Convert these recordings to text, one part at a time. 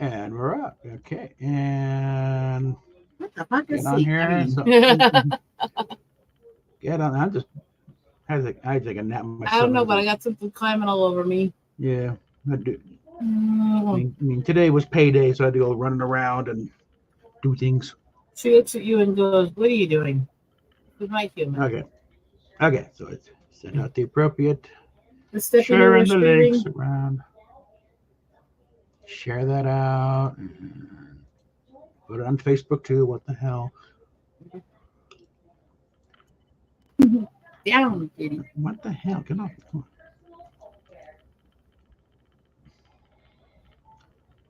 And we're up. Okay. And What the fuck get is on C? I here. mean, So get on. I take a nap I myself. don't know, but I got something climbing all over me. Yeah. I do. Mm. Today was payday, so I had to go running around and do things. She looks at you and goes, "What are you doing with my human?" Okay. Okay. So it's send out the appropriate, The Steffi knew sharing was the streaming. links around, share that out, and put it on Facebook too. What the hell? Down, kitty. What the hell? Get off.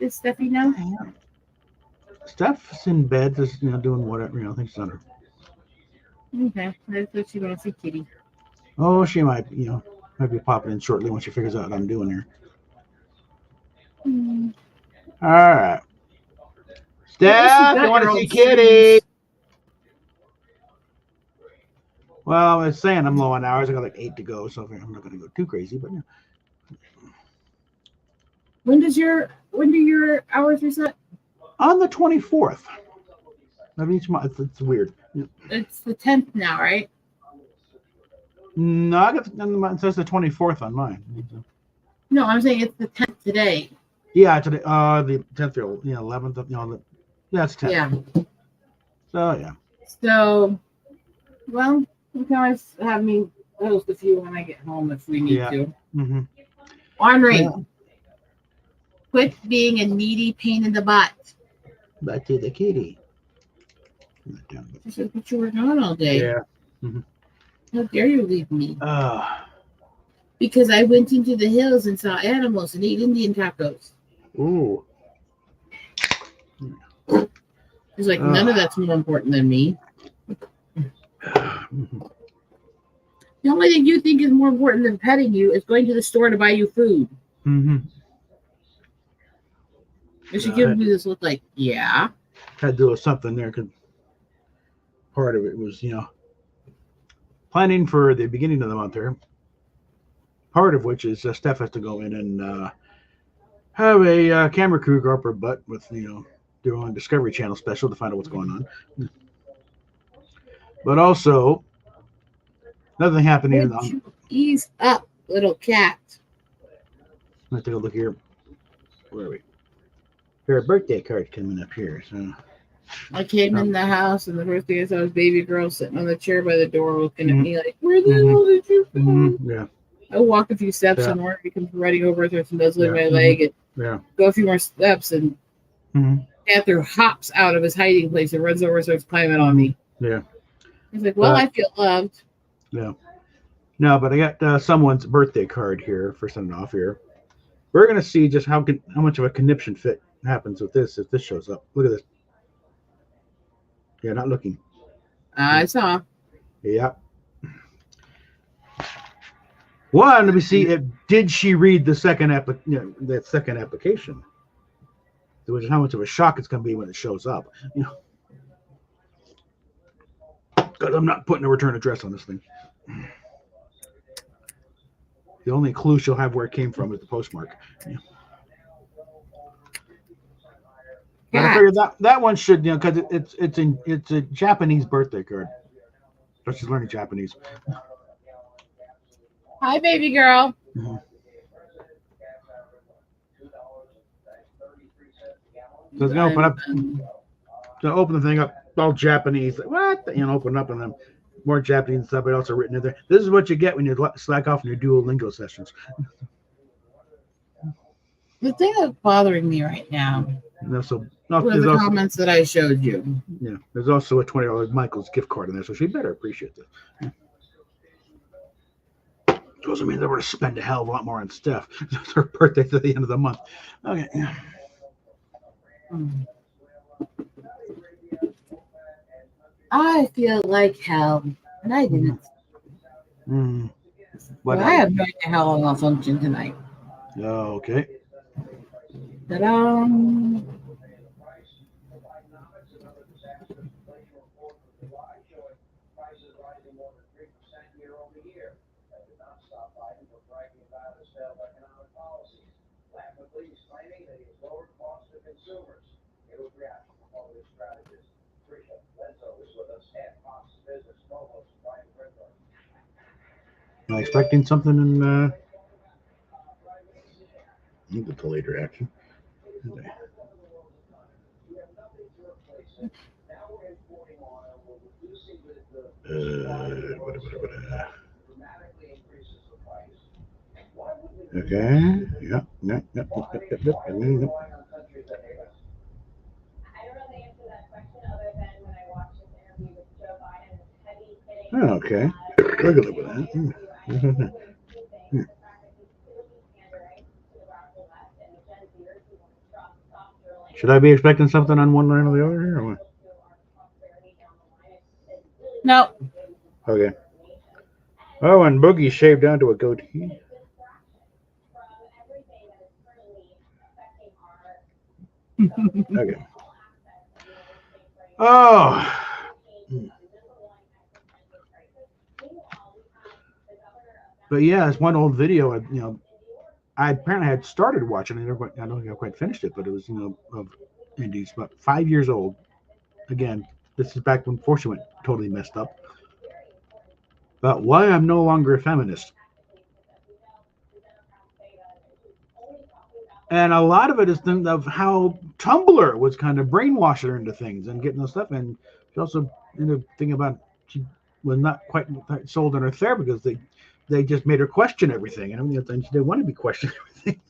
Did Steffi What the know? hell? Steph's in bed, just doing whatever. Things under. Okay, that's what she wants to see, kitty. Oh, she might be popping in shortly when she figures out what I'm doing here. Mm. All right, At least you Steph, you got want your to own see Kitty? streams. Well, I was saying I'm low on hours. I got like 8 to go, so I'm not going to go too crazy. But When do your hours reset? on the 24th of each month, it's weird. It's the 10th now, right? No, I got it says the 24th on mine. No, I'm saying it's the 10th today. Yeah, today, the 10th or 11th. Yeah, it's 10th. Yeah. So yeah. So, well, you can always have me host a few when I get home if we need Yeah. to. Mm-hmm. Ornery, Well, quit being a needy pain in the butt. back to the kitty. This is what you were doing all day. Yeah. Mm-hmm. How dare you leave me? Uh, Because I went into the hills and saw animals and ate Indian tacos. ooh. He's like, none of Uh, that's more important than me. mm-hmm. The only thing you think is more important than petting you is going to the store to buy you food. Mm-hmm. And she gives me this look like, yeah. Had to do with something there because part of it was, planning for the beginning of the month here. Part of which is Steph has to go in and have a camera crew go up her butt with, their own Discovery Channel special to find out what's going on. But also, nothing happening Would on. you ease up, little cat? Let's take a look here. Where are we? There are birthday cards coming up here. So, I came in the house, and the first thing I saw was baby girl sitting on the chair by the door looking at mm-hmm, me like, where the mm-hmm, hell did you go? yeah, I walk a few steps, yeah, and Warren comes running over with her and does yeah, my leg, and yeah, go a few more steps, and mm-hmm, Panther hops out of his hiding place and runs over and starts climbing on mm-hmm, me. yeah. He's like, well, But I feel loved. yeah, no, but I got someone's birthday card here for sending off here. We're gonna see just how much of a conniption fit happens with this if this shows up. Look at this. Yeah, not looking. Yeah, I saw. yeah. One, let me see. Did she read the that second application? Which is how much of a shock it's gonna be when it shows up. Because I'm not putting a return address on this thing. The only clue she'll have where it came from is the postmark. Yeah. But I Cat. figured that one should, because it's a Japanese birthday card. So she's learning Japanese. Hi, baby girl. Mm-hmm. So it's gonna open up. So open the thing up, all Japanese. What? Open up and then more Japanese stuff, but also written in there. This is what you get when you slack off in your Duolingo sessions. The thing that's bothering me right now So was there's the also comments that I showed you. there's also a $20 Michael's gift card in there, so she better appreciate this. Doesn't mean they're going to spend a hell of a lot more on stuff. It's her birthday to the end of the month. Okay. I feel like hell, and I didn't. Mm. But I have no idea how long I'll function tonight. Okay. Ta-da! Am I expecting something in the later action? Okay. Yep. Yep. Yep. Yep. Yep. Yep. Okay. We're good with that. Should I be expecting something on one line or the other here? Or what? No. Okay. Oh, and Boogie shaved down to a goatee. Okay. Oh. But yeah, it's one old video. I apparently had started watching it. I don't think I quite finished it, but it was of Indy's about 5 years old. Again, this is back when Fortune went totally messed up. About why I'm no longer a feminist. And a lot of it is of how Tumblr was kind of brainwashing her into things and getting those stuff. And she also ended up thinking about she was not quite sold on her therapy because they just made her question everything, and she didn't want to be questioning everything.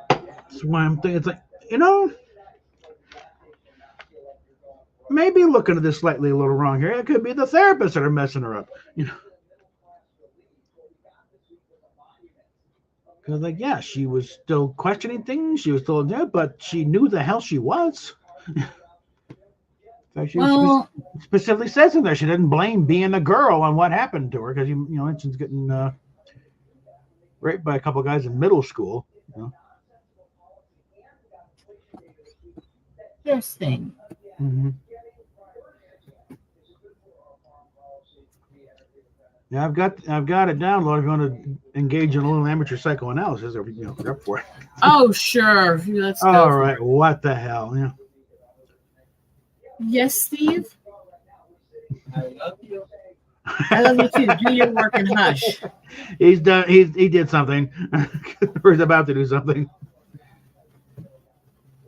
That's why I'm thinking it's like maybe looking at this slightly a little wrong here. It could be the therapists that are messing her up. Because yeah, she was still questioning things. She was still there, but she knew the hell she was. In fact, she specifically says in there she didn't blame being a girl on what happened to her because she's getting raped by a couple of guys in middle school. Interesting. Mm-hmm. Yeah, I've got it downloaded. If you want to engage in a little amateur psychoanalysis, or you're up for it. Oh sure, let's go. All right, what the hell? Yeah. Yes, Steve. I love you. I love you too. Do your work and hush. He's done. He did something, or he's about to do something,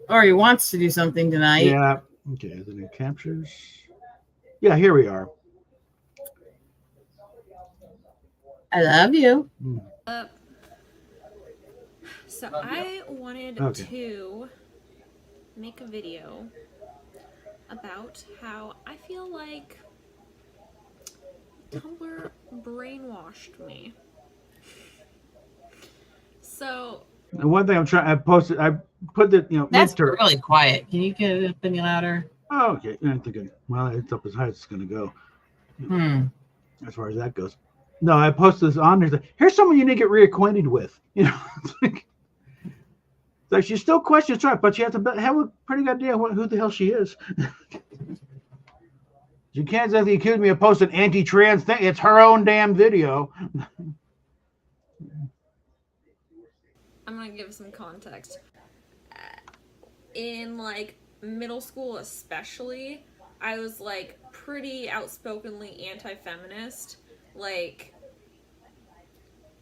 or he wants to do something tonight. Yeah. Okay. Then it captures. Yeah. Here we are. I love you. So I wanted to make a video about how I feel like Tumblr brainwashed me. So one thing I'm trying, I put the That's really quiet. Can you get it up any louder? Oh, okay. I'm thinking, well, it's up as high as it's going to go. As far as that goes. No, I posted this on there. Here's someone you need to get reacquainted with. It's like she still questions right, but she has to have a pretty good idea who the hell she is. She can't exactly accuse me of posting anti-trans thing. It's her own damn video. I'm going to give some context. In like middle school especially, I was like pretty outspokenly anti-feminist. Like,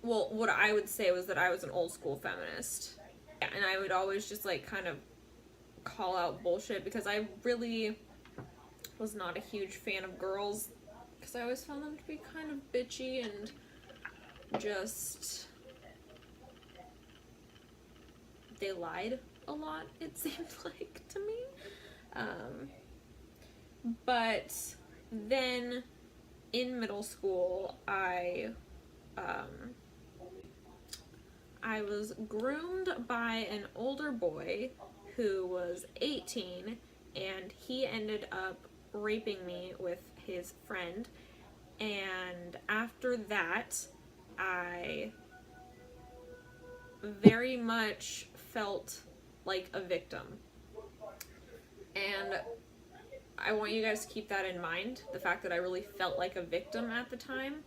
well, what I would say was that I was an old school feminist. And I would always just like kind of call out bullshit because I really was not a huge fan of girls because I always found them to be kind of bitchy and just they lied a lot, it seemed like to me. But then in middle school I was groomed by an older boy who was 18, and he ended up raping me with his friend. And after that, I very much felt like a victim. And I want you guys to keep that in mind, the fact that I really felt like a victim at the time.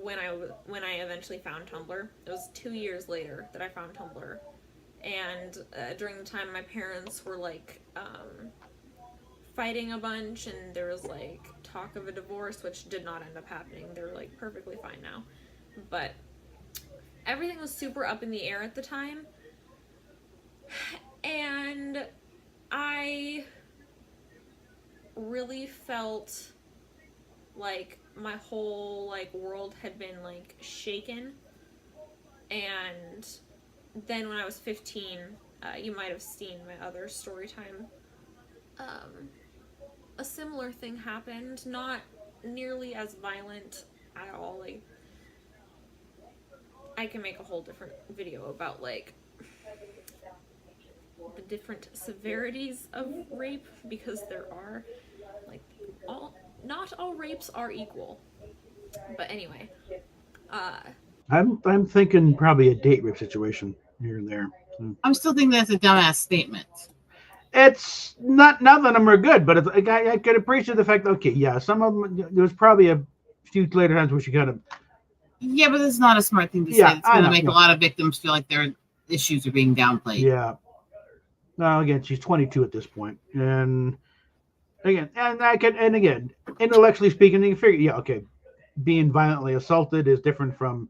When I eventually found Tumblr. It was 2 years later that I found Tumblr. And during the time my parents were like fighting a bunch, and there was like talk of a divorce, which did not end up happening. They're like perfectly fine now. But everything was super up in the air at the time. And I really felt like my whole like world had been like shaken. And then when I was 15, you might have seen my other story time. A similar thing happened, not nearly as violent at all. Like, I can make a whole different video about like the different severities of rape, because there are like not all rapes are equal. But anyway, I'm thinking probably a date rape situation here and there. So. I'm still thinking that's a dumbass statement. It's not, none of them are good, but it's, I could appreciate the fact that, okay, yeah, some of them, there was probably a few later times where she kind of. Yeah, but it's not a smart thing to Yeah, say. It's going to make yeah. a lot of victims feel like their issues are being downplayed. Yeah. Now, again, she's 22 at this point. And again, intellectually speaking, you can figure, yeah, okay, being violently assaulted is different from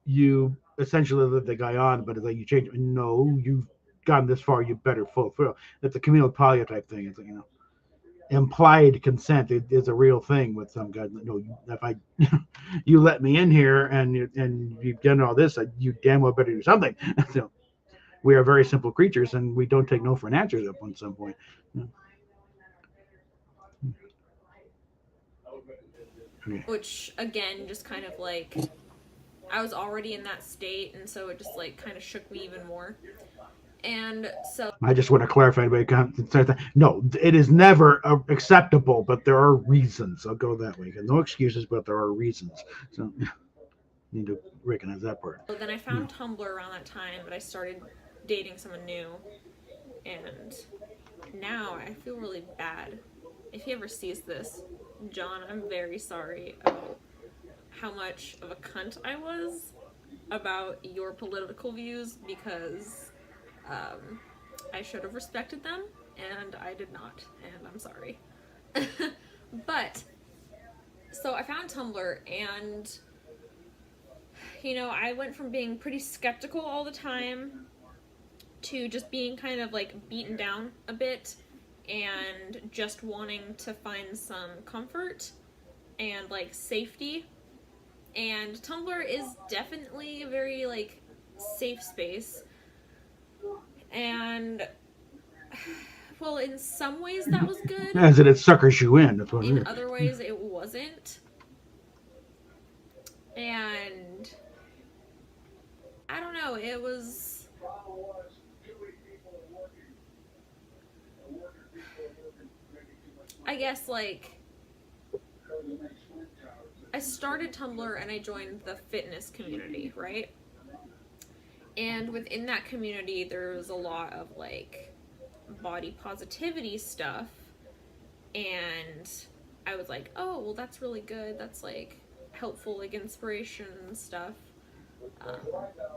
you essentially let the guy on, but it's like you change. No, you've gotten this far, you better fulfill. It's a Camille Paglia type thing. It's like, implied consent is a real thing with some guys. No, if I you let me in here and you've done all this, you damn well better do something. So we are very simple creatures, and we don't take no for an answer at some point. Okay. which again, just kind of like, I was already in that state, and so it just like kind of shook me even more. And so I just want to clarify, no, it is never acceptable, but there are reasons. I'll go that way. No excuses, but there are reasons. So need to recognize that part. So then I found Tumblr around that time, but I started dating someone new, and now I feel really bad. If he ever sees this, John, I'm very sorry about how much of a cunt I was about your political views, because I should have respected them, and I did not, and I'm sorry. But, so I found Tumblr, and, I went from being pretty skeptical all the time to just being kind of like beaten down a bit, and just wanting to find some comfort and like safety. And Tumblr is definitely a very like safe space. And, well, in some ways that was good. As it suckers you in. That's what it is. In other ways it wasn't. And I don't know, it was... I guess, like, I started Tumblr and I joined the fitness community, right? And within that community, there's a lot of, like, body positivity stuff. And I was like, oh, well, that's really good. That's, like, helpful, like, inspiration and stuff.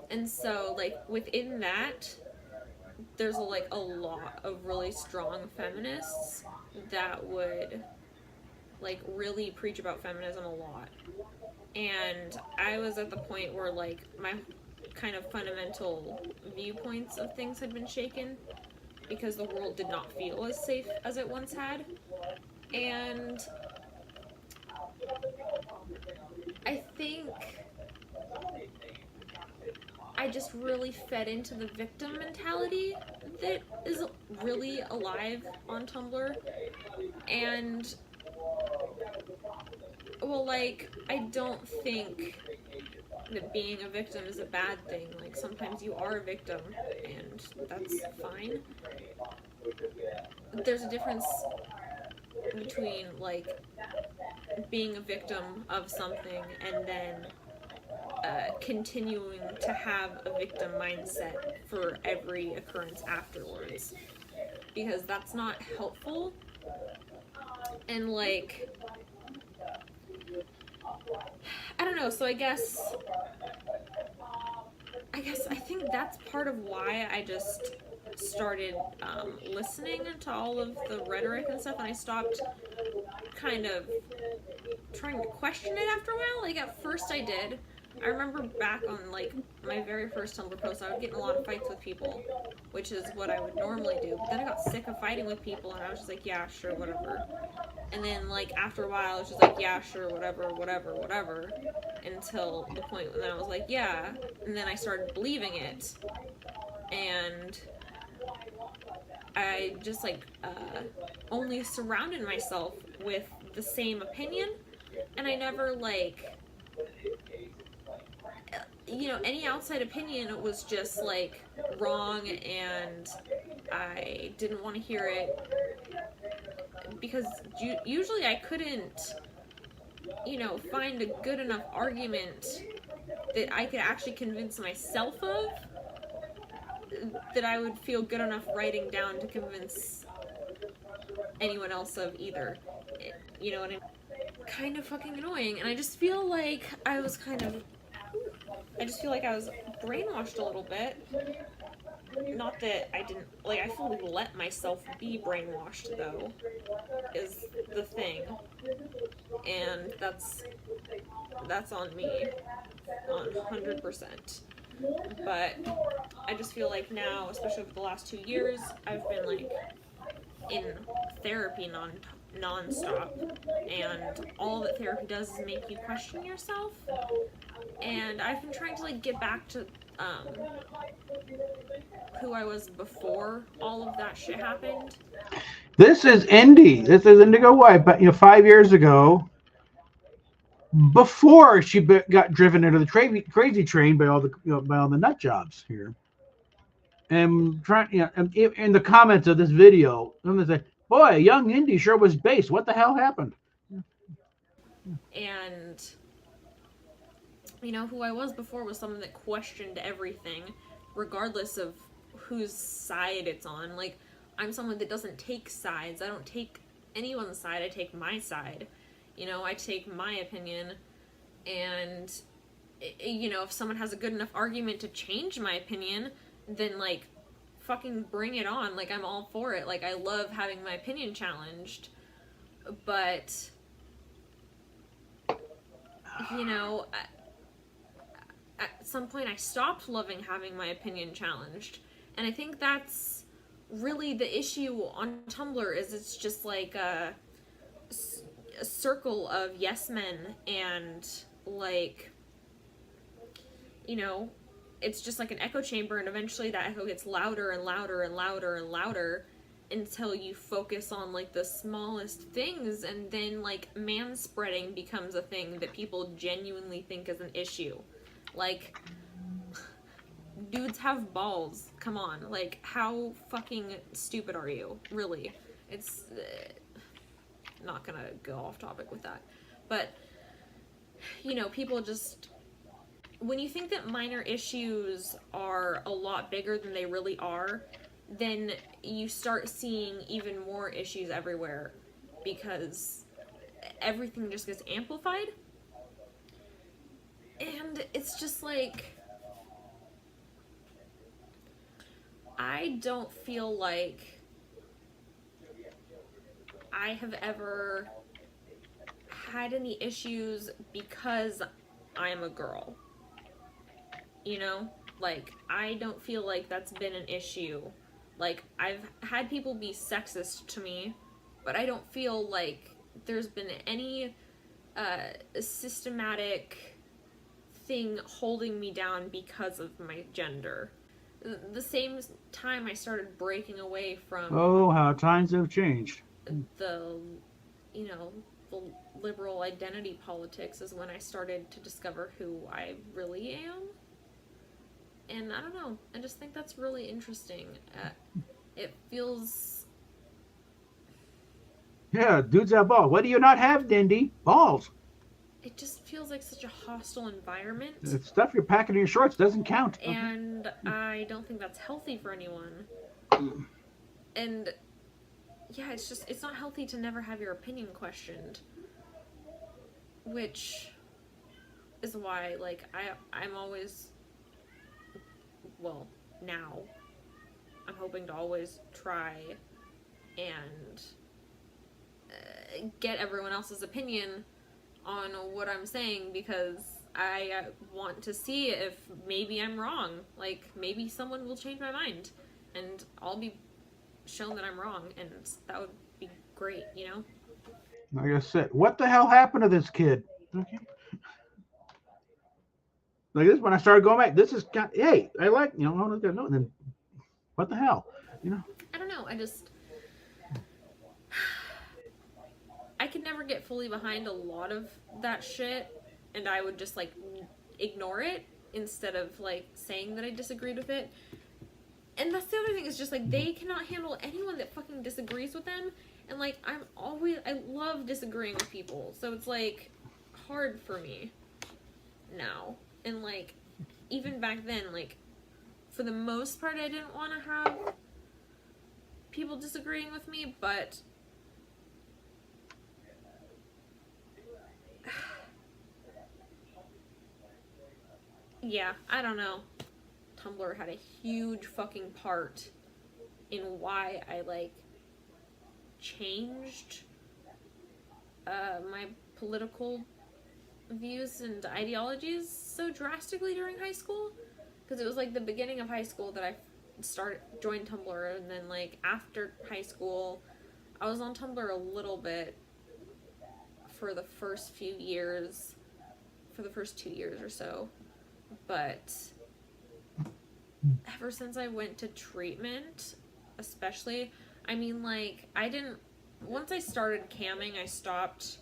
And so, like, within that, there's, like, a lot of really strong feminists that would, like, really preach about feminism a lot. And I was at the point where, like, my kind of fundamental viewpoints of things had been shaken because the world did not feel as safe as it once had. And I think I just really fed into the victim mentality that is really alive on Tumblr. And, well, like, I don't think that being a victim is a bad thing. Like, sometimes you are a victim, and that's fine. There's a difference between, like, being a victim of something and then continuing to have a victim mindset for every occurrence afterwards. Because that's not helpful. And, like, I don't know, so I think that's part of why I just started listening to all of the rhetoric and stuff, and I stopped kind of trying to question it after a while. Like, at first I did. I remember back on, like, my very first Tumblr post, I would get in a lot of fights with people, which is what I would normally do. But then I got sick of fighting with people, and I was just like, yeah, sure, whatever. And then, like, after a while, I was just like, yeah, sure, whatever, until the point when I was like, yeah, and then I started believing it, and I just, like, only surrounded myself with the same opinion, and I never, like, you know, any outside opinion was just, like, wrong, and I didn't want to hear it, because usually I couldn't, you know, find a good enough argument that I could actually convince myself of, that I would feel good enough writing down to convince anyone else of either. You know what I mean? Kind of fucking annoying, and I just feel like I was brainwashed a little bit. Not that I didn't, like, I fully let myself be brainwashed, though, is the thing. And that's on me, on 100%. But I just feel like now, especially over the last 2 years, I've been, like, in therapy non-stop, and all that therapy does is make you question yourself, and I've been trying to, like, get back to who I was before all of that shit happened. This is Indy. This is Indigo White, but 5 years ago, before she got driven into the crazy train by all the nut jobs here. And trying, and in the comments of this video, someone say, "Boy, young Indy sure was based. What the hell happened?" And you know, who I was before was someone that questioned everything, regardless of whose side it's on. Like, I'm someone that doesn't take sides. I don't take anyone's side. I take my side. You know, I take my opinion, and, you know, if someone has a good enough argument to change my opinion, then, like, fucking bring it on. Like, I'm all for it. Like, I love having my opinion challenged, but, you know, at some point I stopped loving having my opinion challenged, and I think that's really the issue on Tumblr, is it's just like a circle of yes men, and, like, you know, it's just like an echo chamber, and eventually that echo gets louder and louder and louder and louder until you focus on, like, the smallest things, and then, like, manspreading becomes a thing that people genuinely think is an issue. Like, dudes have balls. Come on. Like, how fucking stupid are you? Really. It's not gonna go off topic with that. But, you know, people just, when you think that minor issues are a lot bigger than they really are, then you start seeing even more issues everywhere, because everything just gets amplified. And it's just like, I don't feel like I have ever had any issues because I'm a girl. You know? Like, I don't feel like that's been an issue. Like, I've had people be sexist to me, but I don't feel like there's been any systematic thing holding me down because of my gender. The same time I started breaking away from Oh, how times have changed. the, you know, the liberal identity politics is when I started to discover who I really am. And I don't know, I just think that's really interesting. It feels... Yeah, dudes have balls. What do you not have, Indy? Balls. It just feels like such a hostile environment. The stuff you're packing in your shorts doesn't count. And I don't think that's healthy for anyone. And yeah, it's not healthy to never have your opinion questioned. Which is why, like, I'm always, well, now, I'm hoping to always try and get everyone else's opinion on what I'm saying, because I want to see if maybe I'm wrong. Like, maybe someone will change my mind and I'll be shown that I'm wrong, and that would be great, you know? Like I said, what the hell happened to this kid? Okay. Like this, when I started going back, this is hey, I like, you know, and then what the hell, you know? I don't know. I could never get fully behind a lot of that shit, and I would just like ignore it instead of like saying that I disagreed with it. And that's the other thing, is just like they cannot handle anyone that fucking disagrees with them. And like I love disagreeing with people, so it's like hard for me now. And like even back then, like for the most part, I didn't want to have people disagreeing with me, but yeah, I don't know. Tumblr had a huge fucking part in why I like changed my political views and ideologies so drastically during high school, because it was like the beginning of high school that I joined Tumblr, and then like after high school I was on Tumblr a little bit for the first 2 years or so, but ever since I went to treatment, especially, I mean, like, once I started camming, I stopped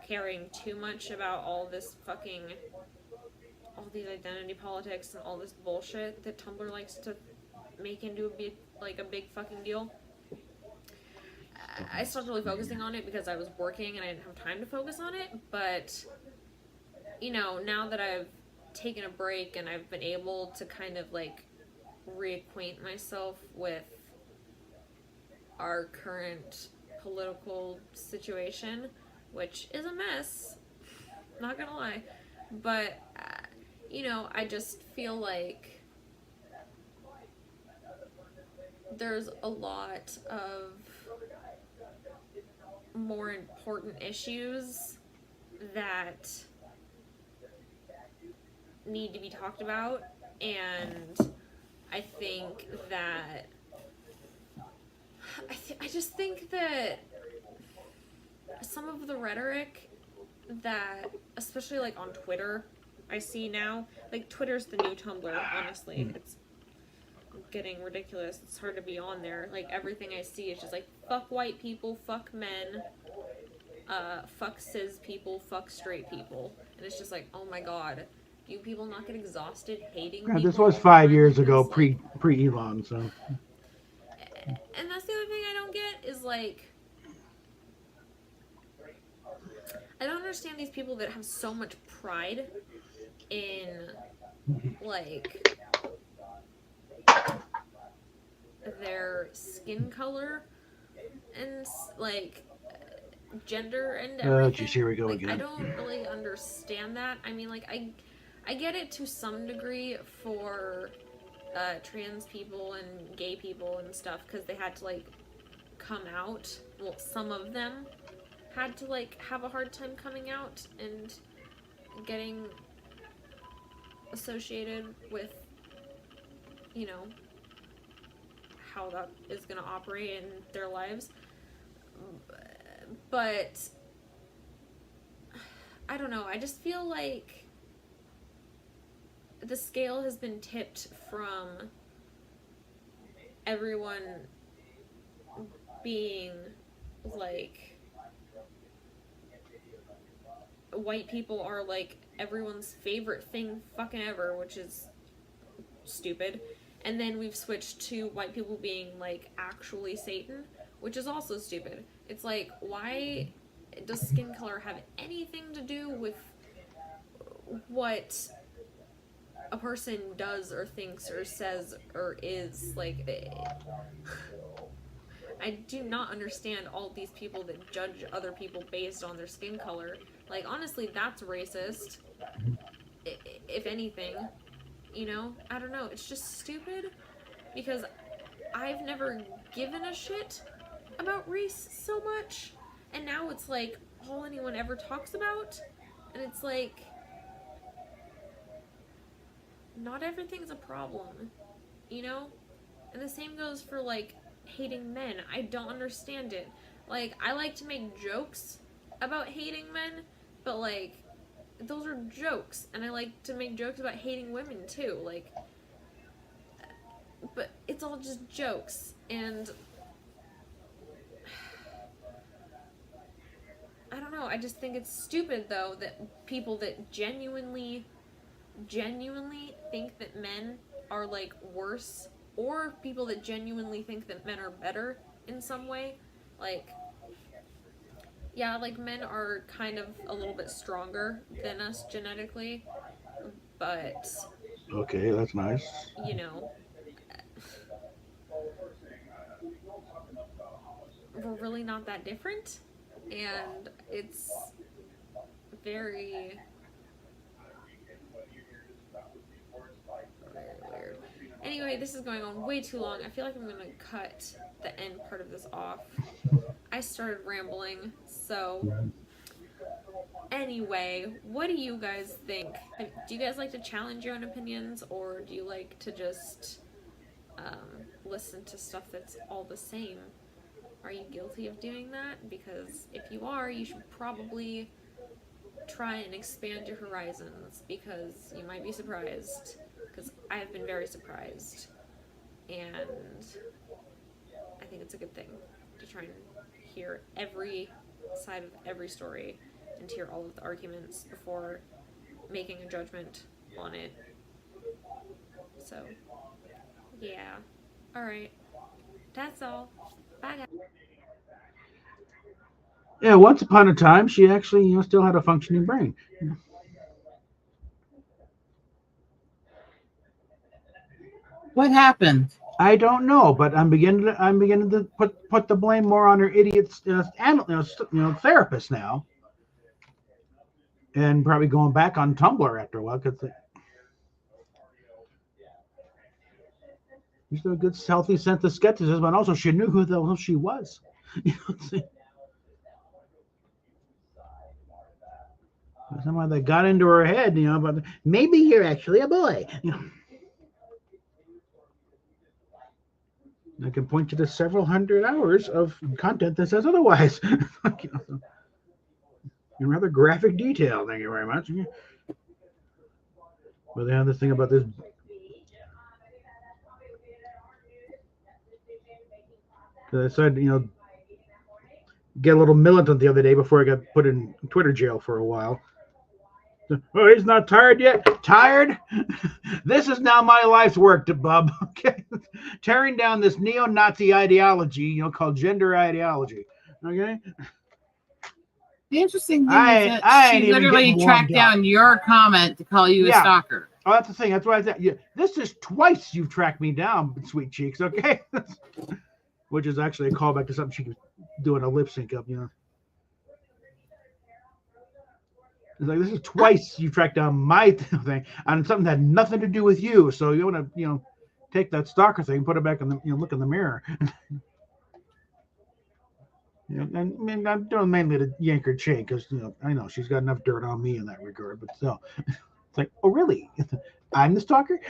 caring too much about all these identity politics and all this bullshit that Tumblr likes to make into a big fucking deal. I stopped really focusing on it because I was working and I didn't have time to focus on it, but, you know, now that I've taken a break and I've been able to kind of, like, reacquaint myself with our current political situation, which is a mess, not gonna lie, but you know, I just feel like there's a lot of more important issues that need to be talked about, and I think that I just think that some of the rhetoric that, especially like on Twitter, I see now, like Twitter's the new Tumblr, honestly. It's getting ridiculous. It's hard to be on there. Like everything I see is just like, fuck white people, fuck men, fuck cis people, fuck straight people. And it's just like, oh my god, do you people not get exhausted hating people? This was 5 years ago, pre Elon, so. And that's the other thing I don't get is like, I don't understand these people that have so much pride in like their skin color and like gender and everything. Geez, here we go like, again. I don't really understand that. I mean, like I get it to some degree for trans people and gay people and stuff, because they had to like come out. Well, some of them had to like have a hard time coming out and getting associated with, you know, how that is going to operate in their lives. But I don't know, I just feel like the scale has been tipped from everyone being like, white people are like everyone's favorite thing fucking ever, which is stupid. And then we've switched to white people being like actually Satan, which is also stupid. It's like, why does skin color have anything to do with what a person does or thinks or says or is? Like, I do not understand all these people that judge other people based on their skin color. Like, honestly, that's racist, if anything, you know? I don't know, it's just stupid, because I've never given a shit about race so much, and now it's like all anyone ever talks about, and it's like not everything's a problem, you know? And the same goes for like hating men. I don't understand it. Like, I like to make jokes about hating men, but like those are jokes, and I like to make jokes about hating women too, like, but it's all just jokes. And I don't know, I just think it's stupid though that people that genuinely think that men are like worse, or people that genuinely think that men are better in some way, like, yeah, like men are kind of a little bit stronger than us genetically, but Okay, that's nice. you know, we're really not that different, and it's very weird. Anyway, this is going on way too long. I feel like I'm gonna cut the end part of this off. I started rambling, so anyway, what do you guys think? Do you guys like to challenge your own opinions, or do you like to just listen to stuff that's all the same? Are you guilty of doing that? Because if you are, you should probably try and expand your horizons, because you might be surprised. Because I have been very surprised, and I think it's a good thing to try and hear every side of every story and hear all of the arguments before making a judgment on it. So, yeah. Alright. That's all. Bye, guys. Yeah, once upon a time, she actually, still had a functioning brain. What happened? I don't know, but I'm beginning to put the blame more on her idiots, therapist now, and probably going back on Tumblr after a while, because there's a good healthy sense of skepticism, and also she knew who the hell she was. Someone that got into her head, but maybe you're actually a boy. I can point you to several hundred hours of content that says otherwise. In rather graphic detail. Thank you very much. But they have this thing about this. I said, get a little militant the other day before I got put in Twitter jail for a while. Oh, he's not tired yet? Tired? This is now my life's work, bub. Okay, tearing down this neo-Nazi ideology, called gender ideology. Okay. The interesting thing is that she literally tracked down your comment to call you a stalker. Oh, that's the thing. That's why I said, this is twice you've tracked me down, sweet cheeks. Okay. Which is actually a callback to something she was doing a lip sync up. It's like, this is twice you tracked down my thing on something that had nothing to do with you. So you want to, take that stalker thing, put it back in the, look in the mirror. And I'm doing mainly to yank her chain because, I know she's got enough dirt on me in that regard. But still, it's like, oh, really? I'm the stalker?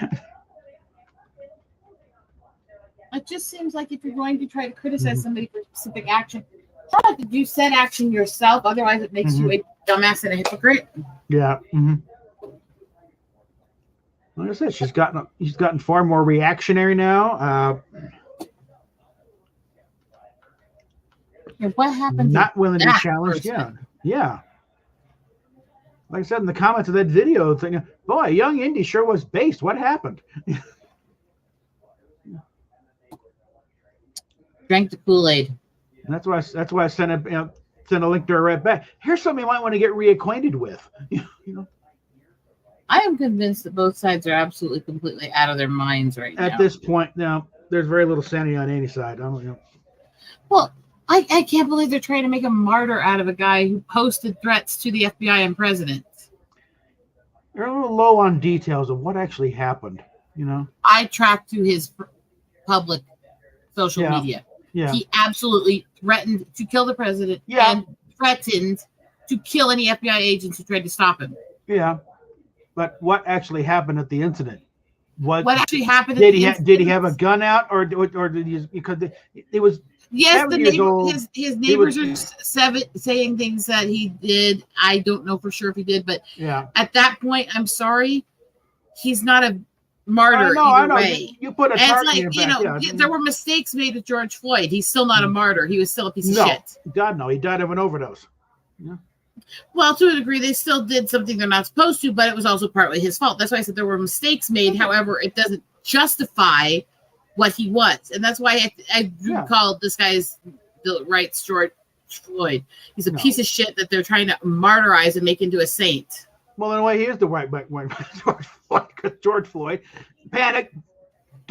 It just seems like if you're going to try to criticize somebody for specific action, try not to do said action yourself. Otherwise, it makes you a dumbass and a hypocrite. Yeah. Like I said, he's gotten far more reactionary now. And what happened? Not willing to challenge. Yeah. Like I said in the comments of that video, thing, boy, young Indy sure was based. What happened? Drank the Kool-Aid. And that's why I sent a link to her right back. Here's something you might want to get reacquainted with. I am convinced that both sides are absolutely, completely out of their minds right now. At this point, now there's very little sanity on any side. I don't know. Well, I can't believe they're trying to make a martyr out of a guy who posted threats to the FBI and president. They're a little low on details of what actually happened. I tracked to his public social media. Yeah. He absolutely threatened to kill the president and threatened to kill any FBI agents who tried to stop him. Yeah. But what actually happened at the incident? What actually happened? Did he have a gun out, or did he? Because it was. Yes, his neighbors are saying things that he did. I don't know for sure if he did, but at that point, I'm sorry, he's not a martyr either way. You put a target in your back. There were mistakes made with George Floyd. He's still not a martyr. He was still a piece of shit. God, no, he died of an overdose. Yeah. Well, to a degree, they still did something they're not supposed to, but it was also partly his fault. That's why I said there were mistakes made. However, it doesn't justify what he was. And that's why I called this guy's rights George Floyd. He's a piece of shit that they're trying to martyrize and make into a saint. Well, in a way, he is the right George Floyd, because George Floyd panicked,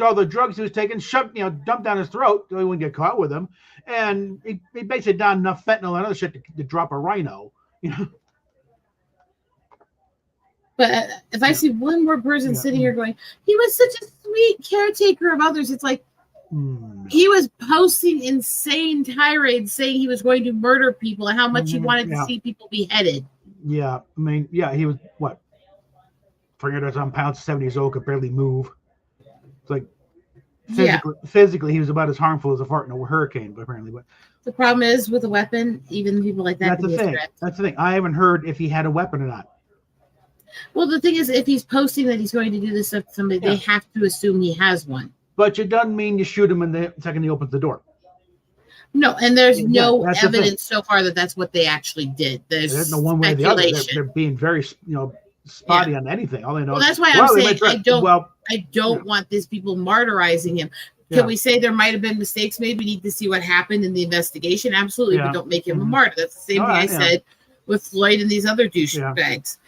all the drugs he was taking, dumped down his throat so he wouldn't get caught with them. And he basically done enough fentanyl and other shit to drop a rhino. But if I see one more person sitting here going, he was such a sweet caretaker of others, it's like he was posting insane tirades saying he was going to murder people and how much he wanted to see people beheaded. Yeah, I mean, he was what, 300-some pounds, 70 years old, could barely move. It's like physically, he was about as harmful as a fart in a hurricane, but apparently. But the problem is with a weapon, even people like that. That's the thing. That's the thing. I haven't heard if he had a weapon or not. Well, the thing is, if he's posting that he's going to do this stuff to somebody, they have to assume he has one. But it doesn't mean you shoot him in the second he opens the door. No, and there's no evidence so far that that's what they actually did. There's no one way or the other. They're being very, spotty on anything. All they know. Well, that's why I'm saying I don't want these people martyrizing him. Can we say there might have been mistakes made? We need to see what happened in the investigation. Absolutely, but don't make him a martyr. That's the same thing I said with Floyd and these other douchebags.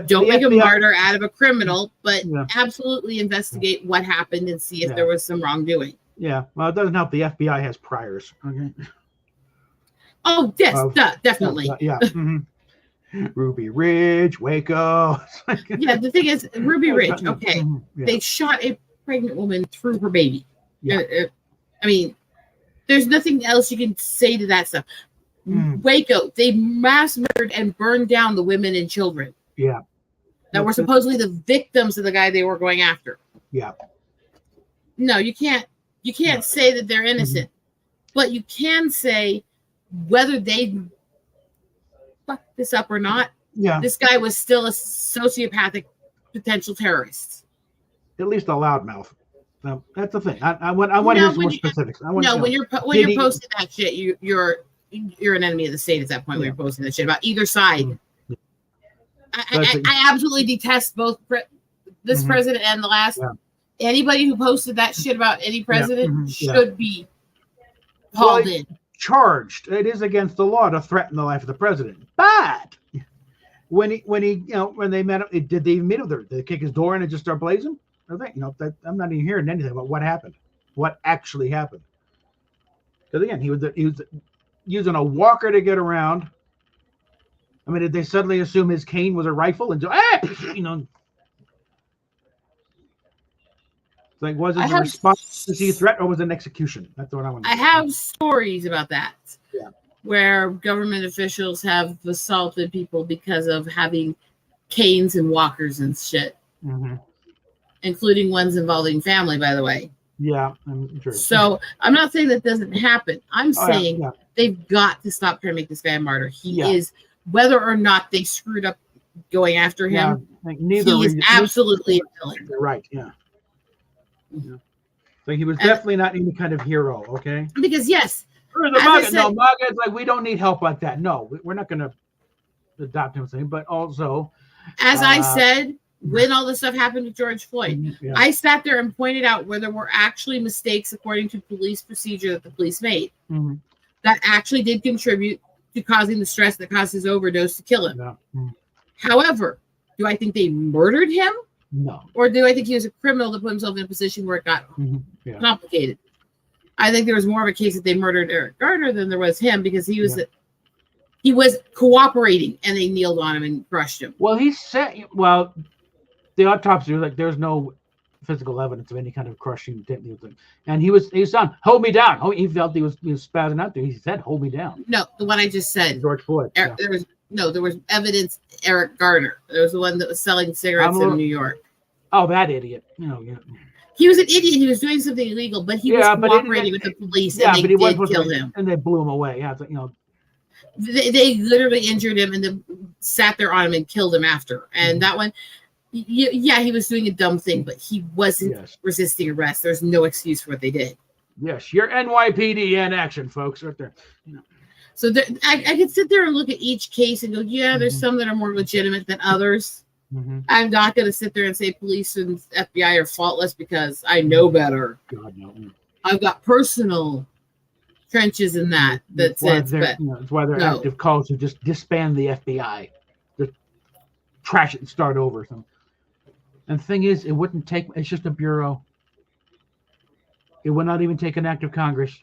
Don't make a martyr out of a criminal, but absolutely investigate what happened and see if there was some wrongdoing. Yeah, well, it doesn't help the FBI has priors. Okay. Oh, yes, definitely. Ruby Ridge, Waco. The thing is, Ruby Ridge, okay, they shot a pregnant woman through her baby. I mean, there's nothing else you can say to that stuff. Waco, they mass murdered and burned down the women and children. Yeah. That were supposedly the victims of the guy they were going after. Yeah. No, you can't say that they're innocent, but you can say whether they fucked this up or not. Yeah. This guy was still a sociopathic potential terrorist. At least a loudmouth. That's the thing. I want to hear some more specifics. When you're posting that shit, you're an enemy of the state at that point. When you're posting that shit about either side. I absolutely detest both this president and the last. Anybody who posted that shit about any president should be hauled in. Charged. It is against the law to threaten the life of the president. But when they met him, did they even meet him? Did they kick his door in and just start blazing? I'm not even hearing anything about what happened. What actually happened? Because again, he was using a walker to get around. I mean, did they suddenly assume his cane was a rifle and just, like, was it a response to see a threat or was it an execution? That's what I want to say. I have stories about that. Yeah. Where government officials have assaulted people because of having canes and walkers and shit. Including ones involving family, by the way. Yeah, I'm sure. So I'm not saying that doesn't happen. I'm saying they've got to stop trying to make this guy a martyr. He is, whether or not they screwed up going after him, he is absolutely a villain. You're right, So he was definitely not any kind of hero, okay? Because MAGA is like, we don't need help like that. No, we're not going to adopt him, but also, as I said, when all this stuff happened with George Floyd, I sat there and pointed out where there were actually mistakes according to police procedure that the police made that actually did contribute to causing the stress that caused his overdose to kill him. However, do I think they murdered him? No. Or do I think he was a criminal that put himself in a position where it got complicated? I think there was more of a case that they murdered Eric Garner than there was him because he was cooperating and they kneeled on him and crushed him. Well, the autopsy was like there's no physical evidence of any kind of crushing. And he was on, hold me down. Oh, he felt he was spazzing out there. He said, hold me down. No, the one I just said. George Floyd. There was evidence. Eric Garner. There was the one that was selling cigarettes in New York. Oh, that idiot. He was an idiot. He was doing something illegal, but he was cooperating with the police, and they did kill him. And they blew him away. Yeah, They literally injured him and then sat there on him and killed him after. And that one, he was doing a dumb thing, but he wasn't resisting arrest. There's no excuse for what they did. Yes, you're NYPD in action, folks, right there. So I could sit there and look at each case and go, there's some that are more legitimate than others. I'm not going to sit there and say police and FBI are faultless because I know better. God, no. I've got personal trenches in that. That's it's why they're active calls to just disband the FBI, just trash it and start over. And the thing is, it wouldn't take. It's just a bureau. It would not even take an act of Congress.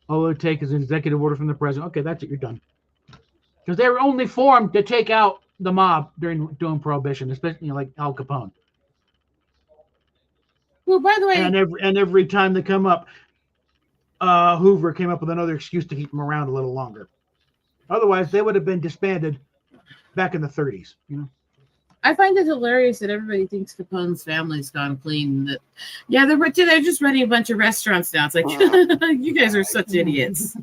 All it would take is an executive order from the president. Okay, that's it. You're done. Because they were only formed to take out the mob during Prohibition, especially like Al Capone. Well, by the way, and every time they come up, Hoover came up with another excuse to keep them around a little longer. Otherwise, they would have been disbanded back in the 30s. I find it hilarious that everybody thinks Capone's family's gone clean. That they're just running a bunch of restaurants now. It's like you guys are such idiots.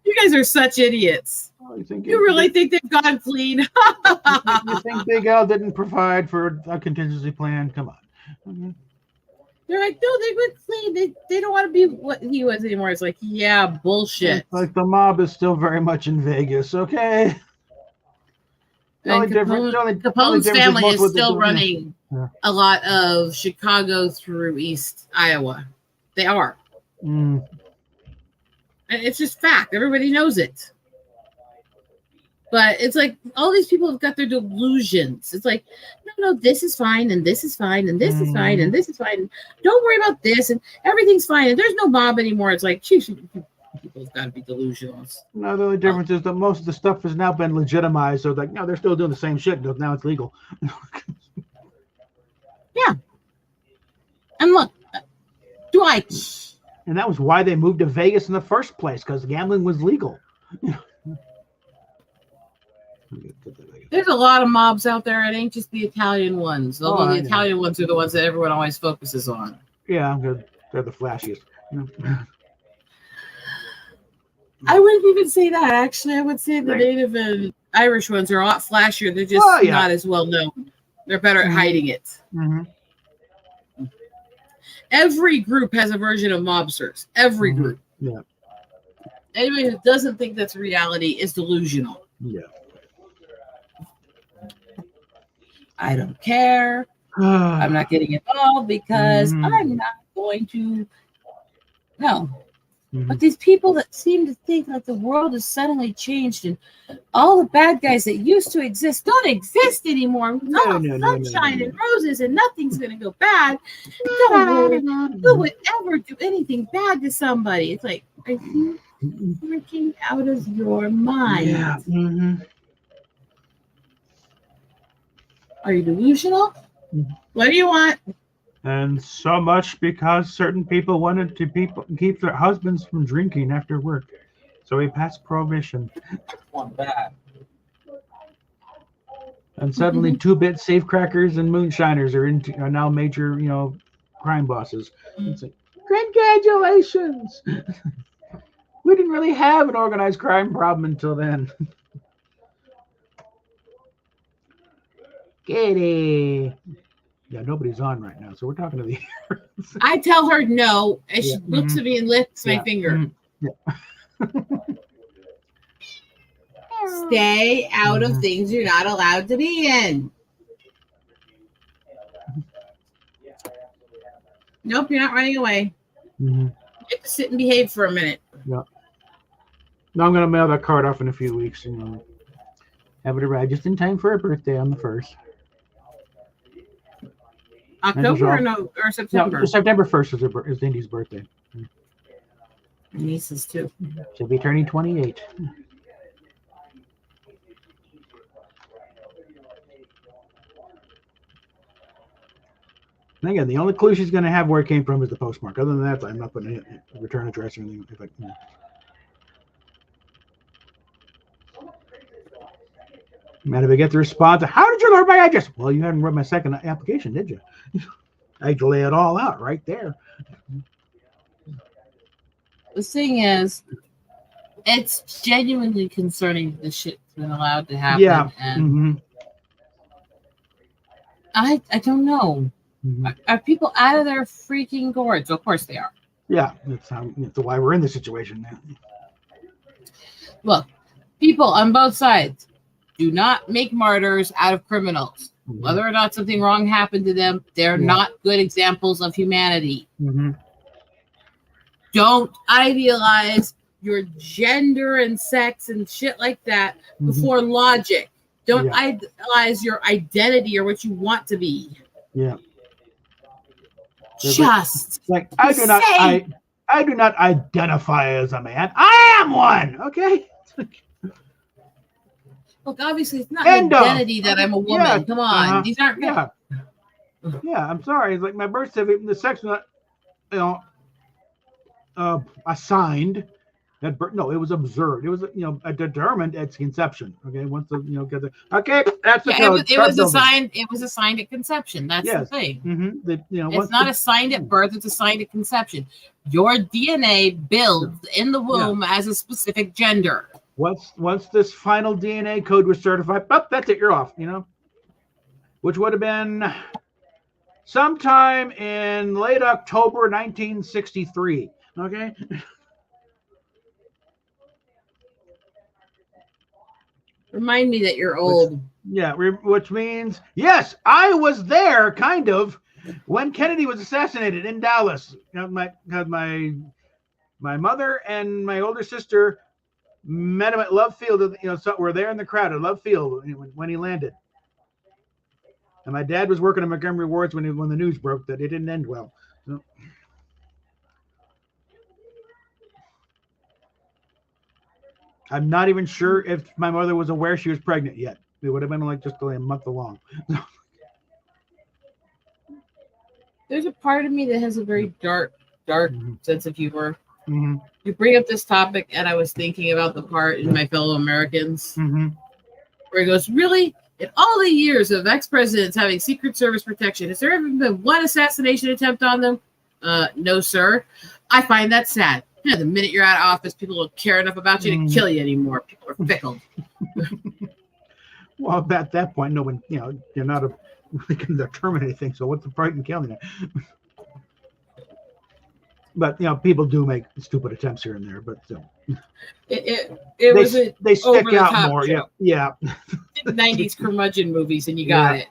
You guys are such idiots. You really think they've gone clean? You think Big Al didn't provide for a contingency plan? Come on. They're like, no, they went clean. They don't want to be what he was anymore. It's like, yeah, bullshit. It's like the mob is still very much in Vegas, okay? Capone's family is still running a lot of Chicago through East Iowa. They are. And it's just fact. Everybody knows it. But it's like all these people have got their delusions. It's like, no, this is fine, and this is fine, and this is fine, and this is fine. Don't worry about this, and everything's fine. And there's no mob anymore. It's like, geez, people's got to be delusional. No, the only difference is that most of the stuff has now been legitimized. So, like, no, they're still doing the same shit. Now it's legal. Yeah. And look, and that was why they moved to Vegas in the first place, because gambling was legal. There's a lot of mobs out there. It ain't just the Italian ones. Although the Italian ones are the ones that everyone always focuses on. Yeah, they're the flashiest. I wouldn't even say that. Actually, I would say the Native and Irish ones are a lot flashier. They're just not as well known. They're better at hiding it. Every group has a version of mobsters. Every group. Yeah. Anybody who doesn't think that's reality is delusional. Yeah. I don't care. I'm not getting involved because I'm not going to. No. But these people that seem to think that the world has suddenly changed and all the bad guys that used to exist don't exist anymore. Sunshine and roses and nothing's going to go bad. Who would ever do anything bad to somebody? It's like, are you freaking out of your mind? Yeah. Are you delusional? What do you want? And so much because certain people wanted to keep their husbands from drinking after work. So we passed prohibition. One bad. And suddenly 2-bit safecrackers and moonshiners are now major, crime bosses. It's like, congratulations! We didn't really have an organized crime problem until then. Kitty. Yeah, nobody's on right now, so we're talking to the air. I tell her no, and she looks at me and lifts my finger. Stay out of things you're not allowed to be in. Nope, you're not running away. You have to sit and behave for a minute. Yeah. No, I'm going to mail that card off in a few weeks. Have it arrive just in time for her birthday on the 1st. October or September? No, September 1st is Indy's birthday. Niece's too. She'll be turning 28. And again, the only clue she's going to have where it came from is the postmark. Other than that, I'm not putting a return address or anything. If I, you know. And if I get the response, how did you learn my address? Well, you hadn't read my second application, did you? I lay it all out right there. The thing is, it's genuinely concerning the shit's been allowed to happen. Yeah. And I don't know. Are people out of their freaking gourds? Of course they are. Yeah, that's why we're in this situation now. Look, people on both sides do not make martyrs out of criminals. Whether or not something wrong happened to them, they're not good examples of humanity. Don't idealize your gender and sex and shit like that before logic. Don't idealize your identity or what you want to be. Yeah. Just like I do not identify as a man. I am one. Okay. Look, obviously it's not an identity that I'm a woman. Yeah, come on, these aren't. Yeah. I'm sorry. It's like my birth certificate. The sex was not, assigned. That no, it was observed. It was determined at conception. Okay, once the get the okay, that's the code. It was assigned. It was assigned at conception. That's the thing. It's not assigned at birth. It's assigned at conception. Your DNA builds in the womb as a specific gender. Once this final DNA code was certified, that's it. You're off. Which would have been sometime in late October 1963. Okay. Remind me that you're old. Which means, yes, I was there, kind of, when Kennedy was assassinated in Dallas. My mother and my older sister met him at Love Field. So we're there in the crowd at Love Field when he landed. And my dad was working at Montgomery Wards when the news broke that it didn't end well. So. I'm not even sure if my mother was aware she was pregnant yet. It would have been like just a month along. There's a part of me that has a very dark sense of humor. You bring up this topic, and I was thinking about the part in My Fellow Americans where he goes, really? In all the years of ex-presidents having Secret Service protection, has there ever been one assassination attempt on them? No, sir. I find that sad. The minute you're out of office, people don't care enough about you to kill you anymore. People are fickle. Well, at that point, no one, you're not going to determine anything. So what's the point in killing you? But people do make stupid attempts here and there. But they stick out more. Joke. Yeah. 90s curmudgeon movies, and you got it.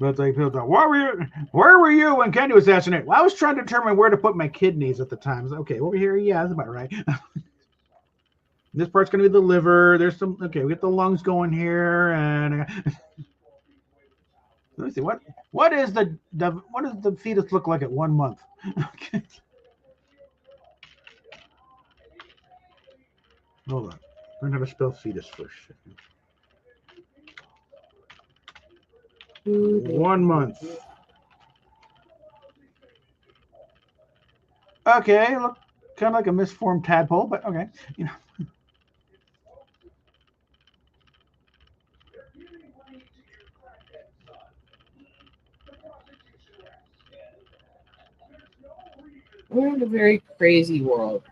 But like people thought, where were you when Kennedy was assassinated? Well, I was trying to determine where to put my kidneys at the time. Okay, over here, that's about right. This part's gonna be the liver. There's some. Okay, we get the lungs going here, and let me see what does the fetus look like at 1 month? Okay. Hold on, learn how to spell fetus first. 1 month. Okay, look kind of like a misformed tadpole, but okay. We're in a very crazy world.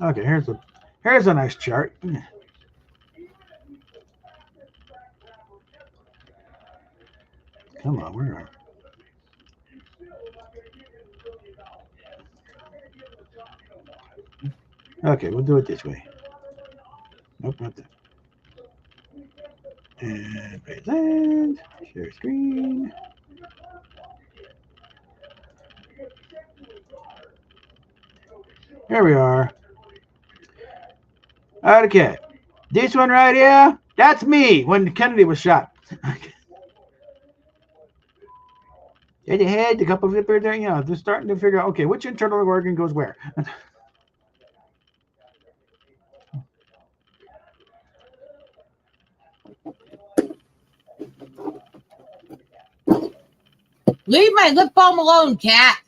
Okay, here's a nice chart. Come on, where are we? Okay, we'll do it this way. Nope, not that. And present, share screen. Here we are. Okay, this one right here, that's me when Kennedy was shot. In the head, a couple of zippers there, they're starting to figure out, okay, which internal organ goes where. Leave my lip balm alone, cat.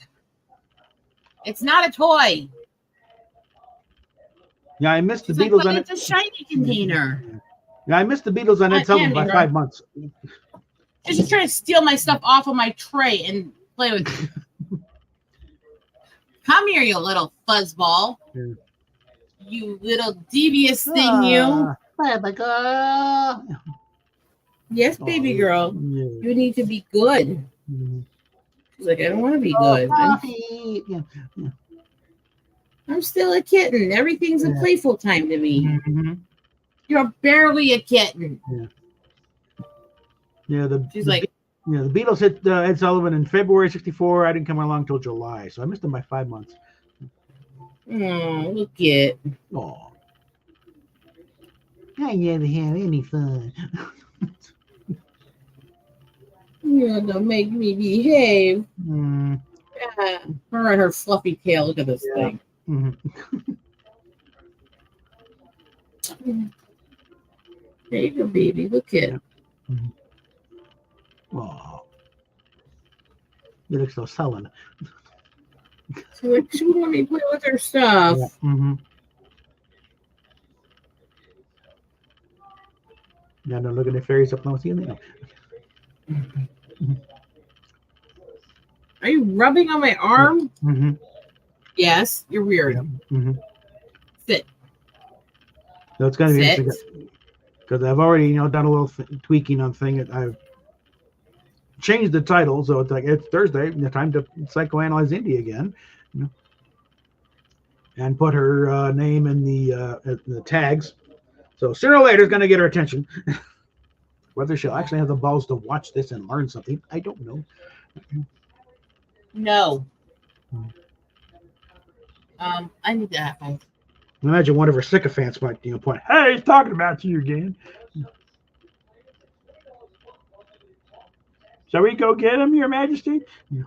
It's not a toy. Yeah, I missed the Beatles on it. It's a shiny container. Yeah, I missed the Beatles on Ed Sullivan by 5 months. She's just trying to steal my stuff off of my tray and play with it. Come here, you little fuzzball. Yeah. You little devious thing, you. Baby girl. Yes, baby girl. Yeah. You need to be good. Mm-hmm. She's like, I don't want to be good. I'm still a kitten. Everything's a playful time to me. Mm-hmm. You're barely a kitten. Yeah. She's like, the Beatles hit Ed Sullivan in February '64. I didn't come along until July, so I missed them by 5 months. Oh, look it. Oh. I never have any fun. You're gonna make me behave. Mm. Yeah. Her and her fluffy tail. Look at this thing. Mm-hmm. There you go, baby. Look at it. Mm-hmm. Oh. You look so sullen. She wouldn't let me play with her stuff. Yeah. Mm-hmm. Yeah, no, look at the fairies up now. See them. Mm-hmm. Are you rubbing on my arm? Mm-hmm. Yes, you're weird. Yeah. Mm-hmm. Sit. So it's going to be interesting because I've already, done a little tweaking on thing. I've changed the title, so it's like it's Thursday, time to psychoanalyze Indy again, and put her name in the tags. So sooner or later, it's going to get her attention. Whether she'll actually have the balls to watch this and learn something, I don't know. No. I need to happen. Imagine one of her sycophants might, point, hey, he's talking about you again. Shall we go get him, Your Majesty? Yeah.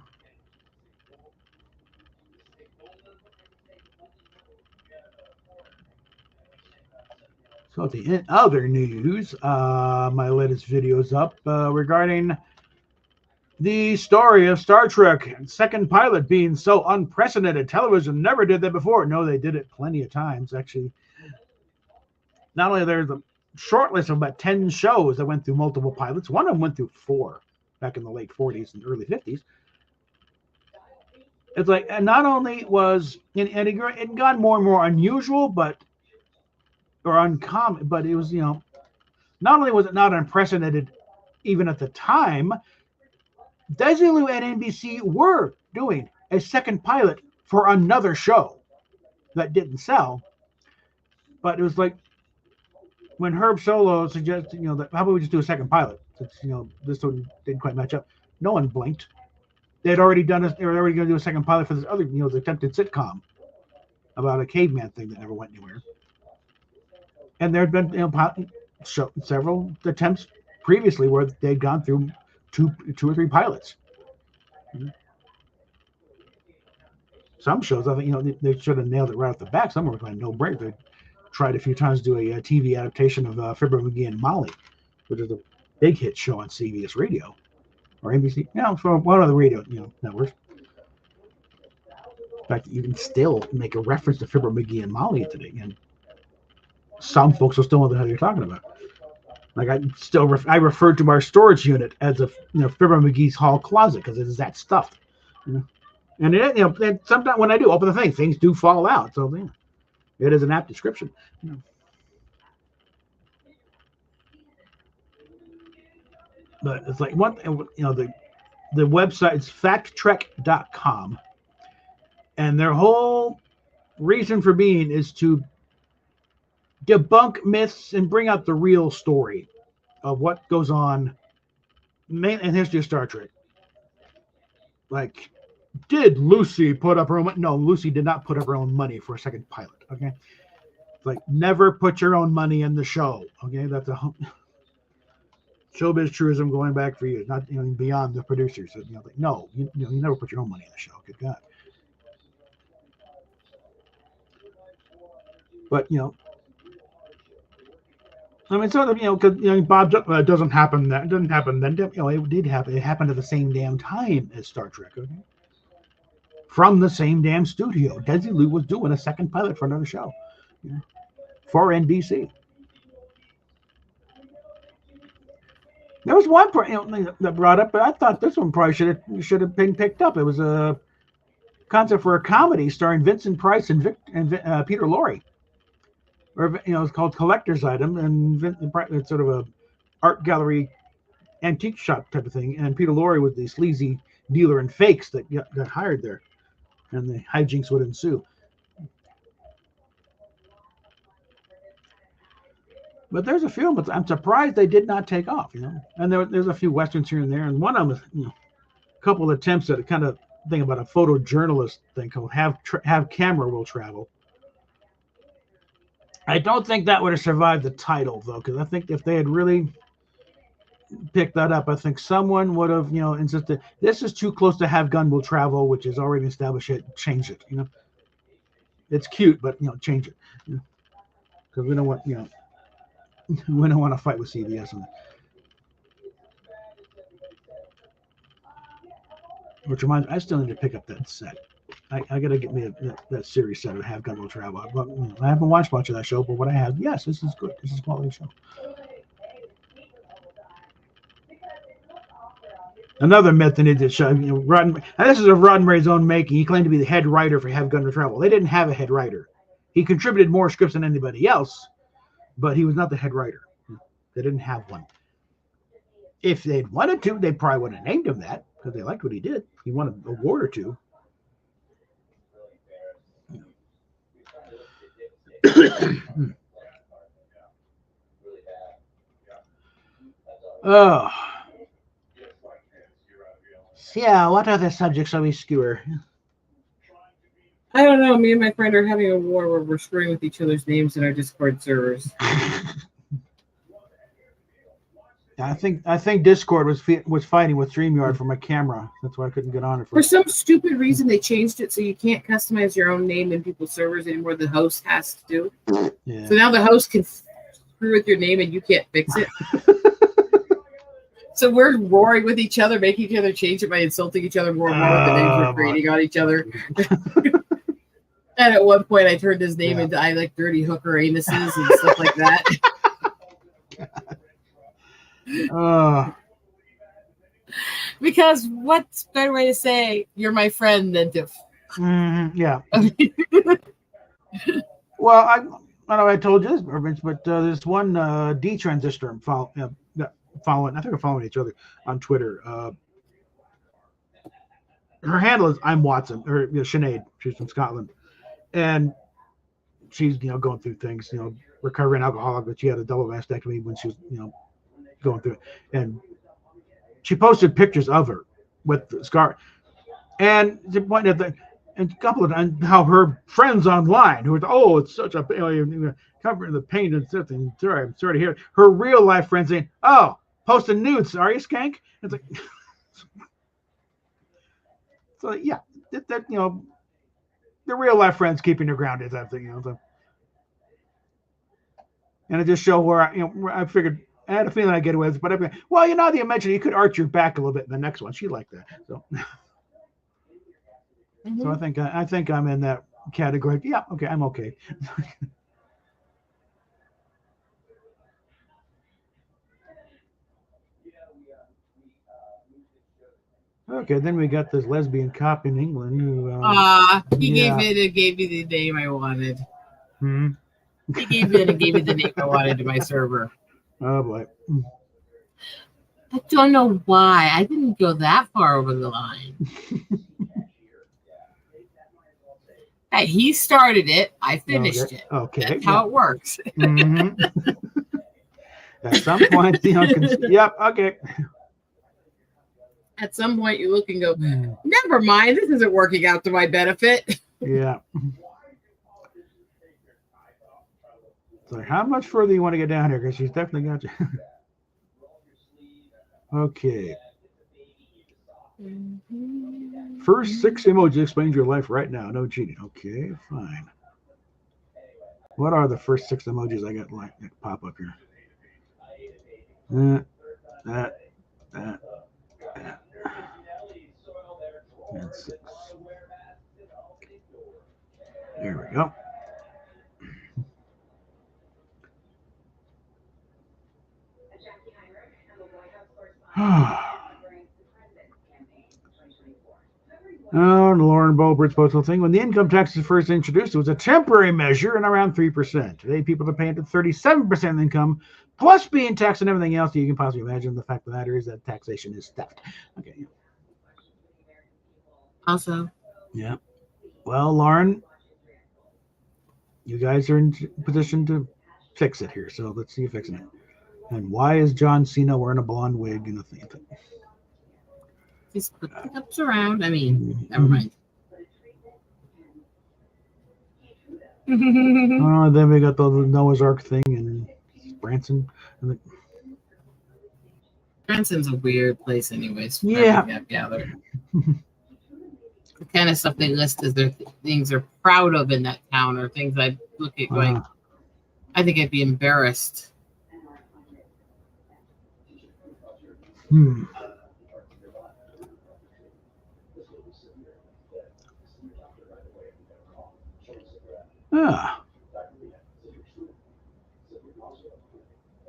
So in other news, my latest video is up regarding the story of Star Trek second pilot being so unprecedented. Television never did that before. No, they did it plenty of times, actually. Not only there's a short list of about 10 shows that went through multiple pilots. One of them went through 4 back in the late 40s and early 50s. It's like, and not only was, and it got more and more unusual, or uncommon, but it was, not only was it not unprecedented even at the time, Desilu and NBC were doing a second pilot for another show that didn't sell. But it was like when Herb Solo suggested, that how about we just do a second pilot? Since, this one didn't quite match up. No one blinked. They were already going to do a second pilot for this other, the attempted sitcom about a caveman thing that never went anywhere. And there had been, several attempts previously where they'd gone through two or three pilots. Some shows, I think, they should have nailed it right off the bat. Some were kind of no-brainer. They tried a few times to do a TV adaptation of Fibber McGee and Molly, which is a big hit show on CBS Radio or NBC. For one of the radio networks. In fact, you can still make a reference to Fibber McGee and Molly today, and some folks will still know the hell you're talking about. Like I referred to our storage unit as a Fibber McGee's hall closet because it is that stuff. And it, and sometimes when I do open the thing, things do fall out. So it is an apt description. But it's like the website is facttrek.com, and their whole reason for being is to debunk myths and bring out the real story of what goes on in history of Star Trek. Like, did Lucy put up her own money? No, Lucy did not put up her own money for a second pilot. Okay, like never put your own money in the show. Okay, that's a showbiz truism going back for years, not beyond the producers. So, like, no, you never put your own money in the show. Good God. But I mean, so because Bob doesn't happen. That doesn't happen. Then it did happen. It happened at the same damn time as Star Trek. Okay, from the same damn studio. Desilu was doing a second pilot for another show, for NBC. There was one that brought up, but I thought this one probably should have been picked up. It was a concept for a comedy starring Vincent Price and Peter Lorre. Or it's called Collector's Item, and it's sort of a art gallery antique shop type of thing. And Peter Lorre was the sleazy dealer in fakes that got hired there, and the hijinks would ensue. But there's a few, but I'm surprised they did not take off. And there's a few westerns here and there, and one of them was a couple of attempts at a kind of thing about a photojournalist thing called Have Camera Will Travel. I don't think that would have survived the title, though, because I think if they had really picked that up, I think someone would have, insisted, this is too close to Have Gun Will Travel, which is already established. Change it, It's cute, but, change it. Because we don't want, we don't want to fight with CBS on that. Which reminds me, I still need to pick up that set. I got to get me that series set of Have Gun Will Travel. I haven't watched much of that show, but what I have, yes, this is good. This is a quality show. Another myth in it show, this is of Roddenberry's own making. He claimed to be the head writer for Have Gun Will Travel. They didn't have a head writer. He contributed more scripts than anybody else, but he was not the head writer. They didn't have one. If they'd wanted to, they probably would have named him that because they liked what he did. He won an award or two. Oh. Yeah, what other subjects shall we skewer? I don't know. Me and my friend are having a war where we're screwing with each other's names in our Discord servers. I think Discord was fighting with StreamYard for my camera. That's why I couldn't get on it. For some stupid reason, they changed it so you can't customize your own name in people's servers anymore. The host has to do. Yeah. So now the host can screw with your name and you can't fix it. So we're roaring with each other, making each other change it by insulting each other more and more with the names we're creating on each other. And at one point, I turned his name into I like dirty hooker anuses and stuff like that. Because what's a better way to say you're my friend than to yeah. Well, I don't know if I told you this, but there's one D-transistor following. I think we're following each other on Twitter. Her handle is I'm Watson, or Sinead. She's from Scotland, and she's going through things, recovering alcoholic, but she had a double mastectomy when she was going through it, and she posted pictures of her with the scar, and she pointed at the and a couple of times how her friends online who were it's such a covering the pain and something. Sorry, I'm sorry to hear it. Her real life friends saying, posting nudes, are you, skank? It's like so yeah, that the real life friends keeping her grounded, that thing, and it just showed where I figured. I had a feeling I'd get away with it, but you mentioned you could arch your back a little bit in the next one. She liked that, so. Mm-hmm. So I think I'm in that category. Yeah, okay, I'm okay. Okay, then we got this lesbian cop in England who. He gave me the name I wanted. Hmm. He gave me the name I wanted to my server. Oh boy. I don't know why. I didn't go that far over the line. Hey, he started it. I finished it. Okay. That's how it works. Mm-hmm. At some point, yep. Okay. At some point, you look and go, never mind. This isn't working out to my benefit. Yeah. So how much further you want to get down here? Because she's definitely got you. Okay. First 6 emojis explains your life right now. No cheating. Okay, fine. What are the first 6 emojis I got that pop up here? And 6. There we go. Oh, the Lauren Boebert's postal thing. When the income tax was first introduced, it was a temporary measure and around 3%. Today, people are paying 37% of income, plus being taxed and everything else that you can possibly imagine. The fact of the matter is that taxation is theft. Okay. Also. Yeah. Well, Lauren, you guys are in position to fix it here, so let's see you fixing it. And why is John Cena wearing a blonde wig and a thing? Just put the cups around. I mean, never mind. Then we got the Noah's Ark thing and Branson. Branson's a weird place, anyways. Yeah. Gathered. The kind of stuff they list as their things they're proud of in that town, or things I look at going, I think I'd be embarrassed.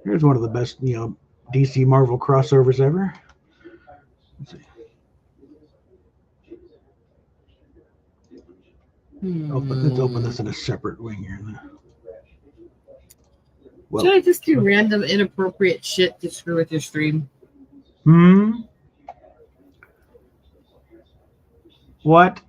Here's one of the best, DC Marvel crossovers ever. Let's see. Let's open this in a separate wing here. Well, should I just do random inappropriate shit to screw with your stream? What?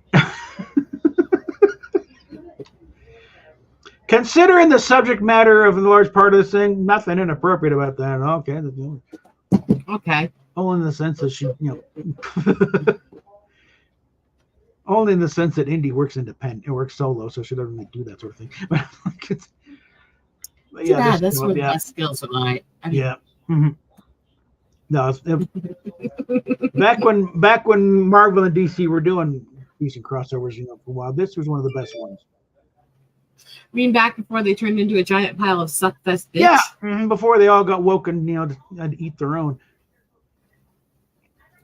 Considering the subject matter of a large part of this thing, nothing inappropriate about that. Okay. Okay. Only in the sense that she, only in the sense that Indy works independent, it works solo, so she doesn't really do that sort of thing. But yeah, that's one of the best skills of mine. Yeah. No, back when Marvel and DC were doing decent crossovers, for a while, this was one of the best ones. I mean, back before they turned into a giant pile of suckfest bitch. Yeah, before they all got woken, to eat their own.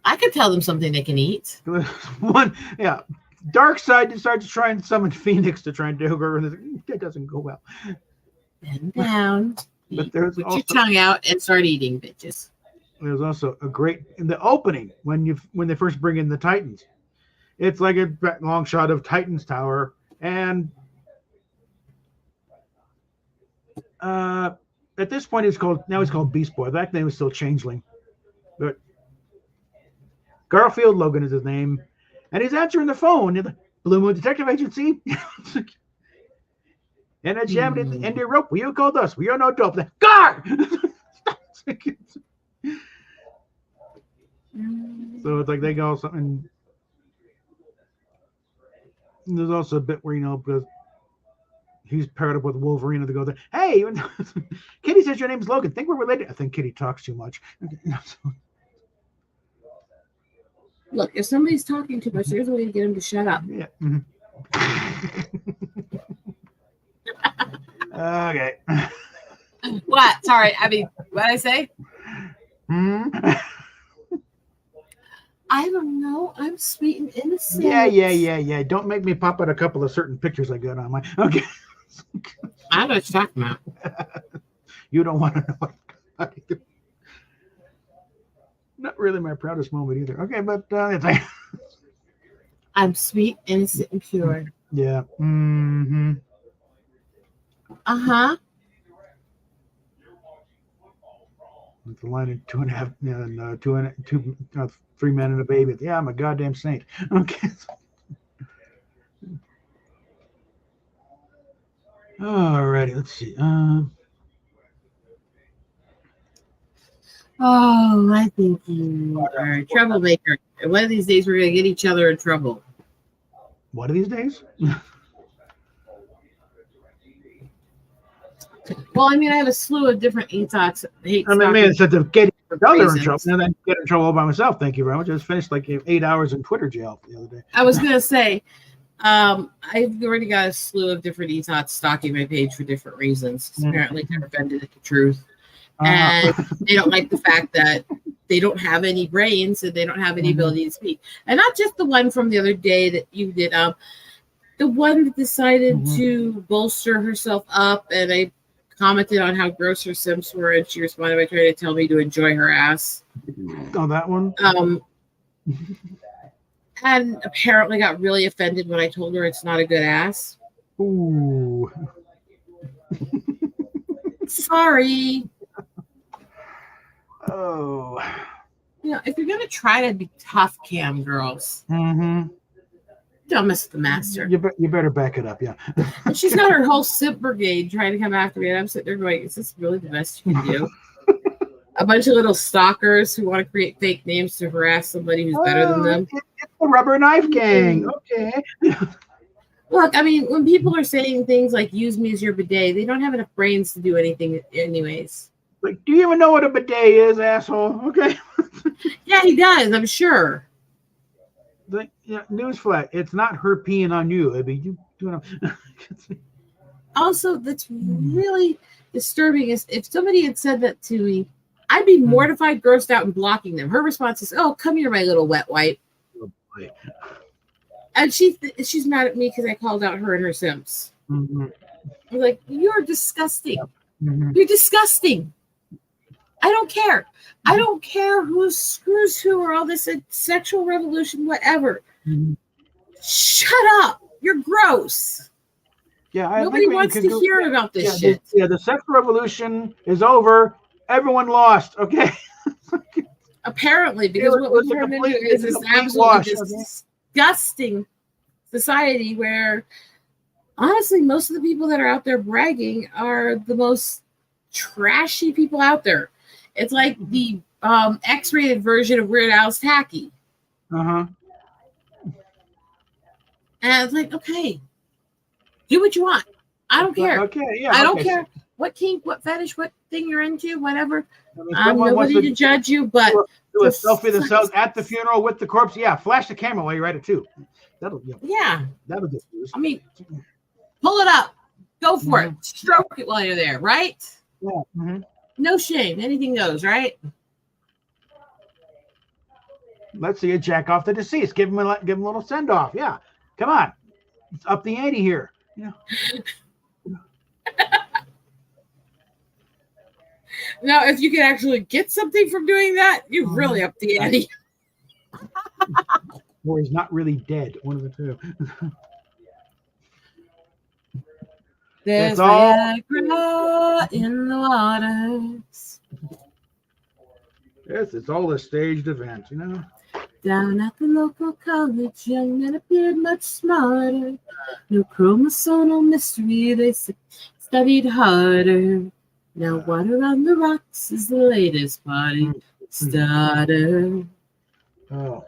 I could tell them something they can eat. Darkseid decides to try and summon Phoenix to try and do her, and that doesn't go well. Bend down, but put your tongue out, and start eating, bitches. There's also a great in the opening when they first bring in the Titans. It's like a long shot of Titan's Tower, and at this point he's called Beast Boy. Back then he was still Changeling, but Garfield Logan is his name, and he's answering the phone. Blue Moon Detective Agency. And I jammed in the rope. Well, you called us. We are no dope. Gar! So it's like they go something. There's also a bit where, because he's paired up with Wolverine to go there. Hey, Kitty says your name's Logan. Think we're related. I think Kitty talks too much. Look, if somebody's talking too much, there's a way to get him to shut up. Yeah. Okay. What? Sorry. I mean, what did I say? I don't know. I'm sweet and innocent. Yeah. Don't make me pop out a couple of certain pictures I got on my. Okay. I know what you're talking about. You don't want to know what I'm talking about. Not really my proudest moment either. Okay, but I'm sweet, innocent, and pure. Yeah. Uh-huh. With the line of 3 men and a baby. Yeah, I'm a goddamn saint. Okay. Alrighty, let's see. I think you are a troublemaker. One of these days we're gonna get each other in trouble. One of these days? Well, I mean, I have a slew of different detox. Instead of getting each other in trouble, and then get in trouble by myself. Thank you very much. I just finished like 8 hours in Twitter jail the other day. I was gonna say, I've already got a slew of different detox stalking my page for different reasons. Apparently, they're offended at the truth. and they don't like the fact that they don't have any brains and they don't have any ability to speak. And not just the one from the other day that you did, the one that decided to bolster herself up, and I commented on how gross her Sims were, and she responded by trying to tell me to enjoy her ass. Oh, that one? And apparently got really offended when I told her it's not a good ass. Ooh. Sorry. Oh. You know, if you're going to try to be tough, cam girls, don't mess with the master. You better back it up, yeah. And she's got her whole simp brigade trying to come after me, and I'm sitting there going, is this really the best you can do? A bunch of little stalkers who want to create fake names to harass somebody who's better than them. It's the Rubber Knife Gang. Okay. Look, I mean, when people are saying things like use me as your bidet, they don't have enough brains to do anything anyways. Like, do you even know what a bidet is, asshole? Okay. Yeah, he does, I'm sure. Newsflash, it's not her peeing on you. I mean, you doing Also, that's really disturbing is if somebody had said that to me, I'd be mortified, grossed out, and blocking them. Her response is, oh, come here, my little wet wipe. Oh, boy. And she's mad at me because I called out her and her Sims. I'm like, you're disgusting. You're disgusting. I don't care. I don't care who screws who or all this sexual revolution, whatever. Shut up. You're gross. Yeah, nobody wants to hear about this shit. The sexual revolution is over. Everyone lost. Okay. Apparently, because what we turned into is this absolutely disgusting society where, honestly, most of the people that are out there bragging are the most trashy people out there. It's like the X-rated version of Weird Al's Tacky. And it's like, okay, do what you want. I don't care. Okay, yeah. I don't care what kink, what fetish, what thing you're into, whatever. I'm nobody to judge you, but do a selfie themselves at the funeral with the corpse. Yeah, flash the camera while you're at it too. That'll get news. I mean, pull it up, go for it, stroke it while you're there, right? Yeah. No shame, anything goes, right? Let's see you jack off the deceased. Give him a little send off. Yeah, come on, it's up the ante here. Yeah. Now, if you can actually get something from doing that, you really up the ante. Or he's not really dead. One of the two. There's Viagra in the waters. Yes, it's all a staged event, you know. Down at the local college, young men appeared much smarter. No chromosomal mystery, they studied harder. Now water on the rocks is the latest party starter. Oh.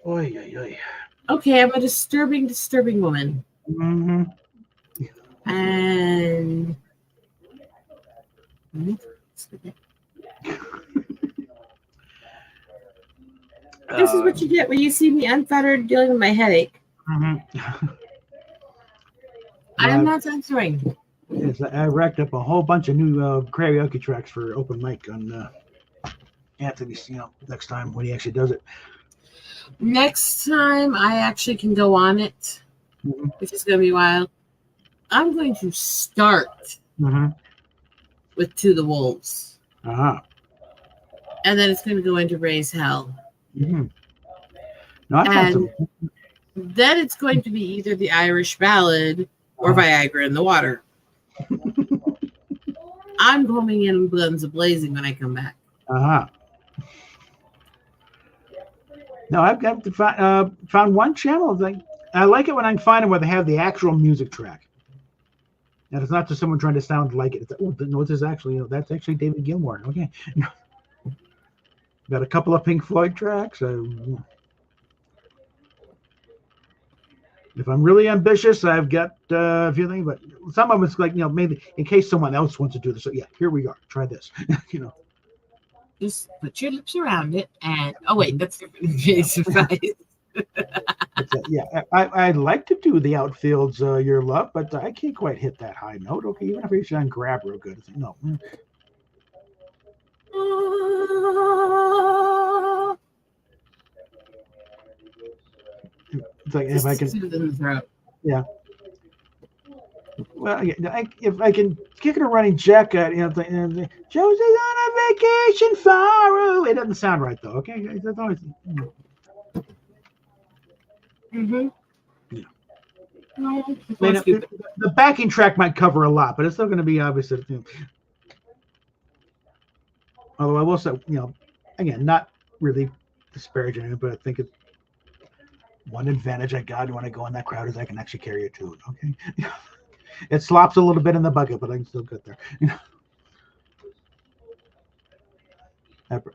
Oy, oy, oy. Okay, I'm a disturbing woman. And this is what you get when you see me unfettered dealing with my headache. I'm not censoring. Yes, I racked up a whole bunch of new karaoke tracks for open mic on Anthony's, next time when he actually does it. Next time I actually can go on it, which is going to be wild. I'm going to start with To the Wolves. And then it's going to go into Raise Hell. No, and then it's going to be either the Irish Ballad or Viagra in the Water. I'm coming in guns a-blazing when I come back. No, I've got to found one channel. I like it when I find them where they have the actual music track. And it's not just someone trying to sound like it. It's, no, this is actually, that's actually David Gilmour. Okay. Got a couple of Pink Floyd tracks. If I'm really ambitious, I've got a few things, but some of it's like, maybe in case someone else wants to do this. So yeah, here we are. Try this. Just put your lips around it and, oh wait, that's different. Yeah, I'd like to do the outfields, your love, but I can't quite hit that high note. Okay, even if I try and grab real good, no. It's like if I can, yeah. Well, if I can kick it a running jack at Josie's on a vacation far away. It doesn't sound right though. Okay, that's always. Mm-hmm. Yeah. The backing track might cover a lot, but it's still going to be obvious. Although I will say, again, not really disparaging it, but I think it's one advantage I got when I go in that crowd is I can actually carry a tune. Okay. It slops a little bit in the bucket, but I can still get there.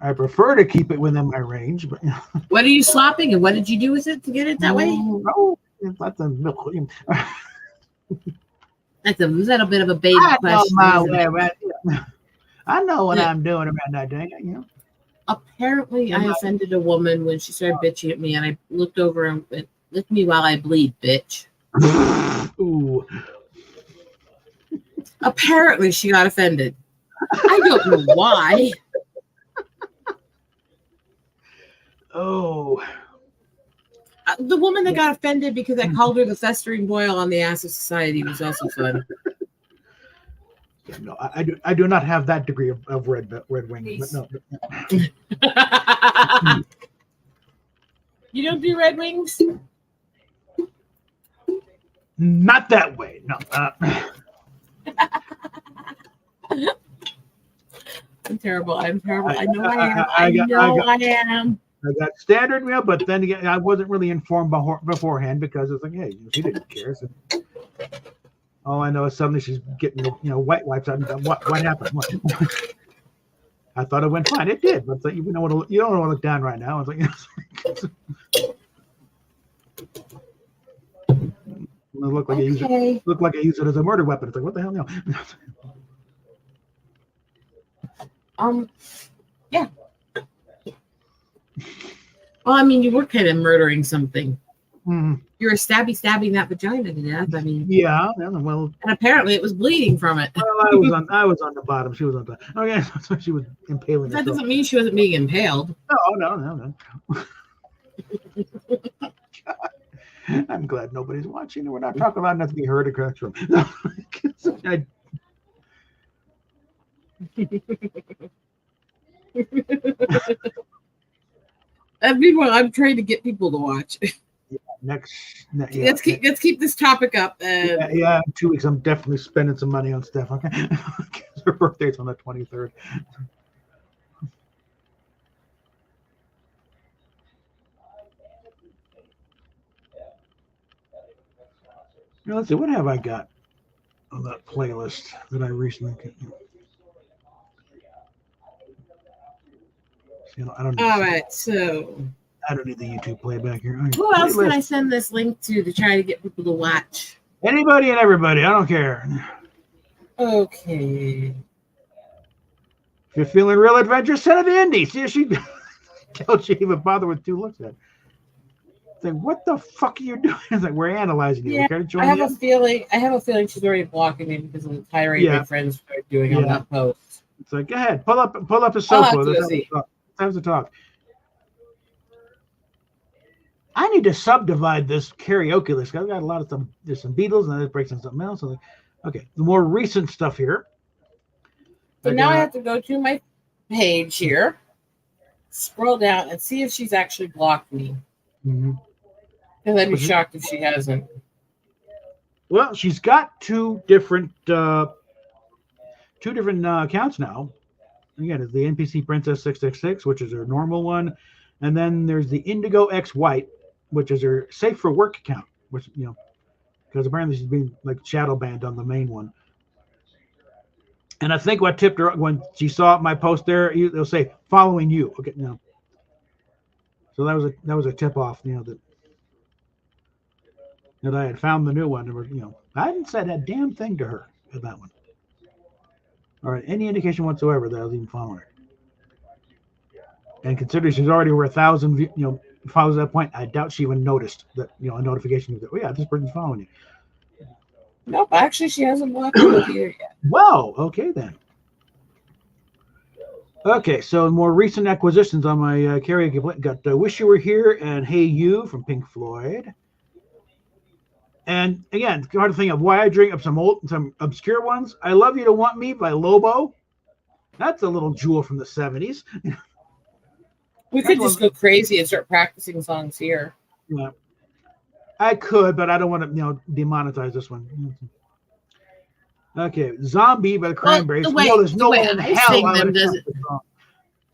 I prefer to keep it within my range, but What are you slopping, and what did you do with it to get it that way? No, that's a milk. That's a little bit of a baby question. I know what I'm doing around that thing. Apparently, I offended a woman when she started bitching at me, and I looked over and went, "Lick me while I bleed, bitch." Ooh. Apparently, she got offended. I don't know why. Oh. The woman that got offended because I called her the festering boil on the ass of society was also fun. No, I do not have that degree of red wing. But no. You don't do Red Wings? Not that way. No. I'm terrible. I know I am. I got standard meal, but then again, I wasn't really informed beforehand because it's like, hey, she didn't care. So all I know is suddenly she's getting, wet wipes out. And what happened? What? I thought it went fine. It did, but it's like, you don't want to look down right now. It's like, it looked like I used it as a murder weapon. It's like, what the hell? No. Yeah. Well, I mean, you were kind of murdering something. Mm-hmm. You were stabbing that vagina to death. I mean, yeah. Well, and apparently it was bleeding from it. Well, I was on the bottom. She was on the. Okay, so she was impaling. That doesn't mean she wasn't being impaled. No. I'm glad nobody's watching, and we're not talking about not to be heard across the room. Meanwhile, I'm trying to get people to watch. Let's keep this topic up. In 2 weeks, I'm definitely spending some money on Steph. Okay, her birthday's on the 23rd. Now, let's see, what have I got on that playlist that I recently? I don't. All right, so I don't need the YouTube playback here. Who else can I send this link to try to get people to watch? Anybody and everybody. I don't care. Okay. If you're feeling real adventurous, send it to Indy. See if she tells you even bother with 2 looks at it. It's like, what the fuck are you doing? It's like, we're analyzing you. Yeah, I have a feeling she's already blocking me because of the tirade my friends started doing on that post. It's like, go ahead, pull up the sofa. Let's have a talk. I need to subdivide this karaoke list. I've got a lot of stuff. There's some Beatles, and it breaks in something else. So okay, the more recent stuff here. So now I have to go to my page here, scroll down, and see if she's actually blocked me. Mm-hmm. And I'd be shocked if she hasn't. Well, she's got two different accounts now. Again, it's the NPC Princess 666, which is her normal one, and then there's the Indigo X White, which is her safe for work account, which because apparently she's being like shadow banned on the main one. And I think what tipped her when she saw my post there, they'll say following you. Okay, no. So that was a tip off, that I had found the new one. I hadn't said that damn thing to her at that one. All right, any indication whatsoever that I was even following her. And considering she's already over 1,000, follows that point, I doubt she even noticed that, a notification that, oh yeah, this person's following you. Nope, actually, she hasn't blocked you either yet. Well, okay then. Okay, so more recent acquisitions on my karaoke. Got Wish You Were Here and Hey You from Pink Floyd. And again, it's hard to think of why I drink up some obscure ones. I Love You to Want Me by Lobo. That's a little jewel from the 70s. We could just go crazy and start practicing songs here. Yeah. I could, but I don't want to, demonetize this one. Okay, Zombie by the Cranberries. There's no way in hell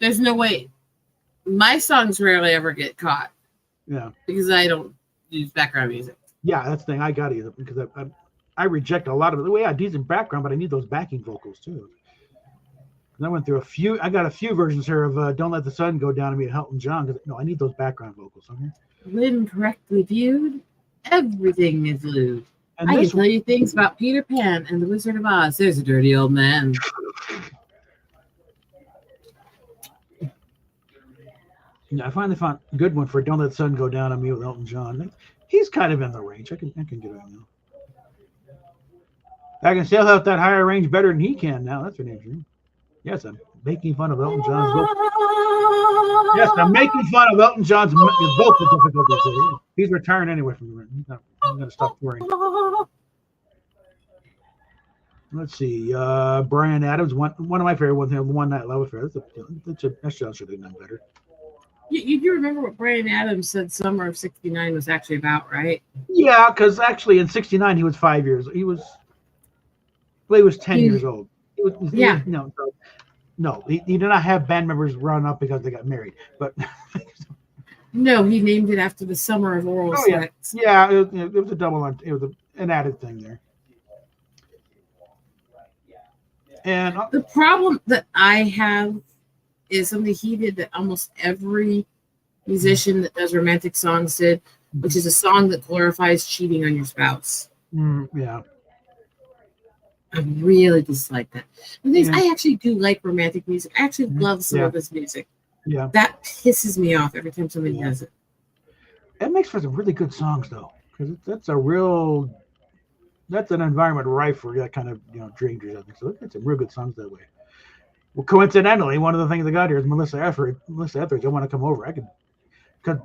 there's no way. My songs rarely ever get caught. Yeah. Because I don't use background music. Yeah, that's the thing. I got to use it because I reject a lot of it. The way I decent background, but I need those backing vocals too. And I went through I got a few versions here of Don't Let the Sun Go Down on Me to Elton John. Because I need those background vocals. Okay? When correctly viewed, everything is lewd. I can tell you things about Peter Pan and the Wizard of Oz. There's a dirty old man. Yeah, I finally found a good one for Don't Let the Sun Go Down on Me with Elton John. He's kind of in the range. I can get it now. I can still have that higher range better than he can now. That's for name. Yes, I'm making fun of Elton John's vocal. Yes, I'm making fun of Elton John's vocal difficulties. He's retiring anyway from the ring. He's going to stop touring. Let's see. Bryan Adams, one of my favorite ones, One Night Love Affair. That show should have done better. You do remember what Bryan Adams said Summer of '69 was actually about, right? Yeah, because actually in '69 he was 5 years. He was 10 years old. He did not have band members run up because they got married. But no, he named it after the summer of oral sex. Yeah, it was a double. It was an added thing there. And the problem that I have is something he did that almost every musician that does romantic songs did, which is a song that glorifies cheating on your spouse. Yeah. I really dislike that. I actually do like romantic music. I actually love some of this music. Yeah. That pisses me off every time somebody does it. It makes for some really good songs, though, because that's an environment rife for that kind of, strangers. I think so. It's some real good songs that way. Well, coincidentally, one of the things I got here is Melissa Etheridge. I want to come over. I could, because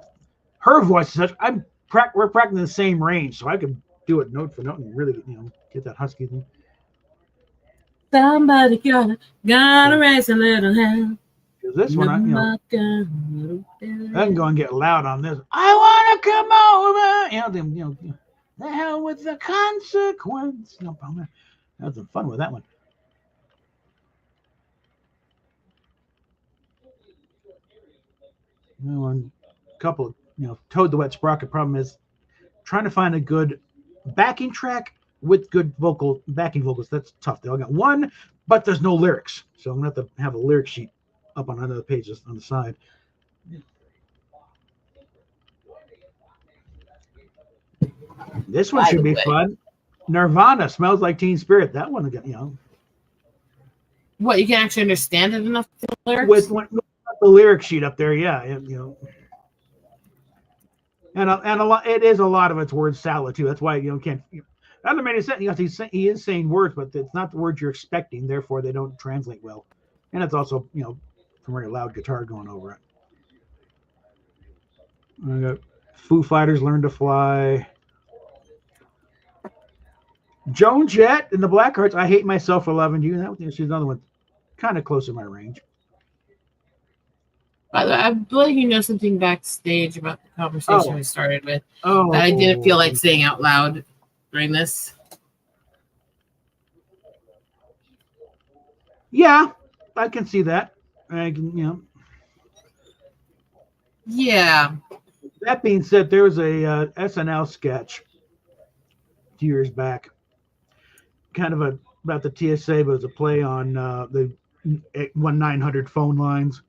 her voice is such. We're practicing the same range, so I could do it note for note and really, get that husky thing. Somebody gotta raise a little hell. This one, I can go and get loud on this. I want to come over. The hell with the consequence. No problem. Had some fun with that one. One couple, Toad the Wet Sprocket. Problem is trying to find a good backing track with good backing vocals. That's tough. They all got one, but there's no lyrics. So I'm going to have a lyric sheet up on another page on the side. This one should be fun. Nirvana, Smells Like Teen Spirit. That one, What, you can actually understand it enough to the lyrics? With the lyric sheet up there, yeah. And a lot. It is a lot of its word salad too. That's why can't. That doesn't make any sense. He is saying words, but it's not the words you're expecting. Therefore, they don't translate well. And it's also some very loud guitar going over it. I got Foo Fighters, Learn to Fly. Joan Jett and the Blackhearts, I Hate Myself for Loving You. She's another one kind of close to my range. I believe something backstage about the conversation we started with that I didn't feel like saying out loud during this. Yeah, I can see that. I can, Yeah. That being said, there was a SNL sketch a few years back, kind of about the TSA, but it was a play on the 1-900 phone lines.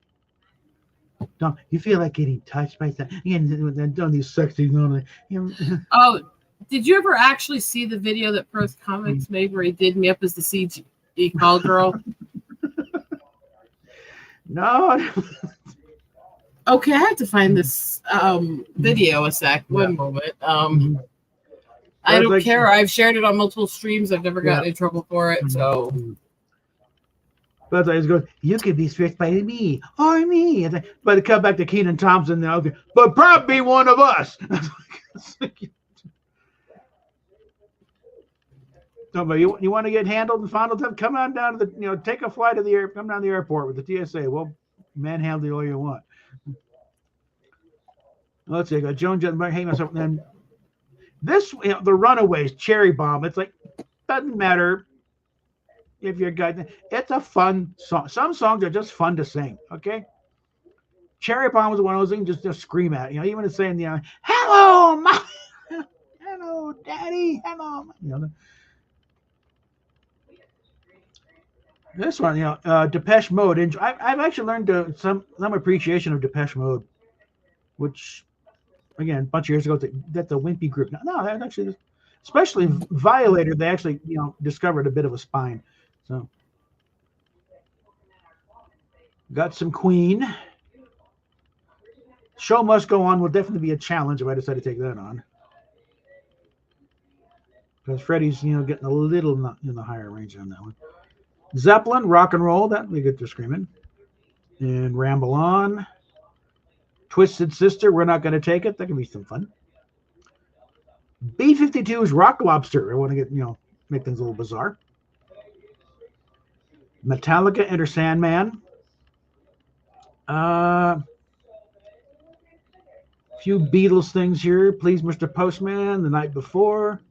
Don't you feel like getting touched by something? And done these sexy moments. Oh, did you ever actually see the video that Perth Comics made where he did me up as the CG call girl? No. Okay, I have to find this video a sec. One moment. I don't care. I've shared it on multiple streams. I've never gotten in trouble for it. So. But I was going, you could be switched by me or me. But come back to Kenan Thompson now. But probably one of us. No, but you want to get handled and fondled? Come on down to the, take a flight to the come down to the airport with the TSA. We'll manhandle you all you want. Let's see. I got Joan Jett, hang myself. Then this, the Runaways, Cherry Bomb. It's like, doesn't matter if you're a guy. It's a fun song. Some songs are just fun to sing. Okay. Cherry Bomb was one of those things just scream at. Even it's saying hello, mom, hello, daddy, hello. This one, Depeche Mode. I've actually learned some appreciation of Depeche Mode, which, again, a bunch of years ago, that's a wimpy group. No, that actually, especially Violator, they actually, discovered a bit of a spine. So, got some Queen. Show Must Go On will definitely be a challenge if I decide to take that on. Because Freddie's, getting a little in the higher range on that one. Zeppelin, Rock and Roll, that we get to screaming. And Ramble On. Twisted Sister, We're Not Going to Take It. That can be some fun. B-52's Rock Lobster. I want to get, make things a little bizarre. Metallica, Enter Sandman. Few Beatles things here. Please, Mr. Postman, The Night Before.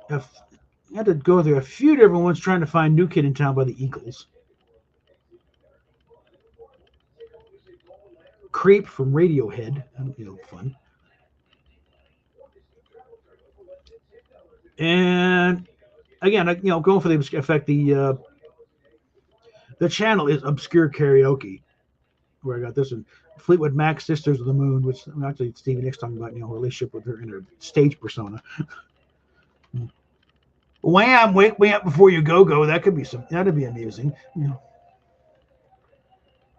I had to go through a few different ones trying to find New Kid in Town by the Eagles. Creep from Radiohead. That'll be fun. And again, going for the effect, the channel is Obscure Karaoke, where I got this one. Fleetwood Mac's Sisters of the Moon, which actually Stevie Nicks talking about, her relationship with her in her stage persona. Wham! Wake Me Up Before You Go. That'd be amusing.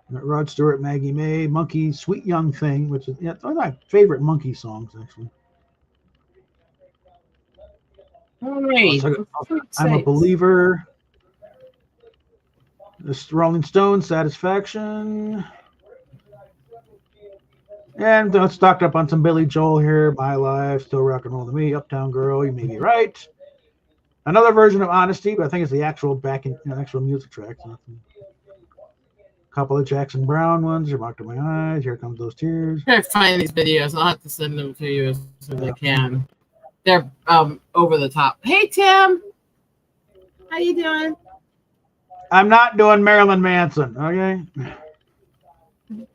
Rod Stewart, Maggie May, Monkey, Sweet Young Thing, which is one of my favorite Monkey songs, actually. All right. I'm a Believer. The Rolling Stones, Satisfaction. And stocked up on some Billy Joel here. My Life, Still Rock and Roll to Me, Uptown Girl, You May Be Right. Another version of Honesty, but I think it's the actual actual music track. A couple of Jackson Brown ones. You're Locked in My Eyes. Here Comes Those Tears. I find these videos. I'll have to send them to you as soon as I can. They're over the top. Hey, Tim. How you doing? I'm not doing Marilyn Manson, okay? Say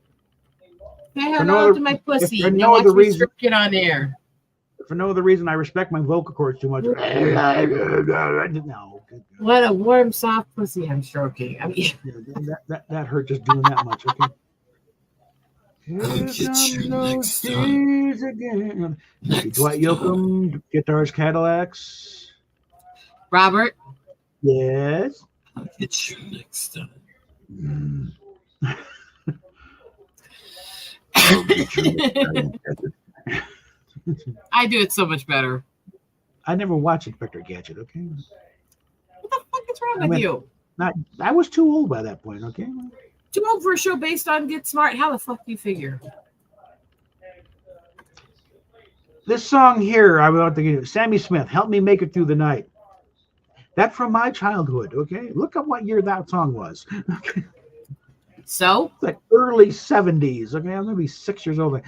hello to my pussy. For no other reason, get on air. For no other reason, I respect my vocal cords too much. No. What a warm, soft pussy I'm stroking. I mean, that hurt just doing that much. Okay. I'll get you next time. Again. Dwight Yoakam, Guitars, Cadillacs. Robert. Yes. I'll get you next time. I do it so much better. I never watched Inspector Gadget, okay? What the fuck is wrong with you? I was too old by that point, okay? Too old for a show based on Get Smart. How the fuck do you figure? This song here, I want to get Sammy Smith, Help Me Make It Through the Night. That's from my childhood, okay? Look up what year that song was. Okay. So? It's like early 70s, okay? I'm going to be 6 years old.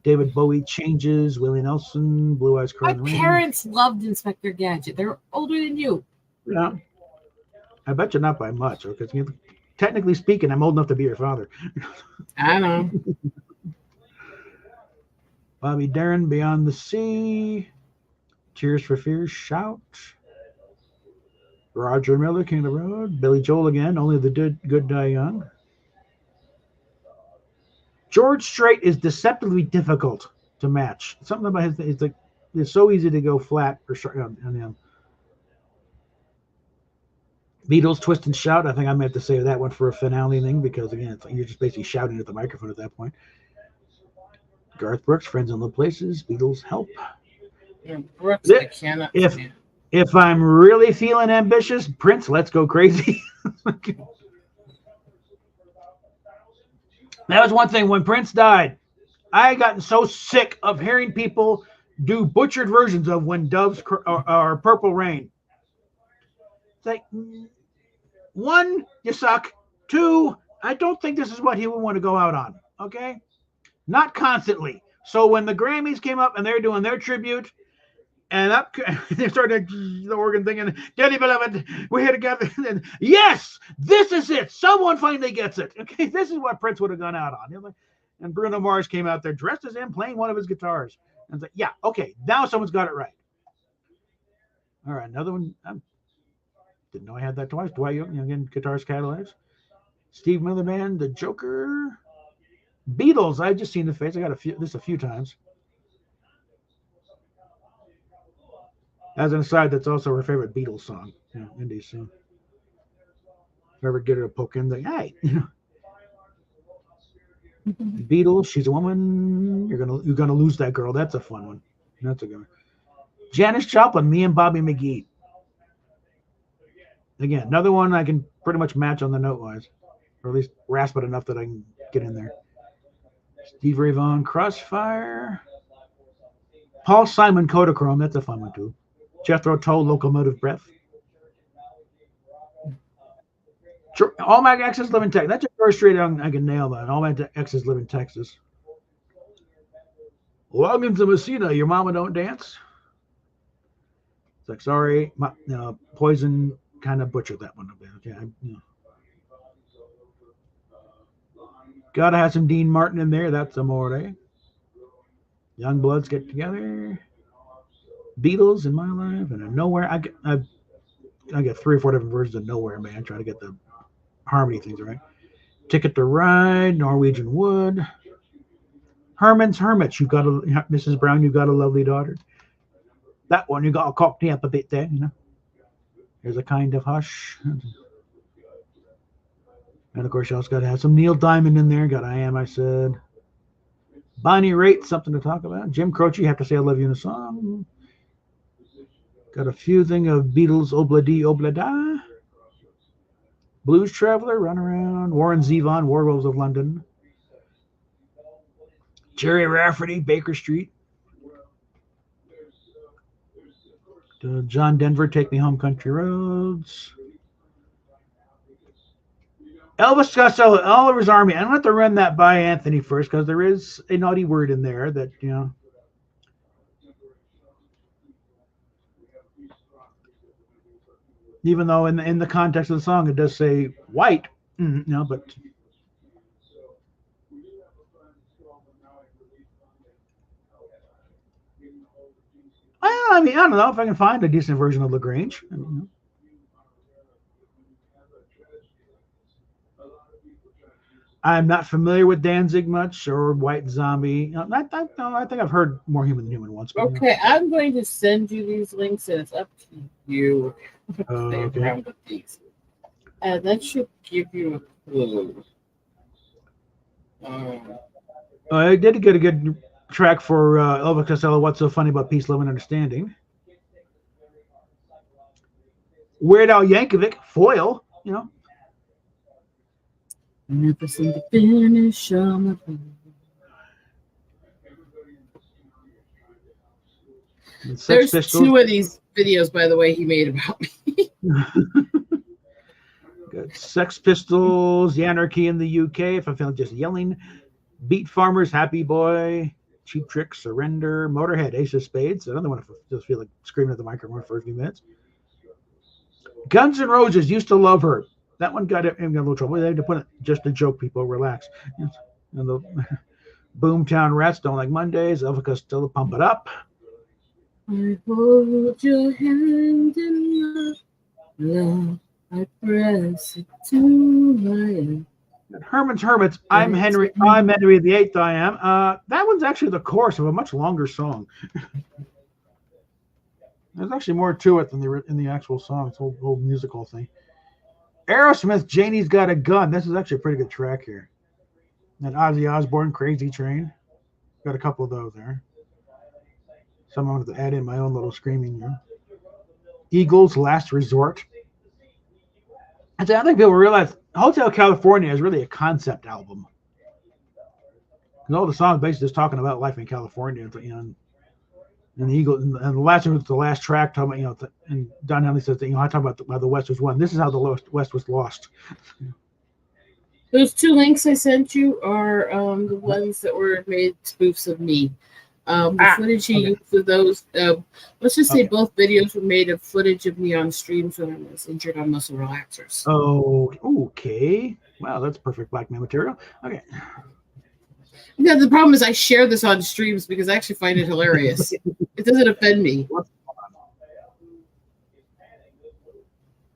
David Bowie, Changes, Willie Nelson, Blue Eyes Cry. My parents loved Inspector Gadget. They're older than you. Yeah. I bet you're not by much, okay? Technically speaking, I'm old enough to be your father. I know. Bobby Darin, Beyond the Sea. Tears for Fears, Shout. Roger Miller, King of the Road. Billy Joel again, Only the Good Die Young. George Strait is deceptively difficult to match. Something about his, it's so easy to go flat or short on him. Beatles, Twist and Shout. I think I meant to say that one for a finale thing because, again, you're just basically shouting at the microphone at that point. Garth Brooks, Friends in Low Places. Beatles, Help. Yeah, Brooks, I cannot stand. If I'm really feeling ambitious, Prince, Let's Go Crazy. That was one thing. When Prince died, I had gotten so sick of hearing people do butchered versions of When Doves or Purple Rain. It's like, one, you suck. Two, I don't think this is what he would want to go out on. Okay? Not constantly. So when the Grammys came up and they're doing their tribute, and up they started the organ thing, and Dearly Beloved, we're here together. And yes, this is it. Someone finally gets it. Okay, this is what Prince would have gone out on. And Bruno Mars came out there dressed as him, playing one of his guitars. And it's like, yeah, okay, now someone's got it right. All right, another one. Didn't know I had that twice. Dwight Yoakam, again, Guitars Catalyze. Steve Miller Band, The Joker. Beatles, I've just seen the face. I got this a few times. As an aside, that's also her favorite Beatles song. Indy. So if I ever get her to poke in, like, hey, Beatles, She's a Woman. You're gonna lose that girl. That's a fun one. That's a good one. Janis Joplin, Me and Bobby McGee. Again, another one I can pretty much match on the note wise, or at least rasp it enough that I can get in there. Steve Ray Vaughan, Crossfire. Paul Simon, Kodachrome. That's a fun one too. Jethro Tull, Locomotive Breath. All my exes live in Texas. That's your first straight I can nail that. All my exes live in Texas. Welcome to Messina. Your mama don't dance. It's like, sorry, Poison kind of butchered that one a bit. Okay, Gotta have some Dean Martin in there. That's Amore. Young Bloods Get Together. Beatles, In My Life, and Nowhere. I get 3 or 4 different versions of Nowhere, man. Try to get the harmony things right. Ticket to Ride, Norwegian Wood. Herman's Hermits. Mrs. Brown, you've got a lovely daughter. That one, you got to cock me up a bit there, There's a Kind of Hush. And of course, you also got to have some Neil Diamond in there. Got I Am, I Said. Bonnie Raitt, something to talk about. Jim Croce, You Have to Say I Love You in a Song. Got a few things of Beatles, Obla-Dee, Obla-Da. Blues Traveler, Run Around. Warren Zevon, Werewolves of London. Jerry Rafferty, Baker Street. John Denver, Take Me Home, Country Roads. Elvis Costello, Oliver's Army. I'm going to have to run that by Anthony first because there is a naughty word in there that, even though in the context of the song it does say white, but I don't know if I can find a decent version of LaGrange. I'm not familiar with Danzig much or White Zombie. I think I've heard More Human Than Human once. Okay, I'm going to send you these links, and it's up to you to play around with these. And that should give you a clue. I did get a good track for Elvis Costello, What's So Funny About Peace, Love, and Understanding. Weird Al Yankovic, Foil, Never seen the finish of my There's Pistols. 2 of these videos, by the way, he made about me. Good. Sex Pistols, The Anarchy in the UK, If I Feel Just Yelling. Beat Farmers, Happy Boy. Cheap Trick, Surrender. Motorhead, Ace of Spades. Another one if I just feel like screaming at the microphone for a few minutes. Guns N' Roses, Used to Love Her. That one got in a little trouble. They had to put it just a joke, people. Relax. And the Boomtown Rats, Don't Like Mondays. Elvis Costello, Pump It Up. I hold your hand in love. I press it to my end. Herman's Hermits, I'm Henry VIII, I am. That one's actually the chorus of a much longer song. There's actually more to it than in the actual song. It's a whole musical thing. Aerosmith, Janie's Got a Gun. This is actually a pretty good track here. And Ozzy Osbourne, Crazy Train. Got a couple of those there. Some I'm going to add in my own little screaming here. Eagles, Last Resort. I think people realize Hotel California is really a concept album. Because all the songs basically just talking about life in California. And the Eagle, and the last one was the last track talking about, and Don Henley says that, I talk about how the West was won. This is how the West was lost. Those 2 links I sent you are the ones that were made spoofs of me. The footage he used for those, let's just say both videos were made of footage of me on streams when I was injured on muscle relaxers. Oh, okay. Wow, that's perfect blackmail material. Okay. Yeah, the problem is I share this on streams because I actually find it hilarious. It doesn't offend me.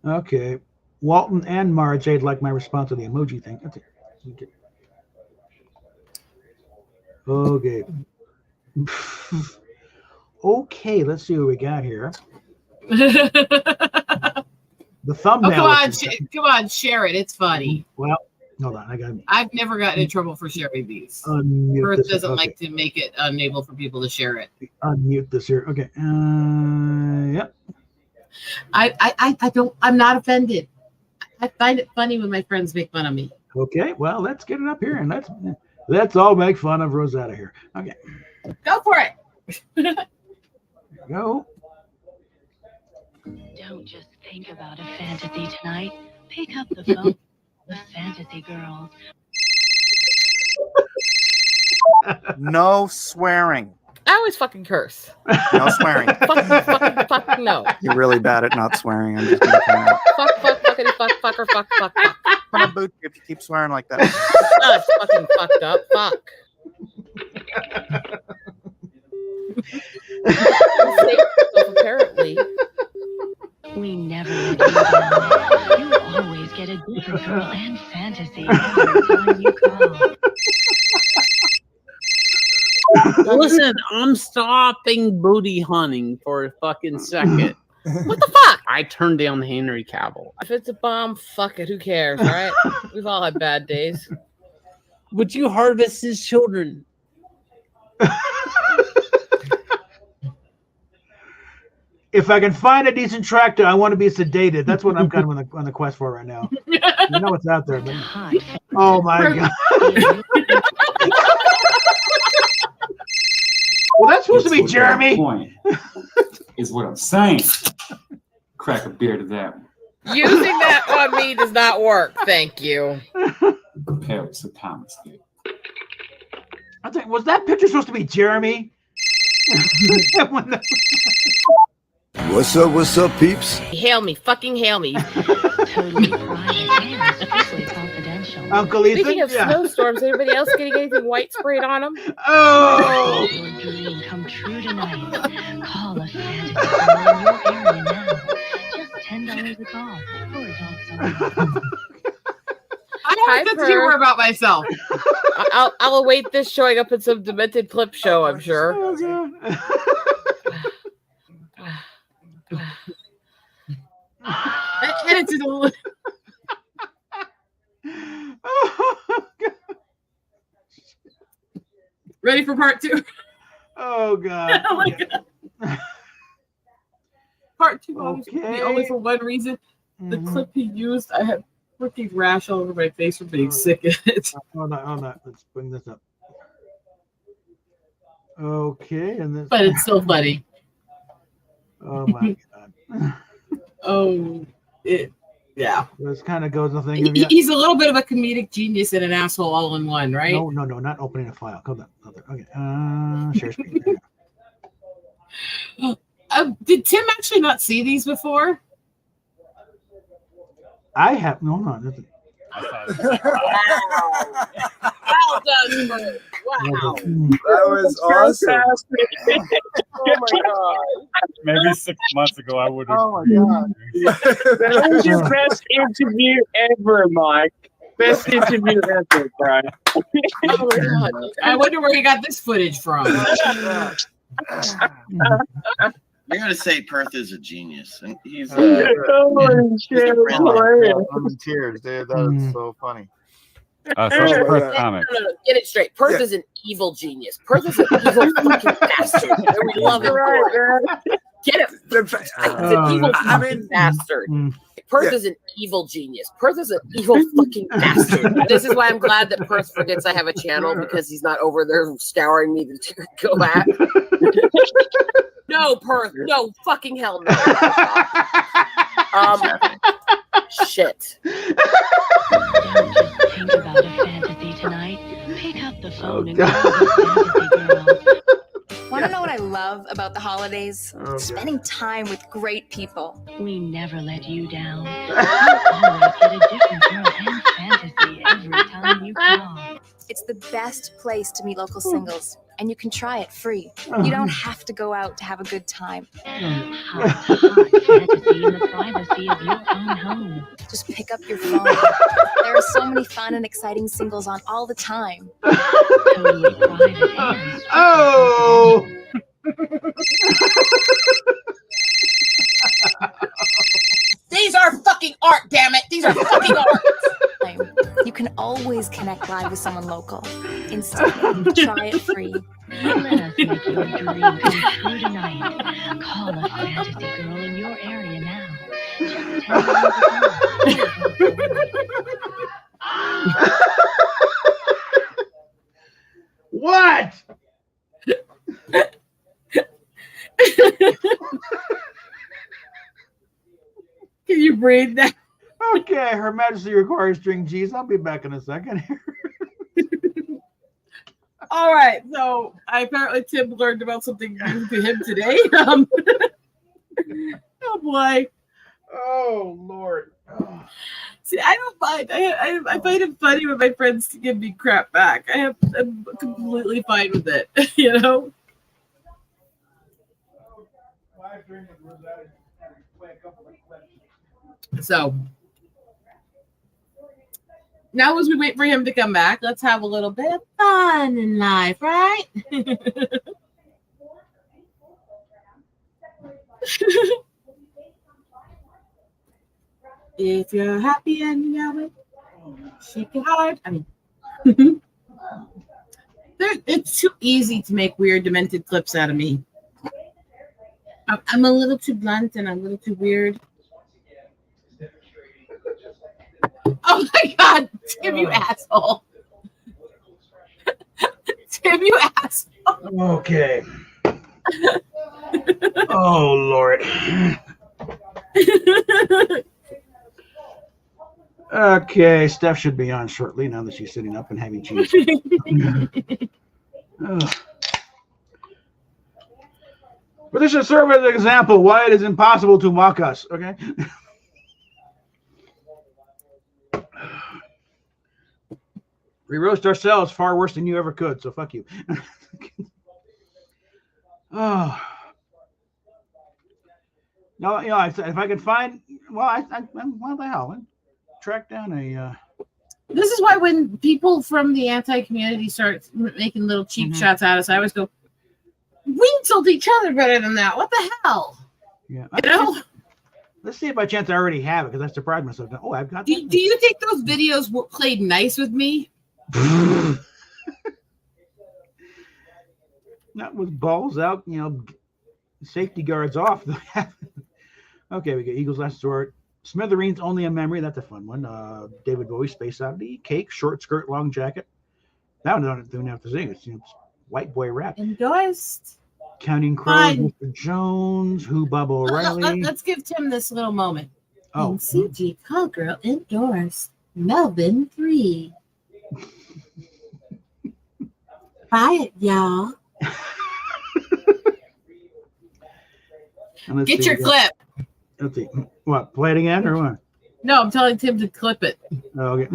Okay. Walton and Mara Jade like my response to the emoji thing. That's it. Okay. Okay, let's see what we got here. The thumbnail. Oh, come on, share it. It's funny. Well, hold on. I've never gotten in trouble for sharing these. Earth doesn't like to make it unable for people to share it. Unmute this here. Okay. Yep. I'm not offended. I find it funny when my friends make fun of me. Okay, well, let's get it up here and let's all make fun of Rosetta here. Okay. Go for it. There you go. Don't just think about a fantasy tonight. Pick up the phone. The fantasy girls. No swearing. I always fucking curse. No swearing. Fuck, no. You're really bad at not swearing. I'm just gonna point out. Fuckity, fucker, fuck. I'm gonna boot you if you keep swearing like that. That's fucking fucked up. Fuck. Apparently. We never let you down. You always get a different girl and fantasy every time you call. Listen, I'm stopping booty hunting for a fucking second. What the fuck? I turned down Henry Cavill. If it's a bomb, fuck it. Who cares, right? We've all had bad days. Would you harvest his children? If I can find a decent tractor, I want to be sedated. That's what I'm kind of on the quest for right now. You know what's out there, but oh my god! Well, that's supposed to be Jeremy. Point is what I'm saying. Crack a beer to that one. Using that on me does not work. Thank you. Compare with Sir Thomas did. I think, was that picture supposed to be Jeremy? What's up, peeps? Hail me, fucking hail me. Totally private and strictly confidential. Uncle Ethan. Speaking of snowstorms, anybody else getting anything white sprayed on them? Oh! Your dream come true tonight. Call a fantasy girl in your area now. Just $10 a call for adult song. I have a sense of humor about myself. I'll await this showing up in some demented clip show, I'm sure. Oh, Edit to the. Ready for part 2? Oh god. Oh my god. Part 2 only for one reason. The clip he used, I had freaking rash all over my face from being sick in it. Hold on. Let's bring this up. Okay, and this. But it's still funny. Oh my god. Yeah. This kind of goes the thing. He's a little bit of a comedic genius and an asshole all in one, right? No, not opening a file. Hold on. Okay. Share screen. Did Tim actually not see these before? I have no. Listen. Well done, Bert. Wow. That was awesome. Oh my god. Maybe 6 months ago I would have. Oh my god. That was your best interview ever, Mike. Best interview ever, Brian. Oh my god. I wonder where he got this footage from. I'm gonna say Perth is a genius, and he's I'm in tears, dude. That is so funny. Such a Perth comic. No. Get it straight. Perth is an evil genius. Perth is an evil fucking bastard. And we love him for it. Get it. It's an evil fucking bastard. Perth is an evil genius. Perth is an evil fucking bastard. This is why I'm glad that Perth forgets I have a channel, because he's not over there scouring me to go at. No, Perth. No, fucking hell no. Shit. Don't just think about a fantasy tonight. Pick up the phone and call the fantasy girl. Want to know what I love about the holidays? Spending time with great people. We never let you down. You always get a different girl and fantasy every time you call. It's the best place to meet local singles, and you can try it free. You don't have to go out to have a good time. Hot fantasy in the privacy of your own home. Just pick up your phone. There are so many fun and exciting singles on all the time. Totally private and Oh! These are fucking art, damn it! These are fucking art! You can always connect live with someone local. Instantly. Try it free. let us make your dream come true tonight. Call a fantasy girl in your area now. Just tell What? Can you breathe that? Okay, Her Majesty requires string G's. I'll be back in a second. All right, so apparently Tim learned about something new to him today. Oh boy. Oh Lord. Oh. See, I don't mind. I find it funny when my friends give me crap back. I'm completely fine with it. You know. So now, as we wait for him to come back, let's have a little bit of fun in life, right? If you're happy and you know it, shake it hard. I mean, it's too easy to make weird, demented clips out of me. I'm a little too blunt and a little too weird. Oh my God, Tim, you asshole. Tim, you asshole. Okay. Oh Lord. Okay, Steph should be on shortly now that she's sitting up and having cheese. But this should serve as an example why it is impossible to mock us, okay? We roast ourselves far worse than you ever could, so fuck you. Oh. No, you know, if I could find, well, what the hell? I track down a. This is why when people from the anti-community start making little cheap shots at us, I always go, we insult each other better than that. What the hell? Yeah. You know? Let's see if by chance I already have it, because I surprised myself. Oh, I've got. Do you think those videos were played nice with me? Not with balls out, you know, safety guards off. Okay, we got Eagles Last Resort, Smithereens, Only a Memory. That's a fun one. David Bowie, Space Oddity, Cake, Short Skirt, Long Jacket. That one don't have to sing. It's, you know, it's white boy rap. Endorsed. Counting Crows, Mr. Jones, Who Bubba O'Reilly. Let's give Tim this little moment. Oh. CG Call Girl endorsed. Melvin 3. Buy it, y'all. Get your clip. Let's see. What? Play it again or what? No, I'm telling Tim to clip it. Oh, okay.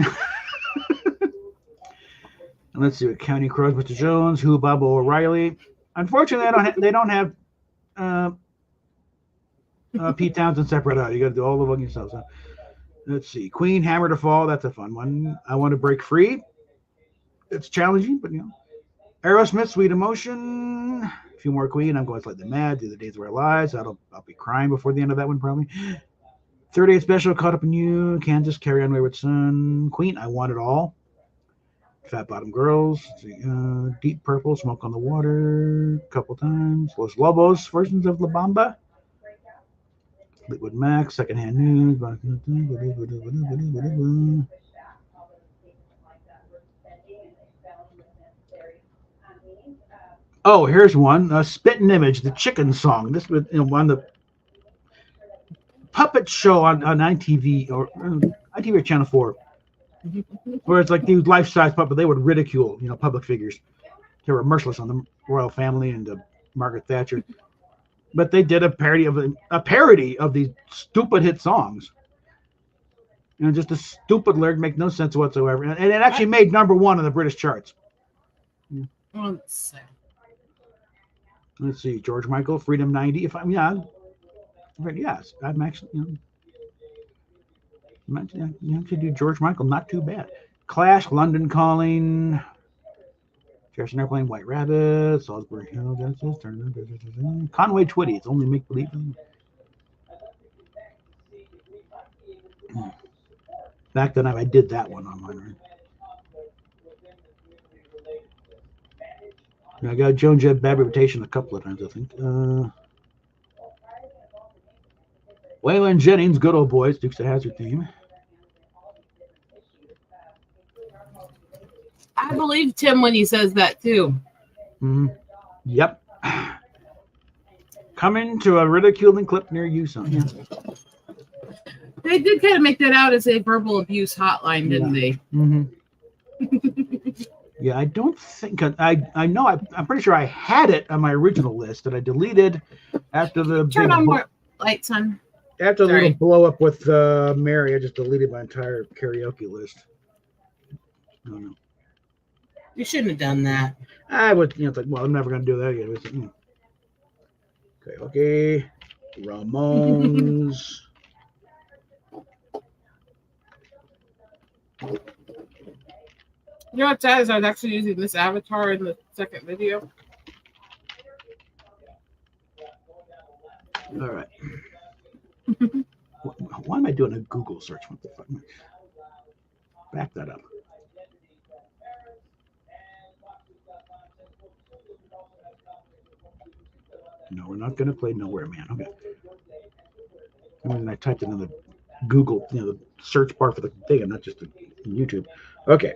And let's see. County Crows, Mr. Jones, Who Bubba O'Reilly. Unfortunately, they don't have Pete Townsend separate out. You got to do all of them yourself. So let's see. Queen, Hammer to Fall. That's a fun one. I Want to Break Free. It's challenging, but you know. Aerosmith, Sweet Emotion. A few more Queen. I'm going slightly mad. Do the Days of Our Lives. I'll be crying before the end of that one, probably. 38 Special, Caught Up in You. Kansas, Carry On Wayward Son. Queen, I Want It All. Fat Bottom Girls. Deep Purple, Smoke on the Water. A couple times. Los Lobos versions of La Bamba. Fleetwood Mac, Secondhand News. Oh, here's one. Spitting Image, the chicken song. This was on the puppet show on ITV or ITV or Channel 4, where it's like these life-size puppets. They would ridicule, public figures. They were merciless on the royal family and Margaret Thatcher. But they did a parody of these stupid hit songs. Just a stupid lyric, make no sense whatsoever, and it actually made #1 on the British charts. Let's see, George Michael, Freedom 90. If I'm yes, I'm actually you actually do George Michael, not too bad. Clash, London Calling, Jefferson Airplane, White Rabbit, Salisbury Hill, Genesis, Conway Twitty. It's only make believe. Back then, I did that one on mine. Right? I got Joan Jett, Bad Reputation a couple of times, I think. Waylon Jennings, Good Old Boys, Dukes of Hazzard theme. I believe Tim when he says that too. Yep. Coming to a ridiculing clip near you, son. Yeah. They did kind of make that out as a verbal abuse hotline, didn't they? Yeah, I don't think I know. I'm pretty sure I had it on my original list that I deleted after the turn on more lights on. After the little blow up with Mary. I just deleted my entire karaoke list. I don't know. You shouldn't have done that. I would, it's like, well, I'm never going to do that again. Okay. Ramones. You know what's sad is I was actually using this avatar in the second video. All right. Why am I doing a Google search? What the fuck? Back that up. No, we're not going to play Nowhere Man. Okay. And I typed it in the Google, the search bar for the thing, and not just YouTube. Okay.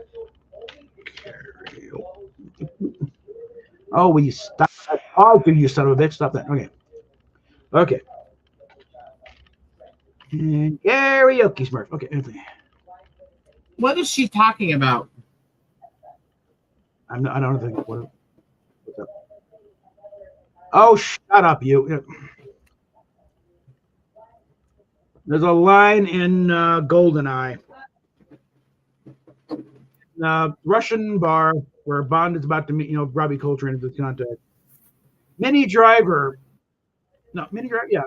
Oh, will you stop? Oh, you son of a bitch. Stop that. Okay. Okay. And karaoke Smurf. Okay. What is she talking about? I don't think. What's up? Oh, shut up, you. There's a line in GoldenEye. Russian bar where Bond is about to meet, Robbie Coltrane in this contact. Minnie Driver. Yeah.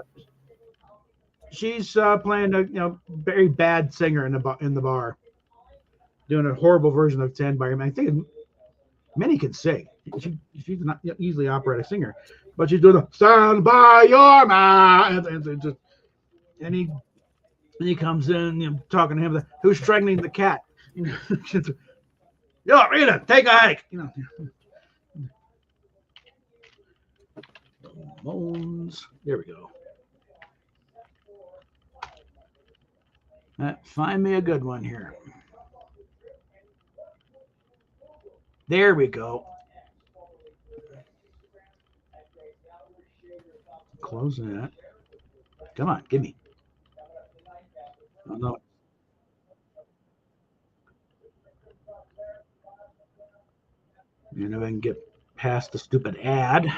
She's playing a very bad singer in the bar, doing a horrible version of "Stand by Your Man." I think Minnie can sing. She's not easily operatic singer, but she's doing the "Stand by Your Man," and he comes in, talking to him. Who's strangling the cat? Yo, Rita, take a hike. Moans. There we go. Find me a good one here. There we go. Close that. Come on, give me. Oh, no. And if I can get past the stupid ad.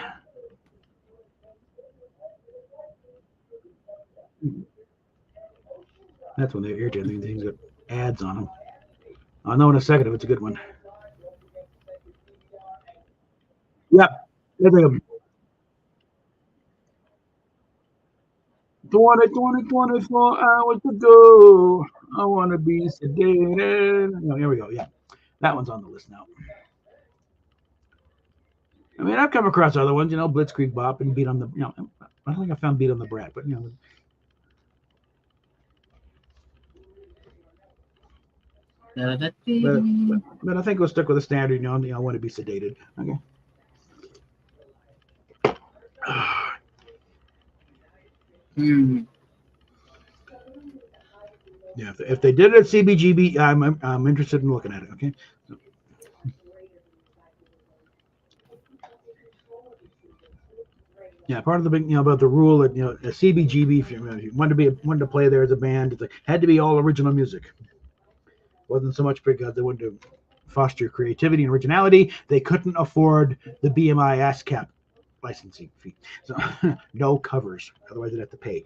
That's when they're irritating things that ads on them. I'll know in a second if it's a good one. Yep. 24 hours to go. I want to be sedated. Oh, here we go. Yeah. That one's on the list now. I mean, I've come across other ones, Blitzkrieg Bop and Beat on the, I don't think I found Beat on the Brat, but but I think we'll stick with the standard, I want to be sedated. Okay. Yeah, if they did it at CBGB, I'm interested in looking at it. Okay. Yeah, part of the big, about the rule that a CBGB, if you wanted to play there as a band, it's had to be all original music. Wasn't so much because they wanted to foster creativity and originality. They couldn't afford the BMI ASCAP licensing fee, so no covers. Otherwise, they'd have to pay.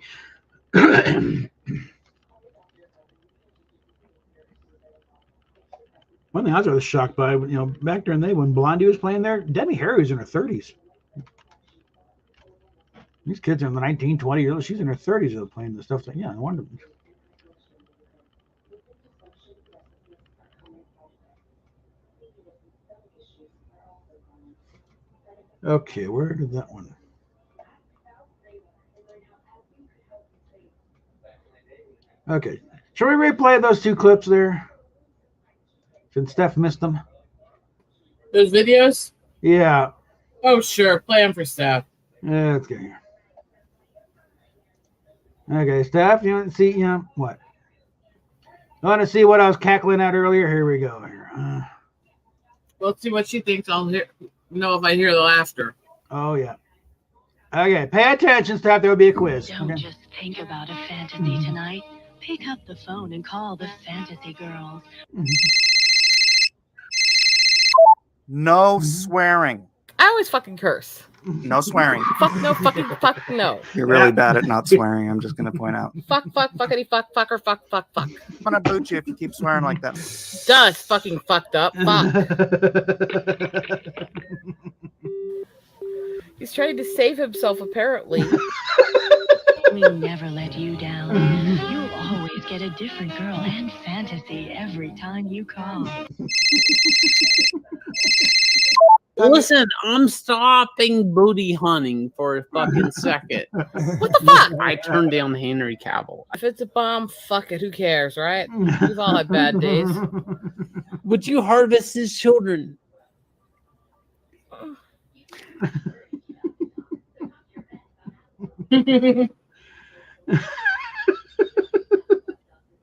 One thing I was really shocked by, back during the day when Blondie was playing there, Debbie Harry was in her 30s. These kids are in the 19, 20 years old. She's in her 30s playing the stuff. I wonder. Okay, where did that one? Okay, shall we replay those two clips there? Since Steph missed them. Those videos? Yeah. Oh, sure. Play them for Steph. Yeah, let's get here. Okay, Steph, you want to see, what? You want to see what I was cackling at earlier? Here we go. Here. Let's see what she thinks. I'll know if I hear the laughter. Oh, yeah. Okay, pay attention, Steph. There will be a quiz. Don't just think about a fantasy tonight. Pick up the phone and call the Fantasy Girls. No swearing. I always fucking curse. No swearing. Fuck no, fucking fuck no. You're really bad at not swearing, I'm just going to point out. Fuck, fuckity, fuck, fucker, fuck. I'm going to boot you if you keep swearing like that. Dust fucking fucked up. Fuck. He's trying to save himself, apparently. We never let you down. You'll always get a different girl and fantasy every time you call. Listen, I'm stopping booty hunting for a fucking second. What the fuck? I turned down Henry Cavill. If it's a bomb, fuck it. Who cares, right? We've all had bad days. Would you harvest his children?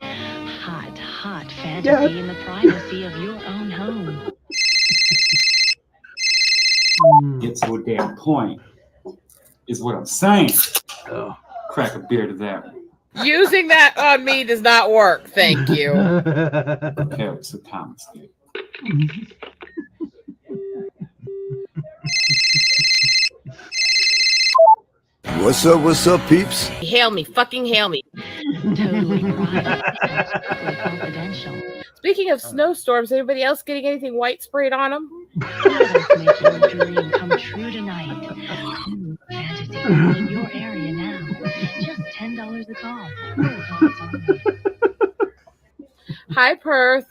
Hot fantasy in the privacy of your own home. Get to a damn point is what I'm saying. Oh, crack a beer to that one. Using that on me does not work. Thank you. Okay, so Thomas did. What's up, peeps? Hail me, fucking hail me. Totally private, strictly confidential. Speaking of snowstorms, anybody else getting anything white sprayed on them? Let us make your dream come true tonight. Fantasy in your area now. Just $10 a call. Hi, Perth.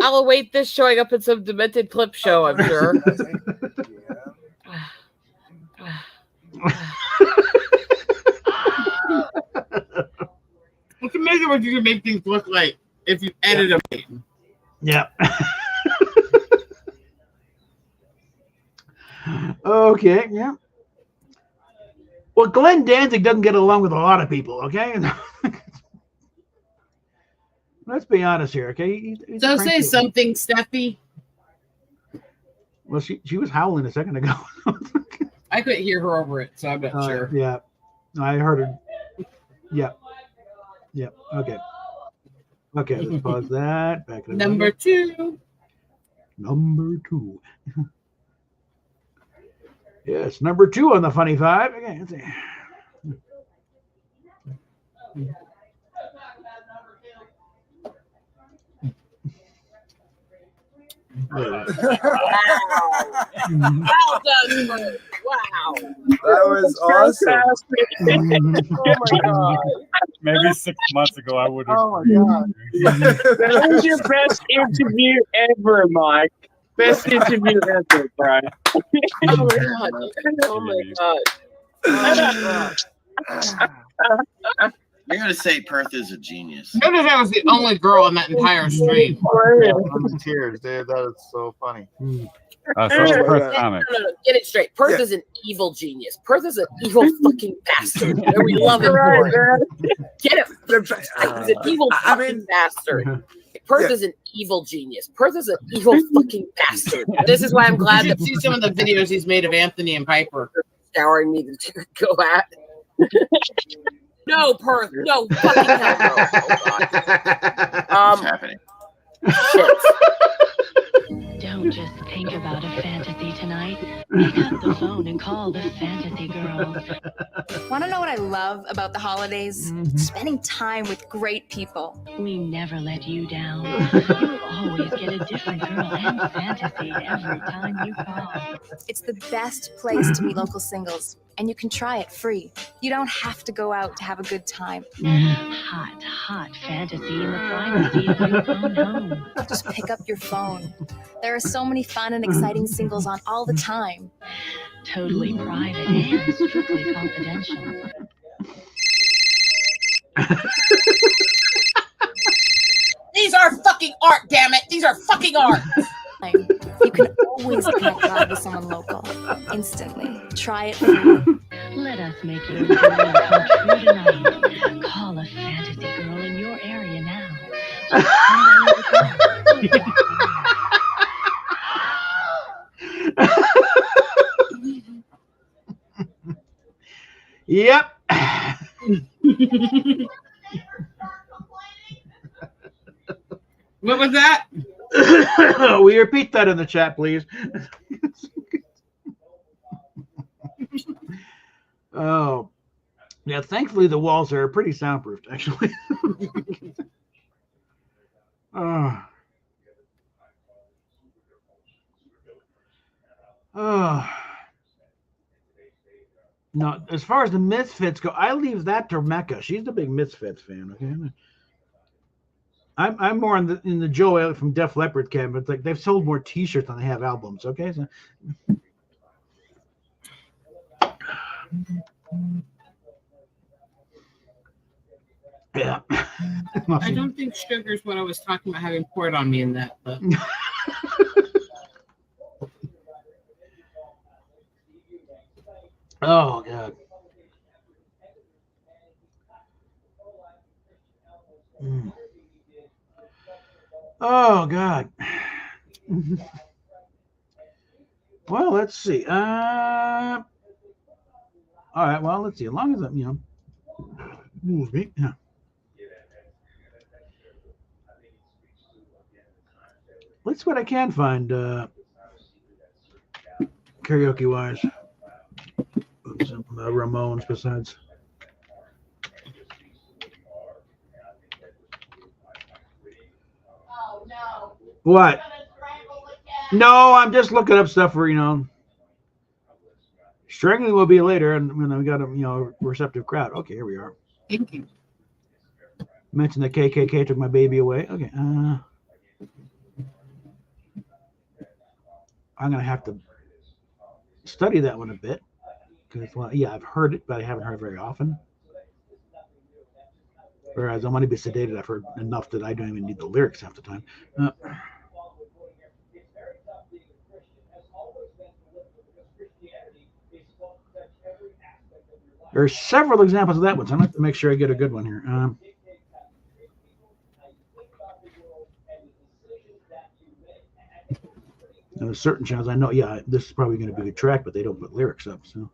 I'll await this showing up in some demented clip show, I'm sure. It's amazing what you can make things look like if you edit them. Yeah. Okay, yeah. Well, Glenn Danzig doesn't get along with a lot of people, okay? Let's be honest here, okay? So say something, Steffi. Well, she was howling a second ago. I couldn't hear her over it, so I'm not sure. Yeah. I heard her. Yeah. Yeah. Okay. Okay, let's pause that. Back to Number two. Yes, number 2 on the Funny Five. Okay, let's see. Wow. Wow. That was awesome. Oh my god. Maybe 6 months ago I would have. Oh my god. That was your best interview ever, Mike. Best interview ever, bro. Oh my god. Oh my god. You're gonna say Perth is a genius. Notice I was the only girl in that entire stream. I'm in tears, dude. That is so funny. So it's Perth comic. No. Get it straight. Perth is an evil genius. Perth is an evil fucking bastard. And we love him for it. Get him. He's an evil fucking bastard. Perth is an evil genius. Perth is an evil fucking bastard. This is why I'm glad to see some of the videos he's made of Anthony and Piper. Scouring me to go at. No, Perth. No, fucking hell no. Oh, God. What's happening? Shit. Don't just think about a fantasy tonight. Pick up the phone and call the fantasy girls. Want to know what I love about the holidays? Spending time with great people. We never let you down. You always get a different girl and fantasy every time you call. It's the best place to meet local singles, and you can try it free. You don't have to go out to have a good time. Hot fantasy in the privacy of your own home. Just pick up your phone. There are so many fun and exciting singles on all the time. Totally private and strictly confidential. These are fucking art, damn it! These are fucking art! You can always connect live with someone local. Instantly. Try it free. Let us make your dream come true tonight. Call a fantasy girl in your area now. Yep. What was that? Will you repeat that in the chat, please? Oh, yeah. Thankfully, the walls are pretty soundproofed, actually. No, as far as the Misfits go, I leave that to Mecca. She's the big Misfits fan. Okay, I'm more in the Joe Elliott from Def Leppard camp. But it's like they've sold more T-shirts than they have albums. Okay, so. Yeah. I don't think sugar's what I was talking about having poured on me in that. But. Oh, God. Oh, God. Well, let's see. All right. Well, let's see. As long as I'm, move me. Yeah. Let's see what I can find karaoke-wise. Some Ramones besides. What? No, I'm just looking up stuff for, strangling will be later, and when we got a, receptive crowd. Okay, here we are. Thank you. Mentioned the KKK took my baby away. Okay. I'm gonna have to study that one a bit because, well, yeah, I've heard it, but I haven't heard it very often. Whereas I Want to Be Sedated, I've heard enough that I don't even need the lyrics half the time. There's several examples of that one, so I'm going to have to make sure I get a good one here. And there's certain channels I know, yeah, this is probably going to be a good track, but they don't put lyrics up. So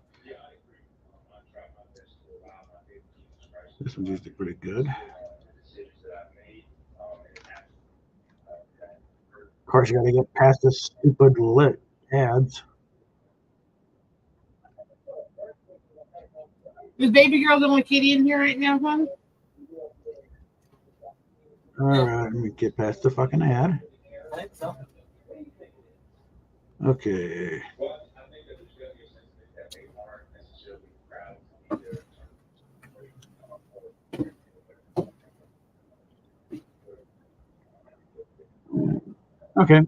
this one's usually pretty good. Of course, you got to get past this stupid lit ads. Is Baby Girl the only kitty in here right now, hon? All right, let me get past the fucking ad. I think so. Okay. Okay.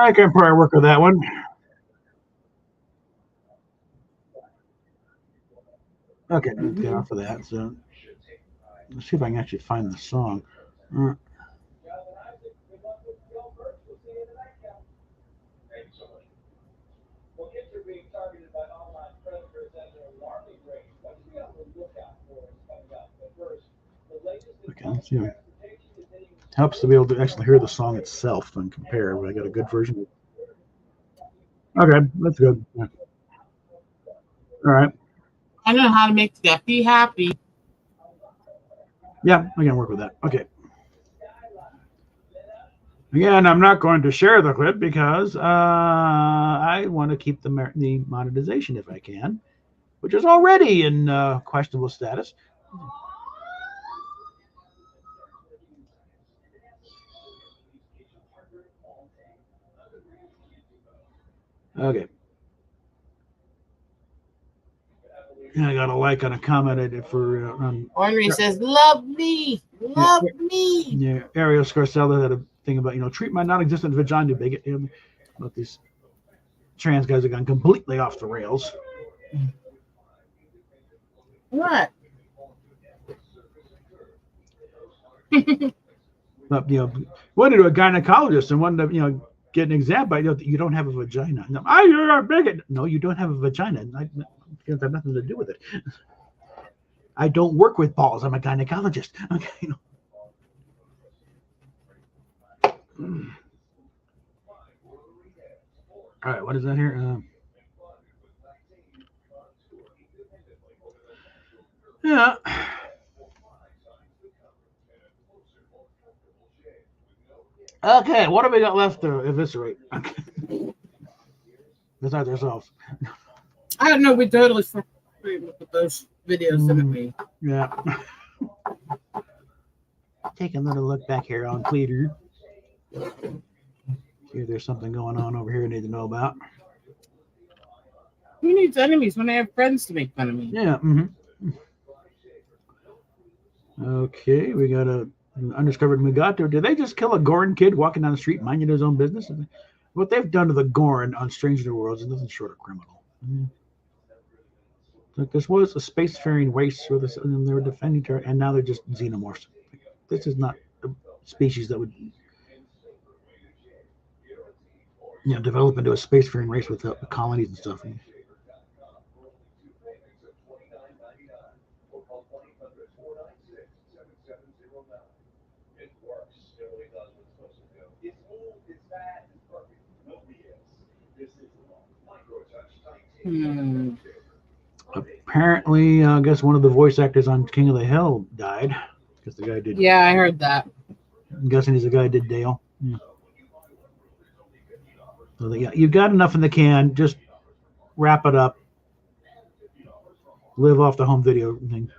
I can probably work with that one. Okay, let's get off of that. So let's see if I can actually find the song. Okay, let's see. Helps to be able to actually hear the song itself and compare. I got a good version. Okay, that's good. Yeah. All right. I know how to make Steffi happy. Yeah, I can work with that. Okay. Again, I'm not going to share the clip because I want to keep the monetization if I can, which is already in questionable status. Okay. I got a like and a comment for. Ornery says, "Love me, love me." Yeah, Ariel Scarcella had a thing about treat my non-existent vagina, you bigot. About these trans guys have gone completely off the rails. What? But went to a gynecologist and wanted to get an exam, but you don't have a vagina. No, you're a bigot. No, you don't have a vagina. It has nothing to do with it. I don't work with balls. I'm a gynecologist. Okay. All right, what is that here? Yeah. Okay, what have we got left to eviscerate? Okay. Besides ourselves. I don't know. We totally look at those videos, didn't we? Yeah. Take another look back here on Twitter. See if there's something going on over here I need to know about. Who needs enemies when I have friends to make fun of me? Yeah. Okay, we got an undiscovered Mugato. Did they just kill a Gorin kid walking down the street minding his own business? What they've done to the Gorin on Stranger Worlds is nothing short of criminal. Like this was a spacefaring race where and they were defending her, and now they're just xenomorphs. This is not a species that would develop into a spacefaring race with colonies and stuff. Apparently, I guess one of the voice actors on King of the Hill died. Because the guy did. Yeah, I heard that. I'm guessing he's the guy who did Dale. Yeah. So you've got enough in the can. Just wrap it up. Live off the home video thing.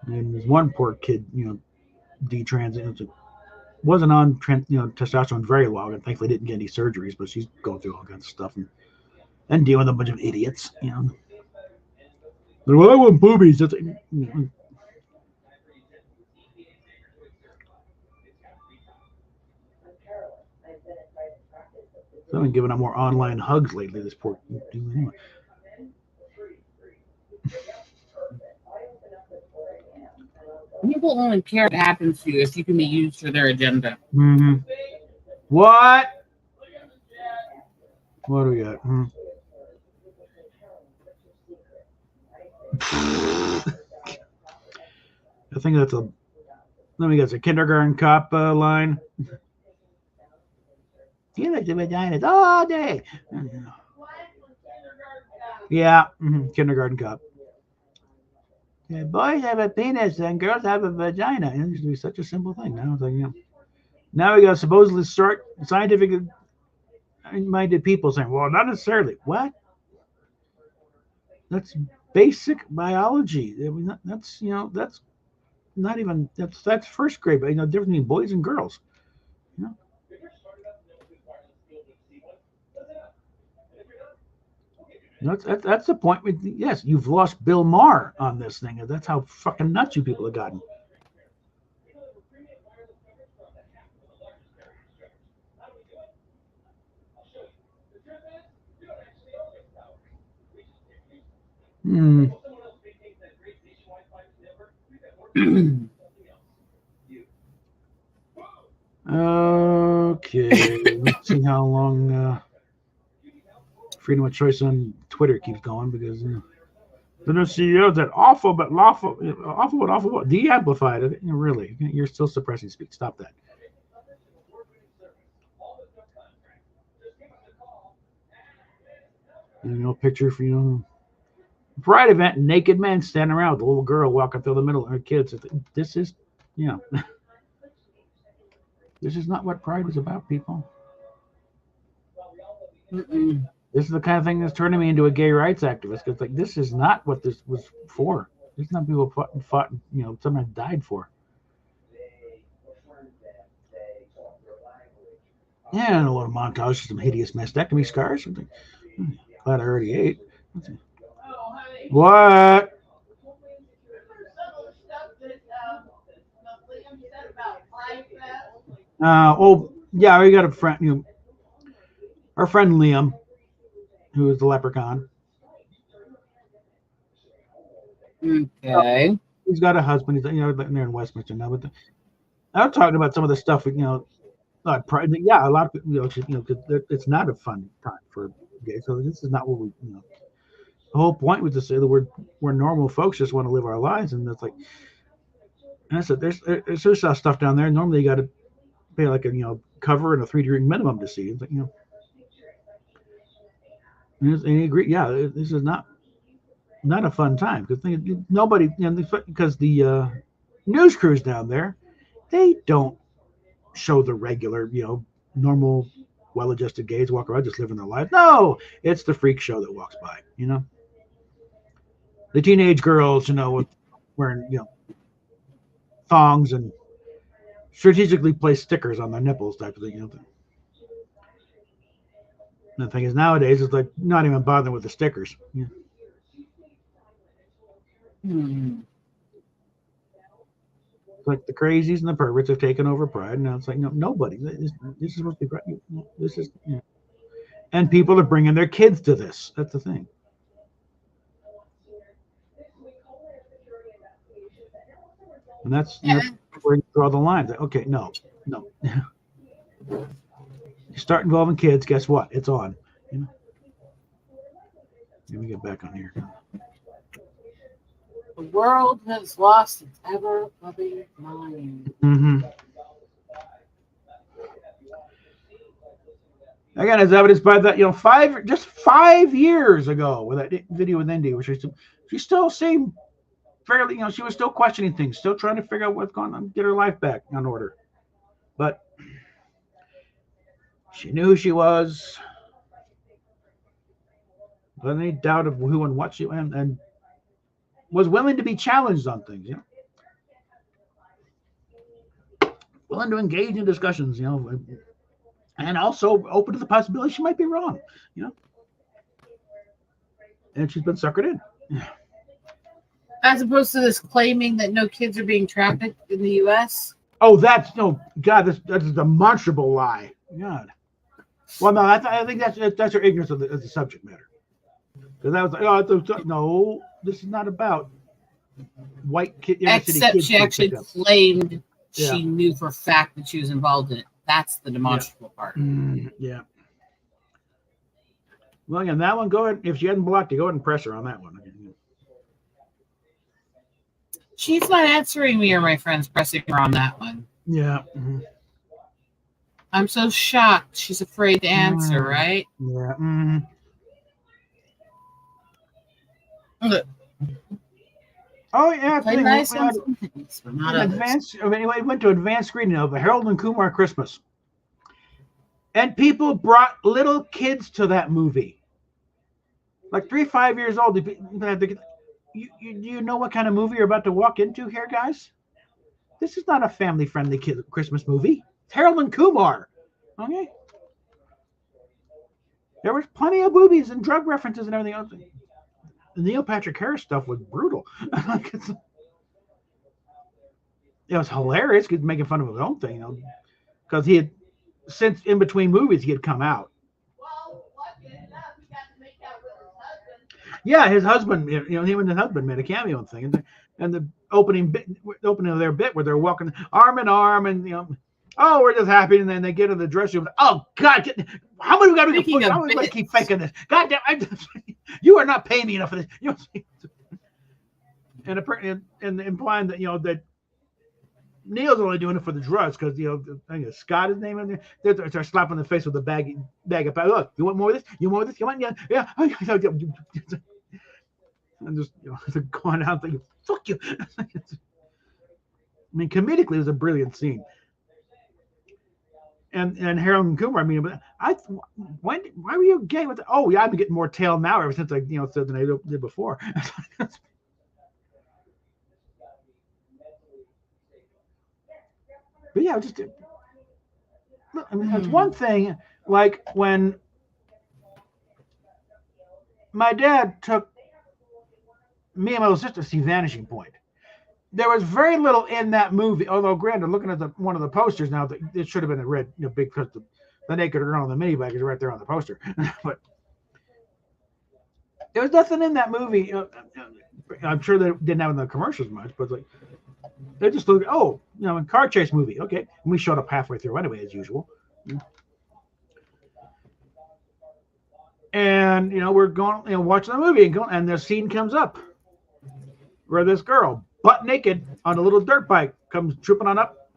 And there's one poor kid, detransit. Wasn't on testosterone very long, and thankfully didn't get any surgeries. But she's going through all kinds of stuff and dealing with a bunch of idiots. Well, I want boobies. That's, I've been giving out more online hugs lately. This poor. People only care what happens to you if you can be used for their agenda. Mm-hmm. What? What do we got? I think that's let me guess, a kindergarten cop line. You like the vaginas all day. Yeah, kindergarten cop. Yeah, boys have a penis and girls have a vagina. It used to be such a simple thing. Now it's like, now we got supposedly start scientific-minded people saying, well, not necessarily. What? That's basic biology. I mean, that's that's not even that's first grade, but difference between boys and girls. That's the point. Yes, you've lost Bill Maher on this thing. That's how fucking nuts you people have gotten. Okay, let's see how long freedom of choice on Twitter keeps going, because the new CEO that awful but lawful, awful but de-amplified. Really, you're still suppressing speech. Stop that. Picture for pride event, naked men standing around with a little girl walking through the middle of her kids. This is, this is not what pride was about, people. This is the kind of thing that's turning me into a gay rights activist. Because this is not what this was for. This is not people fought, sometimes died for. Yeah, and a little montage of some hideous mastectomy scars. Glad I already ate. What? Yeah, we got a friend, our friend Liam, who is the leprechaun. Okay. He's got a husband. He's they're in Westminster now. But I'm talking about some of the stuff, pride. Yeah, a lot of people, because it's not a fun time for gays. So this is not what we, the whole point was to say that we're normal folks, just want to live our lives, and that's like, and I said, there's stuff down there. Normally, you got to pay like a cover and a 3-drink minimum to see. It's like, and he agreed. Yeah, this is not a fun time because nobody, because the news crews down there, they don't show the regular, normal, well-adjusted gays walk around just living their life. No, it's the freak show that walks by. The teenage girls, wearing thongs and strategically placed stickers on their nipples, type of thing. The thing is, nowadays it's like not even bothering with the stickers. Like the crazies and the perverts have taken over pride, and now it's like nobody. This is supposed to be pride. This is, and people are bringing their kids to this. That's the thing. And that's where you draw the lines. Okay, no. You start involving kids, guess what? It's on. Let me get back on here. The world has lost its ever-loving mind. Again, as evidenced by that, just 5 years ago with that video with Indy, which she still seemed fairly, she was still questioning things, still trying to figure out what's going on, get her life back on order. But she knew who she was. Without any doubt of who and what she and was willing to be challenged on things, willing to engage in discussions, and also open to the possibility she might be wrong, and she's been suckered in. As opposed to this claiming that no kids are being trafficked in the U.S. Oh, that's God, that's a demonstrable lie. God. Well, no, I think that's her ignorance of the subject matter. Because I was like, no, this is not about white kids. Except she actually claimed she knew for a fact that she was involved in it. That's the demonstrable part. Yeah. Well, again, that one, go ahead. If she hadn't blocked you, go ahead and press her on that one. She's not answering me or my friends pressing her on that one. Yeah. I'm so shocked. She's afraid to answer, right? Yeah. Oh yeah, play nice went to advanced screening of Harold and Kumar Christmas, and people brought little kids to that movie, like 3-5 years old. You know what kind of movie you're about to walk into here, guys? This is not a family-friendly Christmas movie. It's Harold and Kumar, okay? There was plenty of boobies and drug references and everything else. The Neil Patrick Harris stuff was brutal. It was hilarious. He was making fun of his own thing, because he had, since in between movies, he had come out. Yeah, his husband, him and his husband made a cameo thing, and the opening of their bit where they're walking arm in arm, and oh, we're just happy, and then they get in the dressing room. Oh God, how many we got to do? How many keep faking this? God damn, you are not paying me enough for this. And implying that that Neil's only doing it for the drugs because I think Scott is name. They're slapping the face with a bag of powder. Look, you want more of this? You want more of this? You want yeah. And just going out thinking, fuck you. I mean, comedically, it was a brilliant scene. And Harold and Kumar, I mean, but why were you gay with? Oh yeah, I've been getting more tail now ever since I said than I did before. But yeah, just I mean, it's one thing like when my dad took me and my little sister to see Vanishing Point. There was very little in that movie, although granted, looking at one of the posters now, it should have been a red, big, because the naked girl in the minibag is right there on the poster. But there was nothing in that movie. I'm sure they didn't have in the commercials much, but like they just looked, a car chase movie, okay. And we showed up halfway through anyway, as usual. And we're going, watching the movie, and the scene comes up where this girl, butt naked on a little dirt bike, comes trooping on up.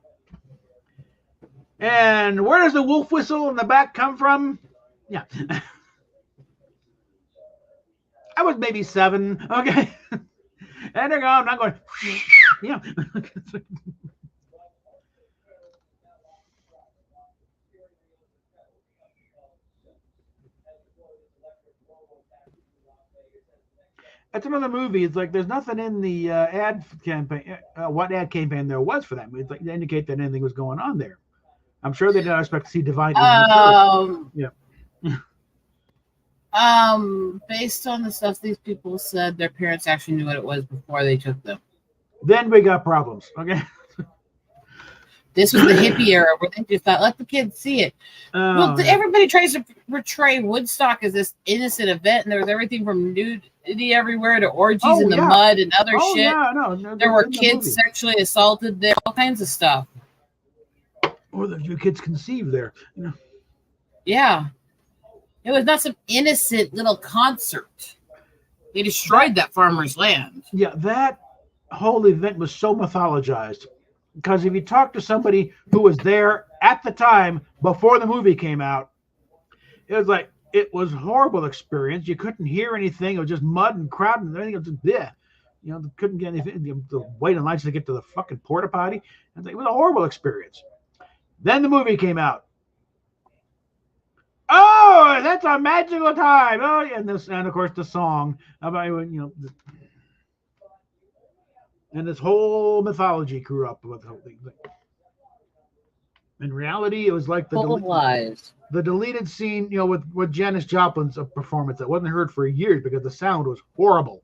And where does the wolf whistle in the back come from? Yeah. I was maybe 7, okay. And they're going, I'm going, yeah. That's another movie. It's like there's nothing in the ad campaign, what ad campaign there was for that movie. It's like to indicate that anything was going on there. I'm sure they didn't expect to see Divine. Yeah. Based on the stuff these people said, their parents actually knew what it was before they took them. Then we got problems. Okay. This was the hippie era where they just thought, let the kids see it. Well, everybody tries to portray Woodstock as this innocent event, and there was everything from nudity everywhere to orgies in the mud and other shit. Yeah, no, there were kids sexually assaulted there, all kinds of stuff. Or the few kids conceived there. Yeah. It was not some innocent little concert. They destroyed that farmer's land. Yeah, that whole event was so mythologized. Because if you talk to somebody who was there at the time before the movie came out, it was like, it was a horrible experience. You couldn't hear anything. It was just mud and crowd and everything. It was just bleh. They couldn't get anything. The wait in lines to get to the fucking porta potty. It was a horrible experience. Then the movie came out. Oh, that's a magical time. Oh, and of course the song about and this whole mythology grew up with the whole thing. In reality, it was like the deleted scene, with Janis Joplin's performance that wasn't heard for years because the sound was horrible.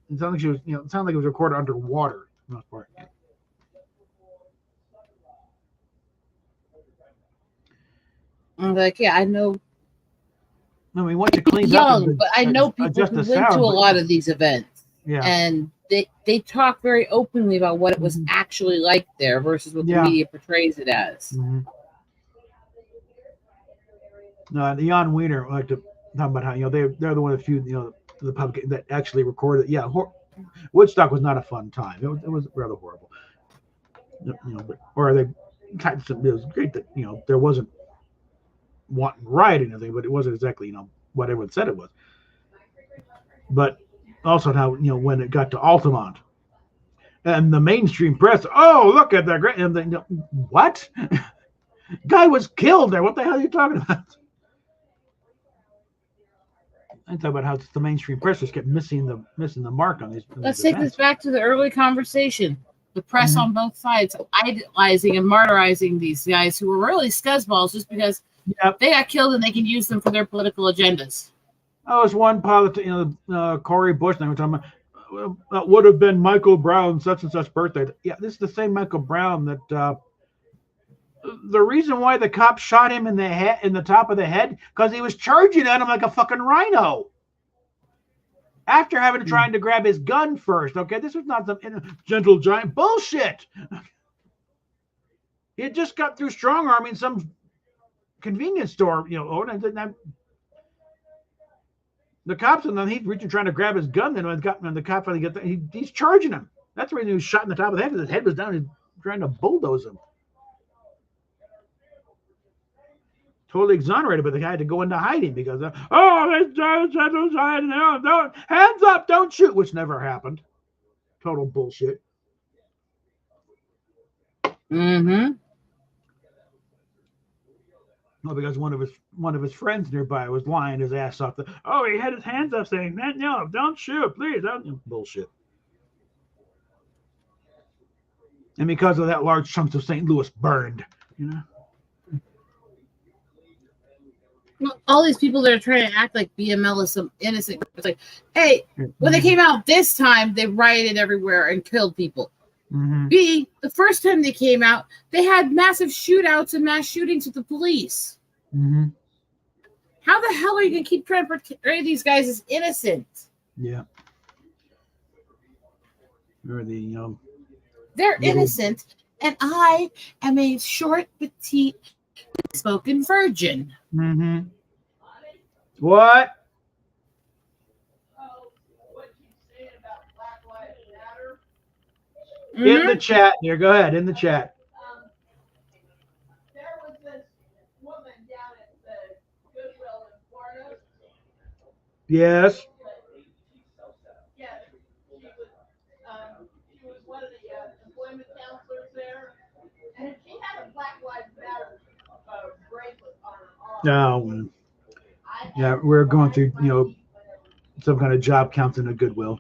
It sounded like she was, it sounded like it was recorded underwater. For the most part. I'm like, yeah, I know. I mean, once you clean young, but I know people who went to a lot of these events. Yeah. And they talk very openly about what it was actually like there versus what the media portrays it as. Mm-hmm. No, the Jan Wiener like to talk about how they're the one of the few the public that actually recorded. Yeah, Woodstock was not a fun time. It was rather horrible. But it was great that there wasn't wanting riot or anything, but it wasn't exactly what everyone said it was. But also how when it got to Altamont and the mainstream press, oh look at that great, and what guy was killed there? What the hell are you talking about? I talk about how the mainstream press just kept missing the mark on these. Let's take this back to the early conversation. The press on both sides idolizing and martyrizing these guys who were really scuzzballs just because Yep. They got killed and they can use them for their political agendas. Oh, it's one Corey Bush. They were talking about that would have been Michael Brown's such and such birthday. Yeah, this is the same Michael Brown that the reason why the cop shot him in the head, in the top of the head, because he was charging at him like a fucking rhino. After having trying to grab his gun first. Okay, this was not some gentle giant bullshit. He had just got through strong arming some convenience store, and the cops, and then he's reaching trying to grab his gun. Then when the cop finally gets there, he's charging him. That's the reason he was shot in the top of the head, because his head was down. He's trying to bulldoze him. Totally exonerated, but the guy had to go into hiding because this gentle giant, don't hands up, don't shoot, which never happened. Total bullshit. Mm-hmm. Well, because one of his friends nearby was lying his ass off. He had his hands up saying, "Man, no, don't shoot, please." Bullshit. And because of that, large chunks of St. Louis burned. Well, all these people that are trying to act like BML is some innocent. It's like, hey, when they came out this time, they rioted everywhere and killed people. Mm-hmm. B, the first time they came out, they had massive shootouts and mass shootings with the police. Mm-hmm. How the hell are you going to keep trying to portray these guys as innocent? Yeah. Or they're innocent, and I am a short, petite, spoken virgin. Mm-hmm. What? In the chat here. Go ahead, in the chat. There was this woman down at the Goodwill in Florida. Yes. Yes. She was one of the employment counselors there. And she had a Black Lives Matter bracelet on her arm. No. Yeah, we're going through, some kind of job counseling at Goodwill.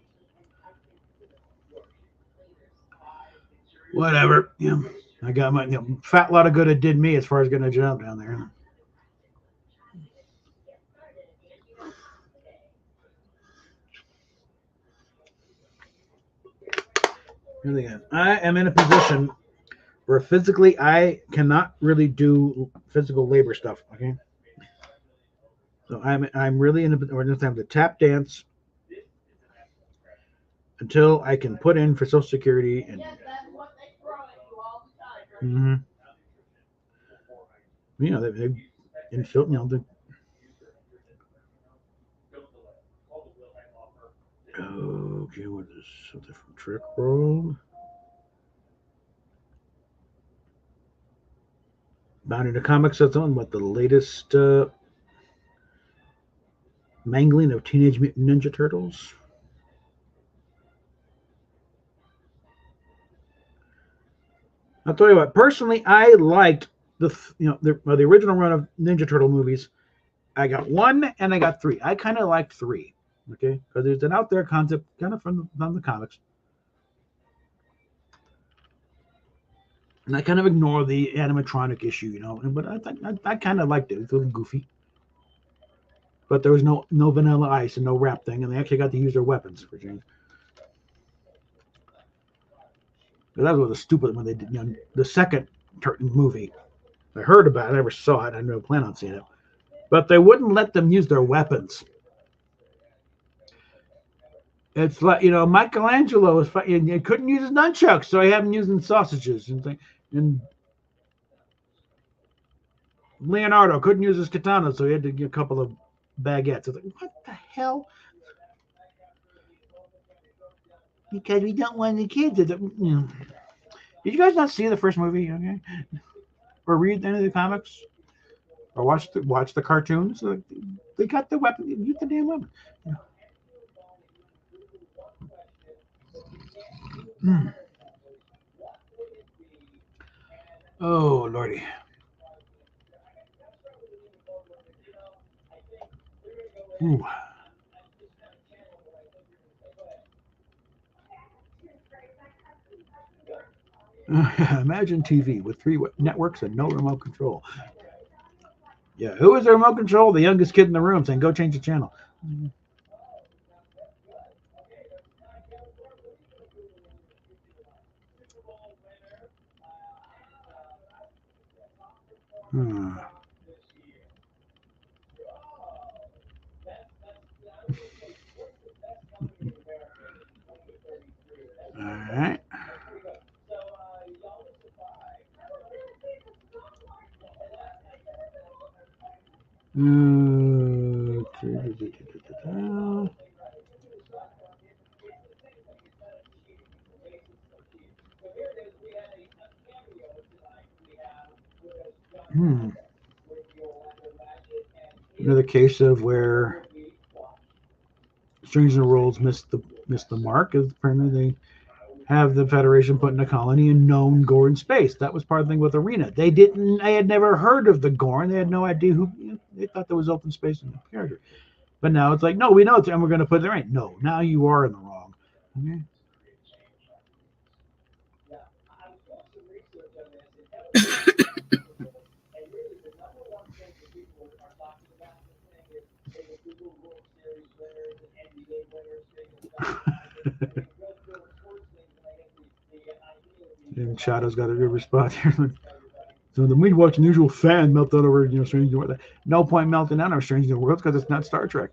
Whatever. Yeah, I got my fat lot of good it did me as far as getting a job down there. I am in a position where physically I cannot really do physical labor stuff. Okay, so I'm really in a we're going to have to tap dance until I can put in for Social Security and. Mm-hmm. They infill, okay, what is something from Trick World? Bound into Comics, that's on what the latest mangling of Teenage Mutant Ninja Turtles. I'll tell you what. Personally, I liked the original run of Ninja Turtle movies. I got 1 and I got 3. I kind of liked 3, okay, because there's an out there concept kind of from the comics, and I kind of ignore the animatronic issue, But I kind of liked it. It was a little goofy, but there was no Vanilla Ice and no rap thing, and they actually got to use their weapons for change. That was stupid when they did the second movie. I heard about it, I never saw it. I never plan on seeing it, but they wouldn't let them use their weapons. It's like Michelangelo was fighting. He couldn't use his nunchucks, so he had him using sausages and things. And Leonardo couldn't use his katana, so he had to get a couple of baguettes. It's like, what the hell? Because we don't want the kids to. Did you guys not see the first movie? Okay, or read any of the comics, or watch the cartoons? They got the weapon. Use the damn weapon. Oh lordy. Ooh. Imagine TV with 3 networks and no remote control. Yeah, who is the remote control? The youngest kid in the room saying, "Go change the channel." All right. Another case of where Strings and Rules missed the mark is apparently they have the Federation put in a colony in known Gorn space. That was part of the thing with Arena. They had never heard of the Gorn. They had no idea who. They thought there was open space in the character. But now it's like, no, we know it, and we're going to put it right. No, now you are in the wrong. Okay. And Shadow's got a good response here. So the we watch unusual fan melt out over Strange New Worlds. No point melting down over Strange New Worlds because it's not Star Trek.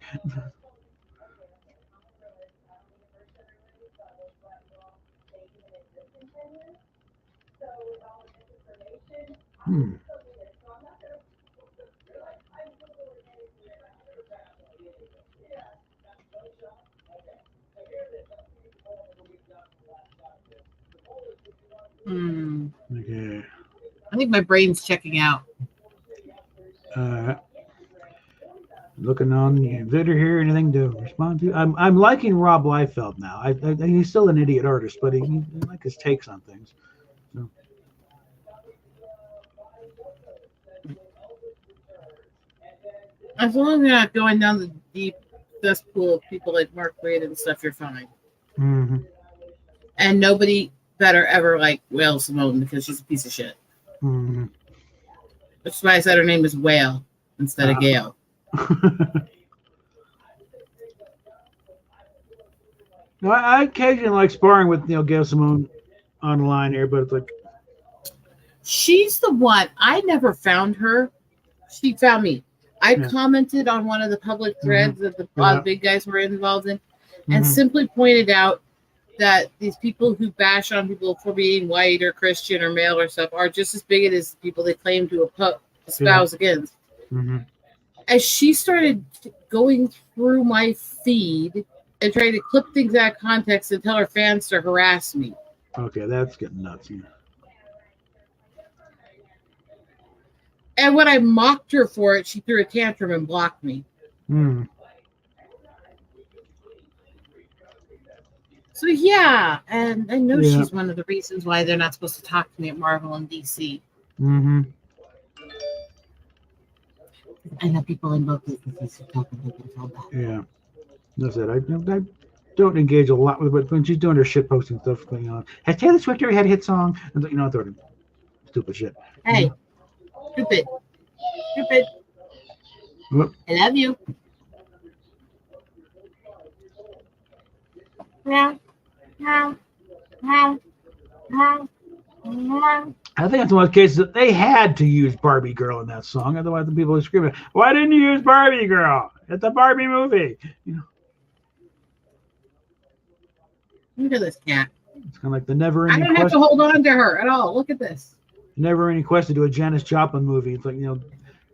Okay. I think my brain's checking out. Looking on the Vitter here, anything to respond to? I'm liking Rob Liefeld now. He's still an idiot artist, but I like his takes on things. So. As long as you're not going down the deep cesspool of people like Mark Waid and stuff, you're fine. Mm-hmm. And nobody better ever like Whale Simone because she's a piece of shit. Mm-hmm. That's why I said her name is Whale instead of Gail. No, I occasionally like sparring with Gail Simone online here, but it's like she's the one. I never found her. She found me. I commented on one of the public threads that the big guys were involved in, and simply pointed out that these people who bash on people for being white or Christian or male or stuff are just as bigoted as the people they claim to espouse against. Mm-hmm. As she started going through my feed and trying to clip things out of context and tell her fans to harass me. Okay, that's getting nuts. And when I mocked her for it, she threw a tantrum and blocked me. So yeah, and I know she's one of the reasons why they're not supposed to talk to me at Marvel and DC. Mm-hmm. I know people in both businesses who talk and they can feel bad. Yeah, that's it. I don't engage a lot with it, but when she's doing her shit posting stuff going on, has Taylor Swift ever had a hit song? And I thought stupid shit. Hey, stupid. Whoop. I love you. Yeah. I think that's one of the cases that they had to use Barbie Girl in that song. Otherwise, the people are screaming, "Why didn't you use Barbie Girl? It's a Barbie movie." Look at this cat. It's kind of like the never-ending. I don't have to hold on to her at all. Look at this. Never-ending quest to do a Janis Joplin movie. It's like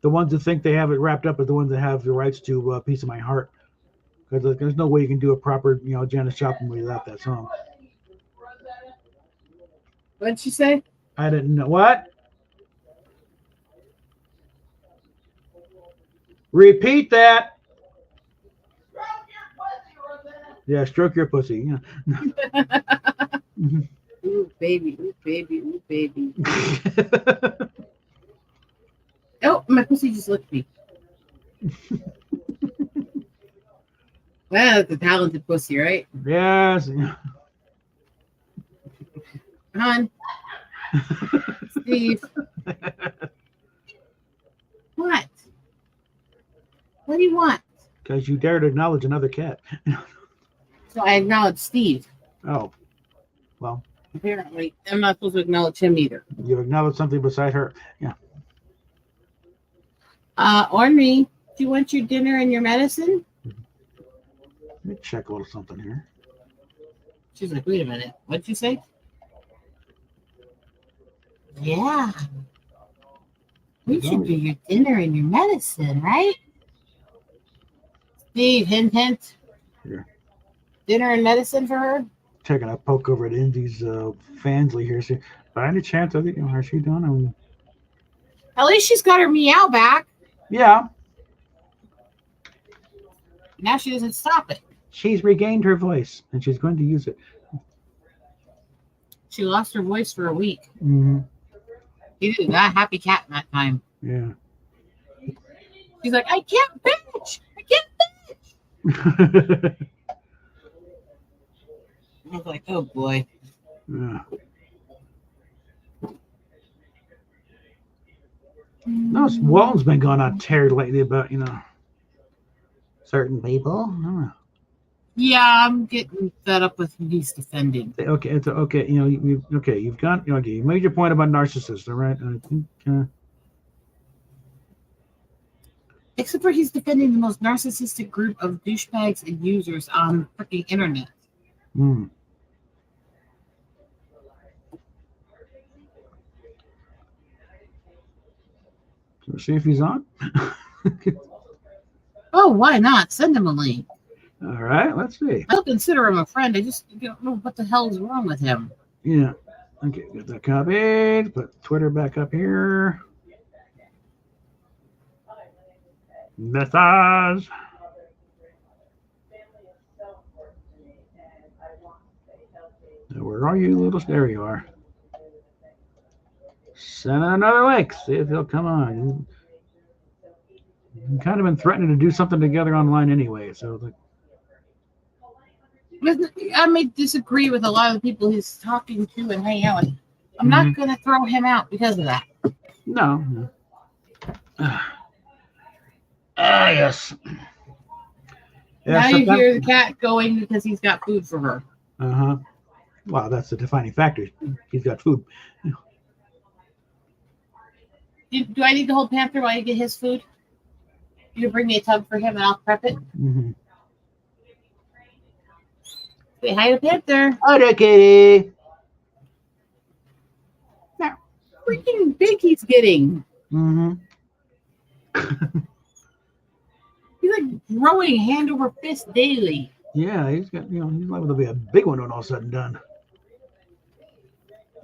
the ones that think they have it wrapped up are the ones that have the rights to a Piece of My Heart. Because there's no way you can do a proper Janis Joplin movie without that song. What did she say? I didn't know. What? Repeat that. Yeah, stroke your pussy. Yeah. Ooh, baby. Ooh, baby. Ooh, baby. Oh, my pussy just licked me. Well, that's a talented pussy, right? Yes. Hon. Steve. What? What do you want? Because you dared acknowledge another cat. So I acknowledge Steve. Oh, well. Apparently, I'm not supposed to acknowledge him either. You acknowledge something beside her. Yeah. Ornery, do you want your dinner and your medicine? Let me check a little something here. She's like, wait a minute. What'd you say? Yeah. We should do your dinner and your medicine, right? Steve, hint, hint. Here. Dinner and medicine for her? Taking a poke over at Indy's Fansley here. See, by any chance, I think, how's she doing? I mean, at least she's got her meow back. Yeah. Now she doesn't stop it. She's regained her voice, and she's going to use it. She lost her voice for a week. Mm-hmm. You did not happy cat in that time. Yeah. She's like, I can't bitch. I can't bitch. I was like, oh boy. Yeah. No, Walton's been going on tear lately about, certain people. I don't know. Yeah, I'm getting fed up with these defending. Okay, it's okay. You've got you made your point about narcissists, all right? I think. Except for he's defending the most narcissistic group of douchebags and users on the freaking internet. Hmm. See if he's on. Oh, why not? Send him a link. All right, let's see. I'll consider him a friend. I just don't know what the hell is wrong with him. Yeah. Okay, get that copied. Put Twitter back up here. Message. Now, where are you, little? There you are. Send another link. See if he'll come on. You've kind of been threatening to do something together online anyway, so. I may disagree with a lot of the people he's talking to and hanging out with. I'm not going to throw him out because of that. No. Yes. Now you hear the cat going because he's got food for her. Uh-huh. Wow, that's the defining factor. He's got food. Do I need to hold Panther while you get his food? You bring me a tub for him and I'll prep it? Mm-hmm. Say hi to Panther. Hi there, kitty. Now, freaking big he's getting. Mm-hmm. He's like growing hand over fist daily. Yeah, he's got, he's liable to be a big one when all said and done.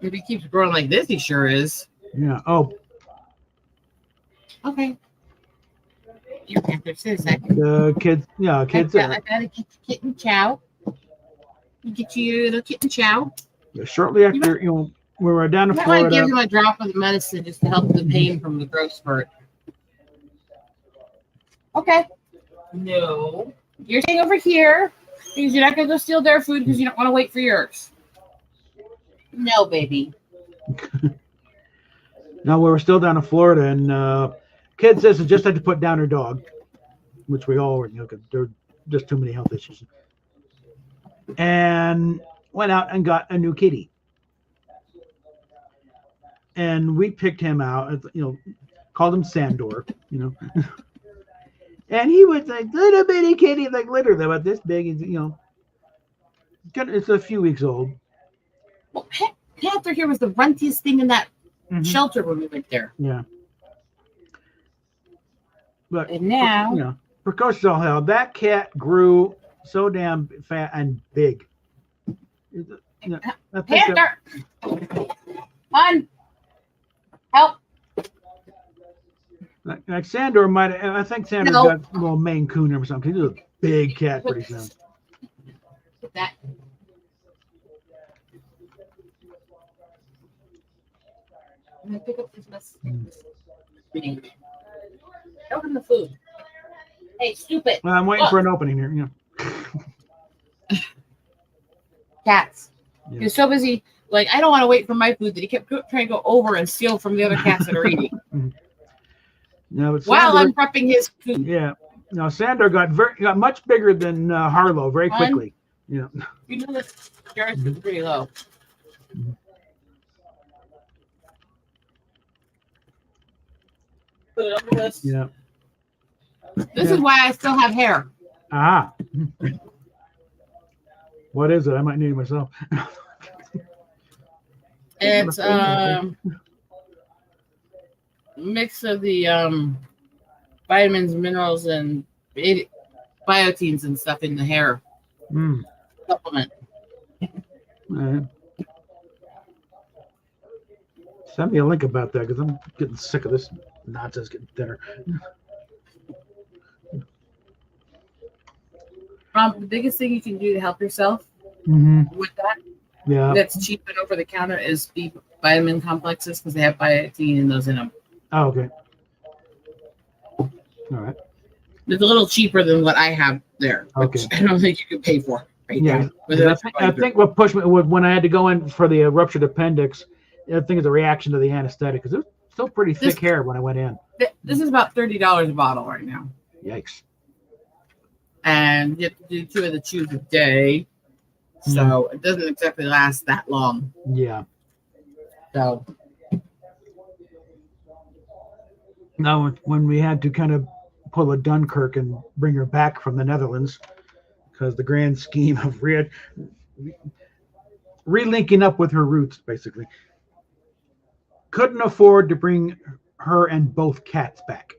If he keeps growing like this, he sure is. Yeah. Oh. Okay. Your Panther, sit a second. Kids. Yeah, kids. I gotta get the kitten chow. You get your little kitten chow. Yeah, shortly after, we were down to Florida. I might give him a drop of the medicine just to help the pain from the growth spurt. Okay. No. You're staying over here because you're not going to go steal their food because you don't want to wait for yours. No, baby. No, we were still down in Florida, and kid says she just had to put down her dog, which we all were, because there were just too many health issues. And went out and got a new kitty. And we picked him out, called him Sandor, And he was like little bitty kitty, like literally about this big. It's a few weeks old. Well, Panther here was the runtiest thing in that shelter when we went there. Yeah. But and now, precocious all hell. That cat grew so damn fat and big. Panther, on, help. Like Sandor I think Sandor got a little Maine Coon or something. He's a big cat pretty soon. That. I'm gonna pick up this mess. Open the food. Hey, stupid. Well, I'm waiting for an opening here. Cats. Yeah. You're so busy. Like, I don't want to wait for my food that he kept trying to go over and steal from the other cats that are eating. No, while I'm prepping his food. Yeah. Now Sandor got much bigger than Harlow very quickly. You know. You know the carrots are pretty low. Put it on the list. Yeah. This is why I still have hair. Ah. What is it? I might need it myself. It's mix of the vitamins, minerals, and bioteins and stuff in the hair supplement. Send me a link about that because I'm getting sick of this nonsense getting thinner. The biggest thing you can do to help yourself with that, that's cheap and over the counter, is B vitamin complexes because they have biotin in those in them. Oh, okay. All right. It's a little cheaper than what I have there. Okay. I don't think you could pay for right now. I think what pushed me when I had to go in for the ruptured appendix, I think it's a reaction to the anesthetic because it was still pretty thick hair when I went in. This is about $30 a bottle right now. Yikes. And you have to do 2 of the chews a day. So it doesn't exactly last that long. Yeah. So now when we had to kind of pull a Dunkirk and bring her back from the Netherlands because the grand scheme of relinking up with her roots, basically. Couldn't afford to bring her and both cats back.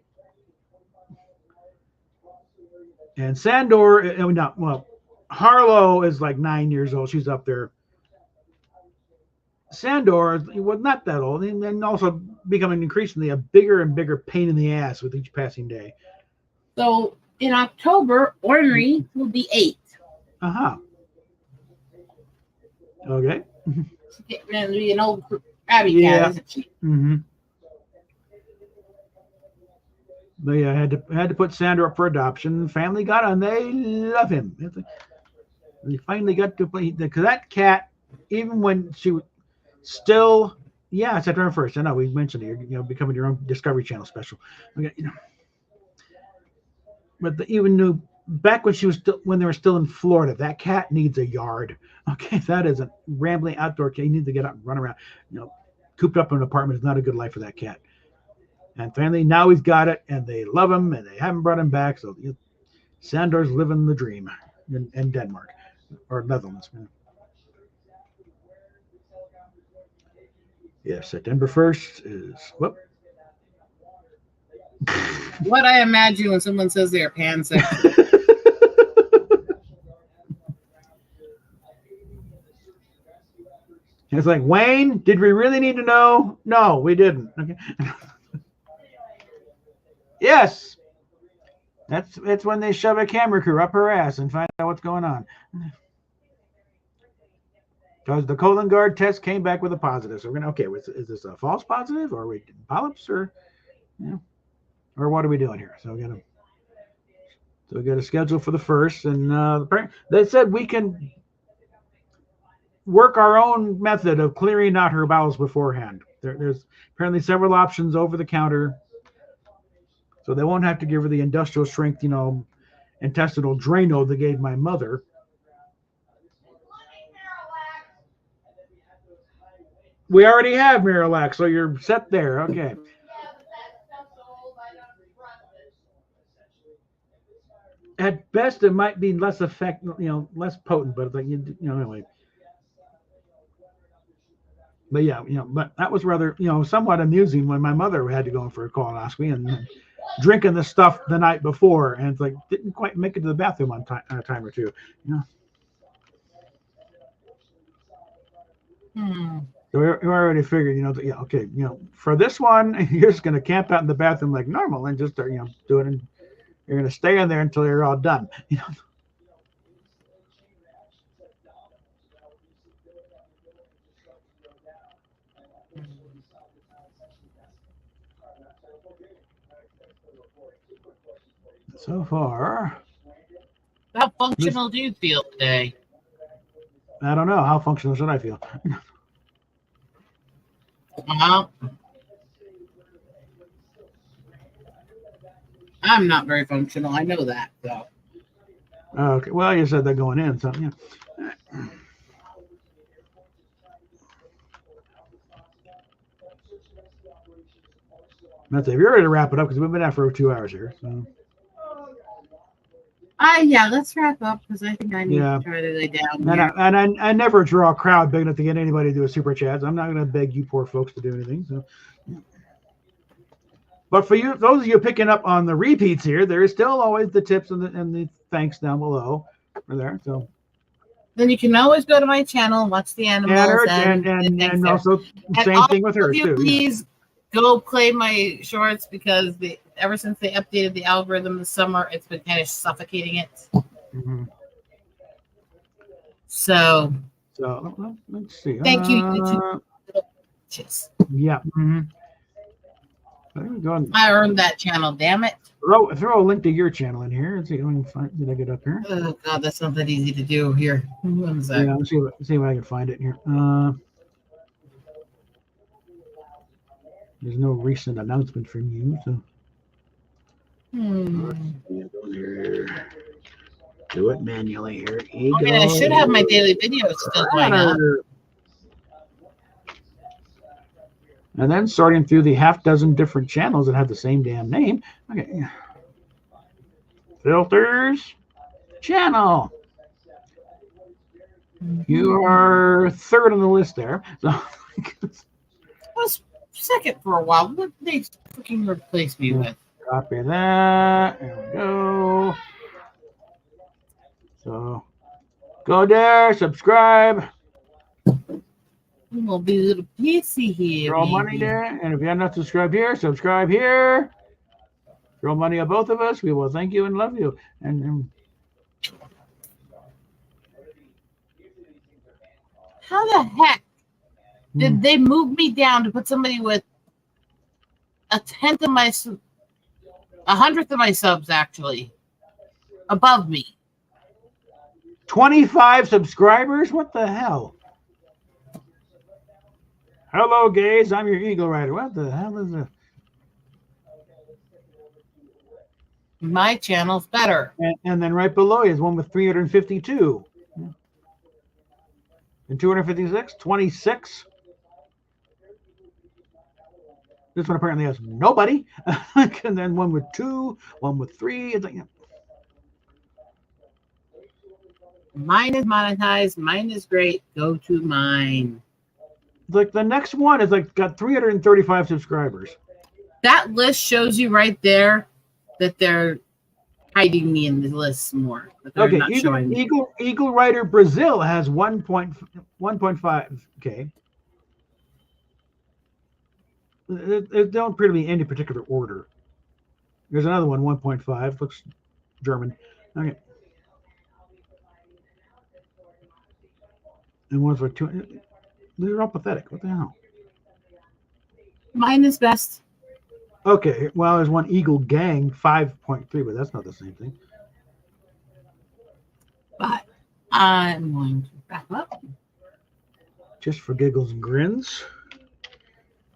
And Sandor, Harlow is like 9 years old. She's up there. Sandor was not that old, and also becoming increasingly a bigger and bigger pain in the ass with each passing day. So in October, Ornery will be 8. Okay. She's getting to be an old crabby cat, isn't she? But yeah, I had to put Sandor up for adoption. Family got him. They love him. They finally got to play because that cat, even when she was still, September 1st. I know we mentioned it. You're becoming your own Discovery Channel special. Okay, but even knew back when when they were still in Florida, that cat needs a yard. Okay, that is a rambling outdoor cat. You need to get out and run around. Cooped up in an apartment is not a good life for that cat. And finally, now he's got it, and they love him, and they haven't brought him back. So Sandor's living the dream in Denmark or Netherlands. Yeah, September 1st is what I imagine when someone says they're pansexual. It's like, Wayne, did we really need to know? No, we didn't. Okay. Yes. It's when they shove a camera crew up her ass and find out what's going on. Because the colon guard test came back with a positive. So we're gonna is this a false positive, or are we polyps, or or what are we doing here? So we got a schedule for the 1st, and they said we can work our own method of clearing out her bowels beforehand. There's apparently several options over the counter. So they won't have to give her the industrial strength, intestinal Drano they gave my mother. We already have Miralax, so you're set there. Okay. At best, it might be less less potent, but anyway. But yeah, but that was rather, somewhat amusing when my mother had to go in for a colonoscopy and drinking the stuff the night before, and it's like didn't quite make it to the bathroom on a time or two. So we already figured, for this one, you're just going to camp out in the bathroom like normal and just start, do it, and you're going to stay in there until you're all done. So far. How functional do you feel today? I don't know. How functional should I feel? I'm not very functional. I know that. So. Okay. Well, you said they're going in, so yeah. That's it. If you're ready to wrap it up, because we've been at for 2 hours here. So. Yeah, let's wrap up because I think I need to try to lay down. And I never draw a crowd big enough to get anybody to do a super chat. So I'm not going to beg you poor folks to do anything. So. But for you, those of you picking up on the repeats here, there is still always the tips and the thanks down below. Are there? So then you can always go to my channel and watch the animals and also same thing with her too. Please go play my shorts because ever since they updated the algorithm this summer, it's been kind of suffocating it. Mm-hmm. So let's see. Thank you, YouTube. Yeah. Mm-hmm. I earned that channel, damn it. Throw a link to your channel in here. Let's see if I can find. Did I get up here? Oh God, that's not that easy to do here. One sec. Yeah, let's see if I can find it here. There's no recent announcement from you, so. Do it manually here. I should have my daily videos still going up. And then sorting through the half dozen different channels that have the same damn name. Okay. Filters. Channel. You are third on the list there. So I was second for a while. What did they freaking replace me with? Copy that. There we go. So go there, subscribe. We'll be a little pissy here. Throw money there. And if you're not subscribed here, subscribe here. Throw money at both of us. We will thank you and love you. And how the heck did they move me down to put somebody with a hundredth of my subs actually above me? 25 subscribers? What the hell? Hello, gays. I'm your Eagle Rider. What the hell is this? My channel's better. And then right below is one with 352. And 256, 26. This one apparently has nobody. And then one with 2, one with 3. It's like, mine is monetized. Mine is great. Go to mine. Like the next one is like got 335 subscribers. That list shows you right there that they're hiding me in the list more. Okay, Eagle Rider Brazil has 1.5K. It don't appear to be in any particular order. There's another one, 1.5. Looks German. Okay. And one's like 2. They're all pathetic. What the hell? Mine is best. Okay, well, there's one Eagle Gang 5.3, but that's not the same thing. But I'm going to wrap up. Just for giggles and grins.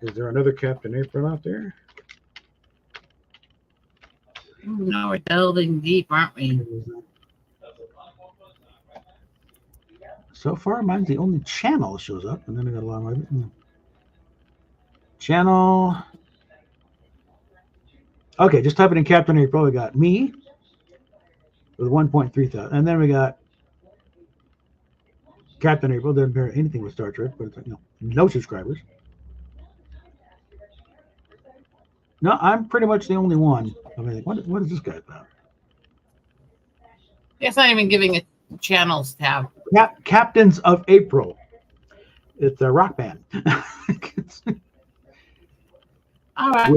Is there another Captain April out there? No, we're delving deep, aren't we? So far, mine's the only channel that shows up, and then I got a lot of channel. Okay, just type it in Captain April. We got me with 1.3 thousand, and then we got Captain April. Doesn't bear anything with Star Trek, but it's like no subscribers. No, I'm pretty much the only one. I mean, what is this guy about? It's not even giving a channels tab. Captains of April. It's a rock band. All right.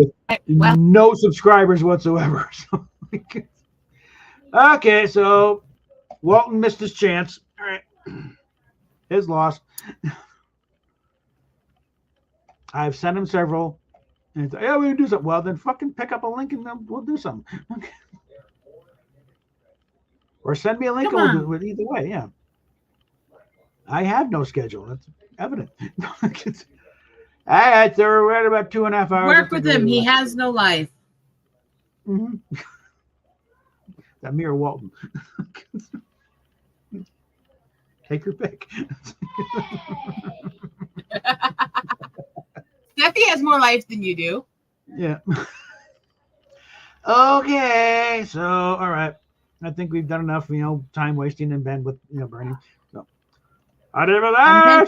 With no subscribers whatsoever. So, okay, so Walton missed his chance. All right. His loss. I've sent him several. And it's like, yeah, we'll do something. Well, then fucking pick up a link and then we'll do something. Okay. Or send me a link and we'll do it either way. Yeah. I have no schedule. That's evident. All right, so we're at about 2.5 hours. Work with him. He has no life. Mm-hmm. Amira Walton. Take your pick. Steffi has more life than you do. Yeah. Okay, so all right. I think we've done enough, time wasting and bandwidth, burning. So, adieu.